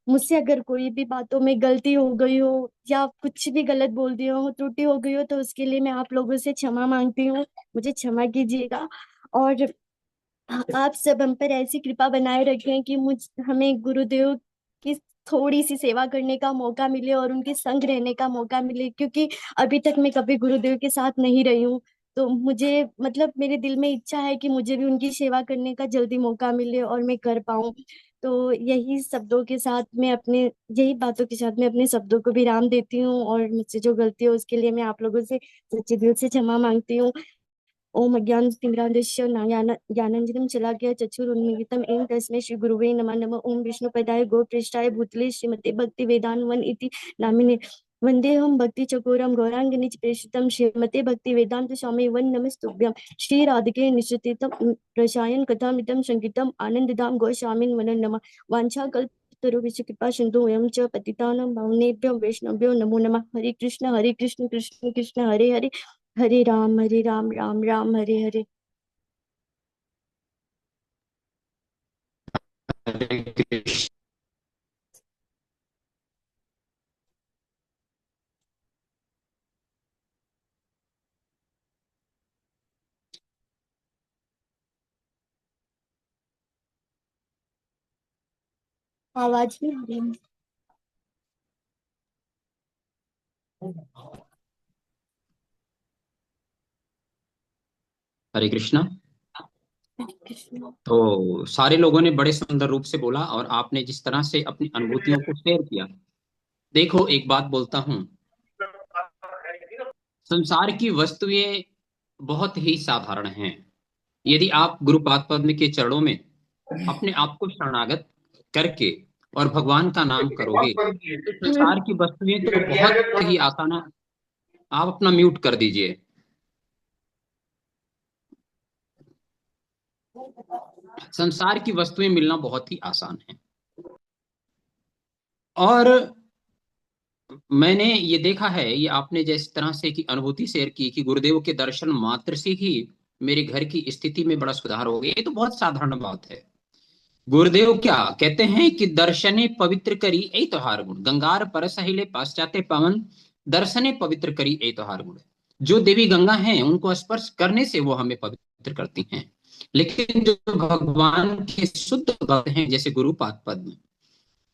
मुझसे अगर कोई भी बातों में गलती हो गई हो या कुछ भी गलत बोल दिया हो, त्रुटि हो गई हो, तो उसके लिए मैं आप लोगों से क्षमा मांगती हूँ, मुझे क्षमा कीजिएगा। और आप सब हम पर ऐसी कृपा बनाए रखें कि हमें गुरुदेव की थोड़ी सी सेवा करने का मौका मिले और उनके संग रहने का मौका मिले, क्योंकि अभी तक मैं कभी गुरुदेव के साथ नहीं रही हूँ। तो मुझे मतलब मेरे दिल में इच्छा है कि मुझे भी उनकी सेवा करने का जल्दी मौका मिले और मैं कर पाऊँ। तो यही शब्दों के साथ मैं अपने यही बातों के साथ मैं अपने शब्दों को विराम देती हूँ, और मुझसे जो गलती हो उसके लिए मैं आप लोगों से सच्चे दिल से क्षमा मांगती हूँ। ओम अज्ञानतिमिरान्धस्य ज्ञानाञ्जनं शलाकया चक्षुरुन्मीलितं येन तस्मै श्रीगुरुवे नमः। नमः ओम विष्णुपदाय गोप्रेष्ठाय भूतले श्रीमते भक्तिवेदान्त इति नामिने वन्देऽहं भक्तिचकोरं गौराङ्गनिज प्रेषितं श्रीमते भक्तिवेदान्त स्वामी वन नमस्तुभ्यं। श्री राधिके निश्चितं रसायन कथामितं संगीतम् आनन्दधाम गोस्वामिन् वनं नमः। वाञ्छाकल्प कल्पतरुभ्यश्च कृपा सिन्धुभ्यं च पतितानां पावनेभ्यो वैष्णवेभ्यो नमो नमः। हरे कृष्ण कृष्ण कृष्ण हरे हरे, हरे राम राम राम हरे हरे। हरे कृष्ण। आवाज नहीं आ रही है। हरे कृष्णा। हरे कृष्ण। तो सारे लोगों ने बड़े सुंदर रूप से बोला और आपने जिस तरह से अपनी अनुभूतियों को शेयर किया। देखो, एक बात बोलता हूं, संसार की वस्तुएं बहुत ही साधारण हैं। यदि आप गुरुपाद पद्म के चरणों में अपने आप को शरणागत करके और भगवान का नाम करोगे तो संसार की वस्तुएं तो बहुत ही आसान है। आप अपना म्यूट कर दीजिए। संसार की वस्तुएं मिलना बहुत ही आसान है। और मैंने ये देखा है, ये आपने जिस तरह से की अनुभूति शेयर की कि गुरुदेव के दर्शन मात्र से ही मेरे घर की स्थिति में बड़ा सुधार हो गया, ये तो बहुत साधारण बात है। गुरुदेव क्या कहते हैं कि दर्शने पवित्र करी ए तोहार गुण, गंगार परस हिले पाश्चात्य पावन, दर्शने पवित्र करी ए तोहार गुण। जो देवी गंगा हैं उनको स्पर्श करने से वो हमें पवित्र करती हैं, लेकिन जो भगवान के शुद्ध भक्त हैं जैसे गुरुपाद पद्म,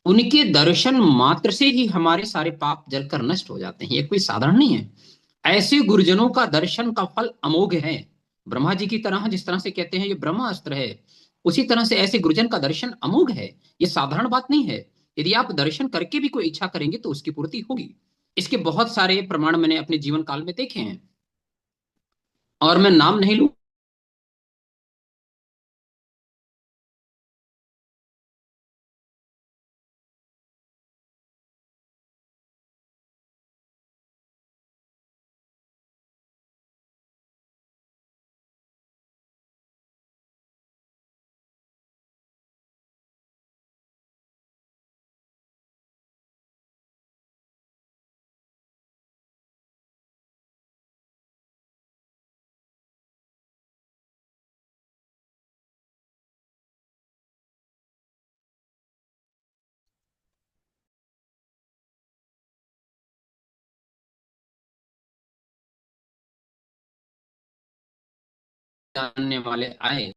उनके दर्शन मात्र से ही हमारे सारे पाप जलकर नष्ट हो जाते हैं। ये कोई साधारण नहीं है। ऐसे गुरुजनों का दर्शन का फल अमोघ है। ब्रह्मा जी की तरह, जिस तरह से कहते हैं ये ब्रह्मास्त्र है, उसी तरह से ऐसे गुरुजन का दर्शन अमोघ है। ये साधारण बात नहीं है। यदि आप दर्शन करके भी कोई इच्छा करेंगे तो उसकी पूर्ति होगी। इसके बहुत सारे प्रमाण मैंने अपने जीवन काल में देखे हैं और मैं नाम नहीं लूं। जानने वाले आए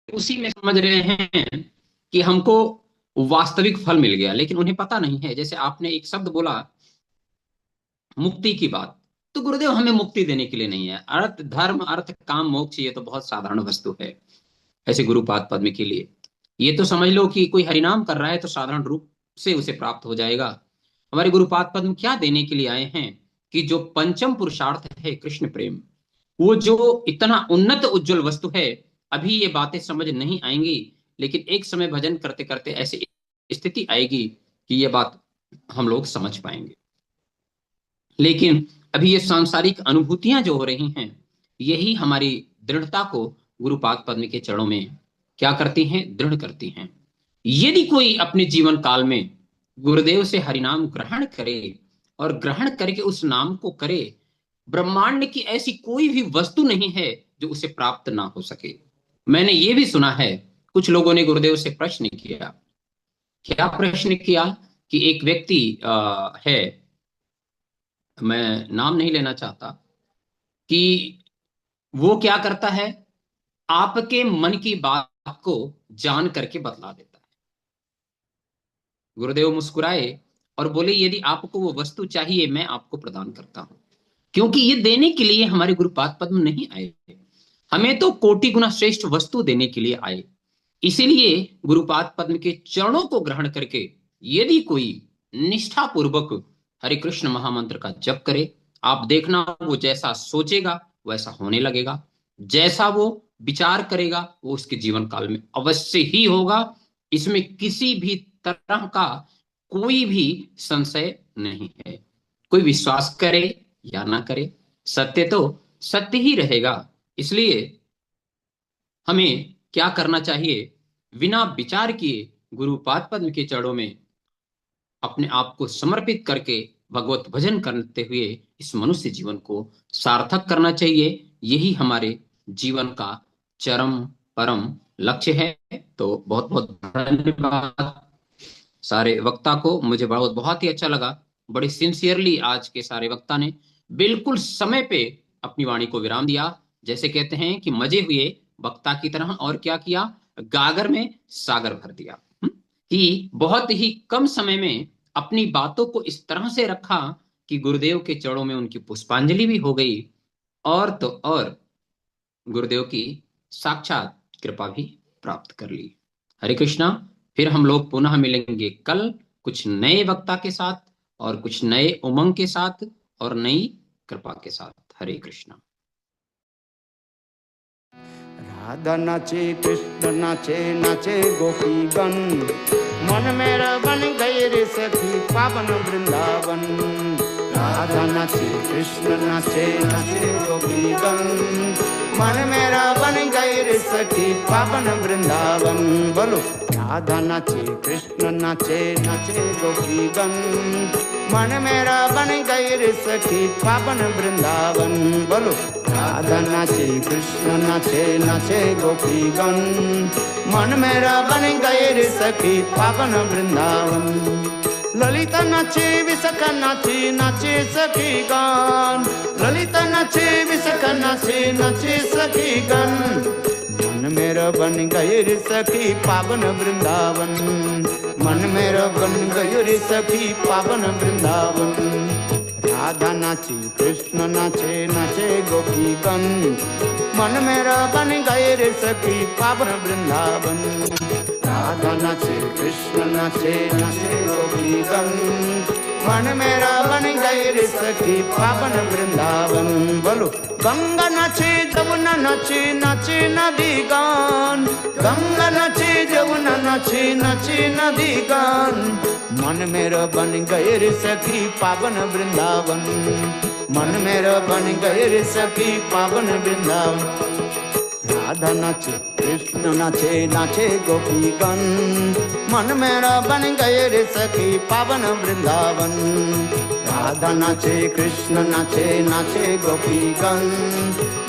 उसी में समझ रहे हैं कि हमको वास्तविक फल मिल गया, लेकिन उन्हें पता नहीं है। जैसे आपने एक शब्द बोला मुक्ति की बात, तो गुरुदेव हमें मुक्ति देने के लिए नहीं है। अर्थ धर्म अर्थ काम मोक्ष ये तो बहुत साधारण वस्तु है ऐसे गुरुपाद पद्म के लिए। ये तो समझ लो कि कोई हरिनाम कर रहा है तो साधारण रूप से उसे प्राप्त हो जाएगा। हमारे गुरुपाद पद्म क्या देने के लिए आए हैं कि जो पंचम पुरुषार्थ है कृष्ण प्रेम, वो जो इतना उन्नत उज्जवल वस्तु है, अभी ये बातें समझ नहीं आएंगी, लेकिन एक समय भजन करते करते ऐसी स्थिति आएगी कि ये बात हम लोग समझ पाएंगे। लेकिन अभी ये सांसारिक अनुभूतियां जो हो रही हैं, यही हमारी दृढ़ता को गुरुपाद पद्म के चरणों में क्या करती हैं, दृढ़ करती हैं। यदि कोई अपने जीवन काल में गुरुदेव से हरिनाम ग्रहण करे और ग्रहण करके उस नाम को करे, ब्रह्मांड की ऐसी कोई भी वस्तु नहीं है जो उसे प्राप्त ना हो सके। मैंने ये भी सुना है, कुछ लोगों ने गुरुदेव से प्रश्न किया। क्या प्रश्न किया कि एक व्यक्ति है, मैं नाम नहीं लेना चाहता, कि वो क्या करता है, आपके मन की बात को जान करके बतला देता है। गुरुदेव मुस्कुराए और बोले यदि आपको वो वस्तु चाहिए मैं आपको प्रदान करता हूं, क्योंकि ये देने के लिए हमारे गुरुपाद पद्म नहीं आए, हमें तो कोटि गुना श्रेष्ठ वस्तु देने के लिए आए। इसीलिए गुरुपाद पद्म के चरणों को ग्रहण करके यदि कोई निष्ठा पूर्वक हरे कृष्ण महामंत्र का जप करे, आप देखना वो जैसा सोचेगा वैसा होने लगेगा, जैसा वो विचार करेगा वो उसके जीवन काल में अवश्य ही होगा। इसमें किसी भी तरह का कोई भी संशय नहीं है। कोई विश्वास करे या ना करे, सत्य तो सत्य ही रहेगा। इसलिए हमें क्या करना चाहिए, बिना विचार किए गुरु पाद पद्म के चरणों में अपने आप को समर्पित करके भगवत भजन करते हुए इस मनुष्य जीवन को सार्थक करना चाहिए। यही हमारे जीवन का चरम परम लक्ष्य है। तो बहुत बहुत धन्यवाद सारे वक्ता को, मुझे बहुत ही अच्छा लगा। बड़े सिंसियरली आज के सारे वक्ता ने बिल्कुल समय पे अपनी वाणी को विराम दिया। जैसे कहते हैं कि मजे हुए वक्ता की तरह, और क्या किया, गागर में सागर भर दिया। कि बहुत ही कम समय में अपनी बातों को इस तरह से रखा कि गुरुदेव के चरणों में उनकी पुष्पांजलि भी हो गई, और तो और गुरुदेव की साक्षात कृपा भी प्राप्त कर ली। हरे कृष्णा। फिर हम लोग पुनः मिलेंगे कल कुछ नए वक्ता के साथ और कुछ नए उमंग के साथ और नई कृपा के साथ। हरे कृष्णा। राधा नाचे कृष्ण नाचे, नाचे गोपीगण, मन मेरा बन गए रे सखी पावन वृंदावन। राधा नाचे कृष्ण नाचे, नाचे गोपीगण, मन मेरा बन गए रे सखी पावन वृंदावन। बोलो राधा नाचे कृष्ण नाचे, नाचे गोपीगण, मन मेरा बन गए रे सखी पावन वृंदावन। बोलो राधा नाचे कृष्ण नाचे, नाचे गोपीगण, मन मेरा बन गए रे सखी पावन वृंदावन। ललिता नाचे विशाखा नाचे, नाचे सखी गण, ललिता नाचे विशाखा नाचे, नाचे सखी गण, मन मेरा बन गए रे सखी पावन वृंदावन। मन मेरा बन गए रे सखी पावन वृंदावन। राधा नाची कृष्ण नाचे, नाचे गोपीगण, मन मेरा बन गए रे सखी पावन वृंदावन। राधा नाचे कृष्ण नाचे, नाचे गोपीगण, मन मेरा बन गए रे सखी पावन वृंदावन। बोलो गंगा नाचे जमुना नाचे, नाचे नदी गान, गंगा नाचे जमुना नाचे, नाचे नदी गान, मन मेरा बन गए रे सखी पावन वृंदावन। मन मेरा बन गए रे सखी पावन वृंदावन। राधा नाचे कृष्ण नाचे, नाचे गोपीगण, मन मेरा बन गए रे सखी पावन वृंदावन। राधा नाचे कृष्ण नाचे, नाचे गोपीगण,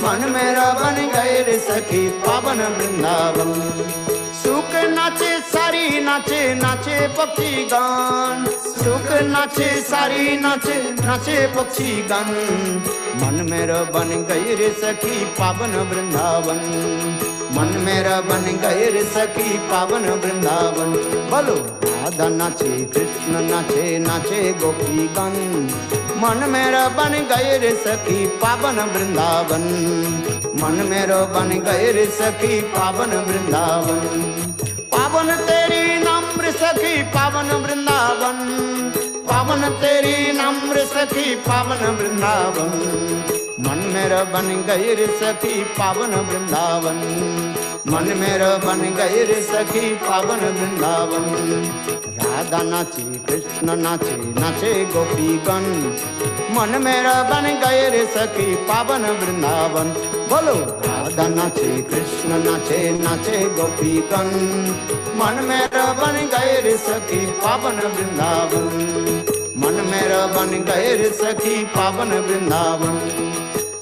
मन मेरा बन गए रे सखी पावन वृंदावन। सुख नाचे सारी नाचे, नाचे पक्षी गान, सुख नाचे सारी नाचे, नाचे पक्षी गान, मन मेरा बन गए रे सखी पावन वृंदावन। मन मेरा बन गए रे सखी पावन वृंदावन। बोलो राधा नाचे कृष्ण नाचे, नाचे गोपीगण, मन मेरा बन गए रे सखी पावन वृंदावन। मन मेरा बन गए रे सखी पावन वृंदावन। पावन तेरी नम्र सखी पावन वृंदावन, पावन तेरी नम्र सखी पावन वृंदावन। मन मेरा बन गए रे सखी पावन वृंदावन। मन मेरा बन गए रे सखी पावन वृंदावन। राधा नाचे कृष्ण नाचे, नाचे गोपीगण, मन मेरा बन गए रे सखी पावन वृंदावन। बोलो राधा नाचे कृष्ण नाचे, नाचे गोपीगण, मन मेरा बन गए रे सखी पावन वृंदावन। मन मेरा बन गए रे सखी पावन वृंदावन।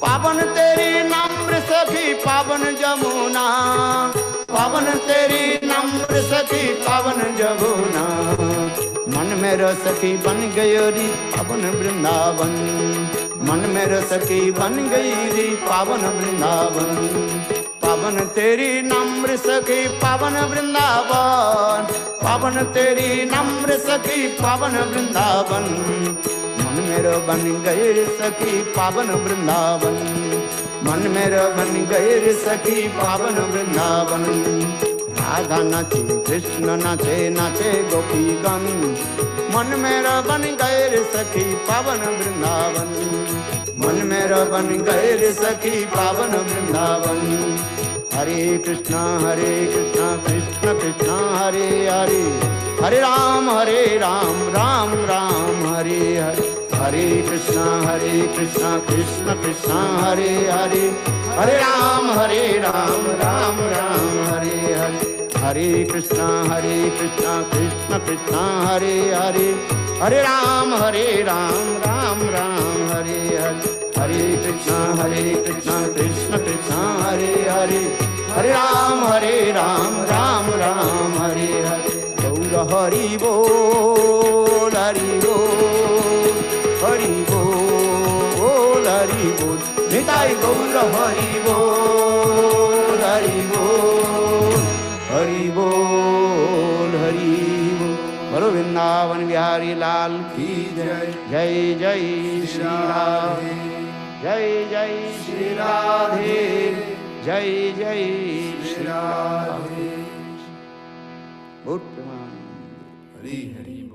पावन तेरी नम्र सखी पावन जमुना, पावन तेरी नम्र सखी पावन जमुना, मन मेरा सखी बन गयो री पावन वृंदावन। मन मेरा सखी बन गई री पावन वृंदावन। पावन तेरी नम्र सखी पावन वृंदावन, पावन तेरी नम्र सखी पावन वृंदावन। मन मेरा बन गए रे सखी पावन वृंदावन। मन मेरा बन गए रे सखी पावन वृंदावन। राधा नाचे कृष्ण नाचे नाचे गोपीगण मन मेरा बन गए रे सखी पावन वृंदावन मन मेरा बन गए रे सखी पावन वृंदावन हरे कृष्णा कृष्ण कृष्ण हरे हरे हरे राम राम राम हरे हरे हरे कृष्णा कृष्ण कृष्ण हरे हरे हरे राम राम राम हरे हरे हरे कृष्णा कृष्ण कृष्ण हरे हरे हरे राम राम राम हरे हरे हरे कृष्णा कृष्ण कृष्ण हरे हरे हरे राम राम राम हरे हरे गौर हरि बोल हरि बोल हरि बोल हरि बोल निताई गौर हरि बोल हरि बोल हरि बोल हरि बोल बोलो वृंदावन बिहारी लाल की जय जय जय श्री राधे जय जय श्री राधे जय जय श्री राधे हरि हरि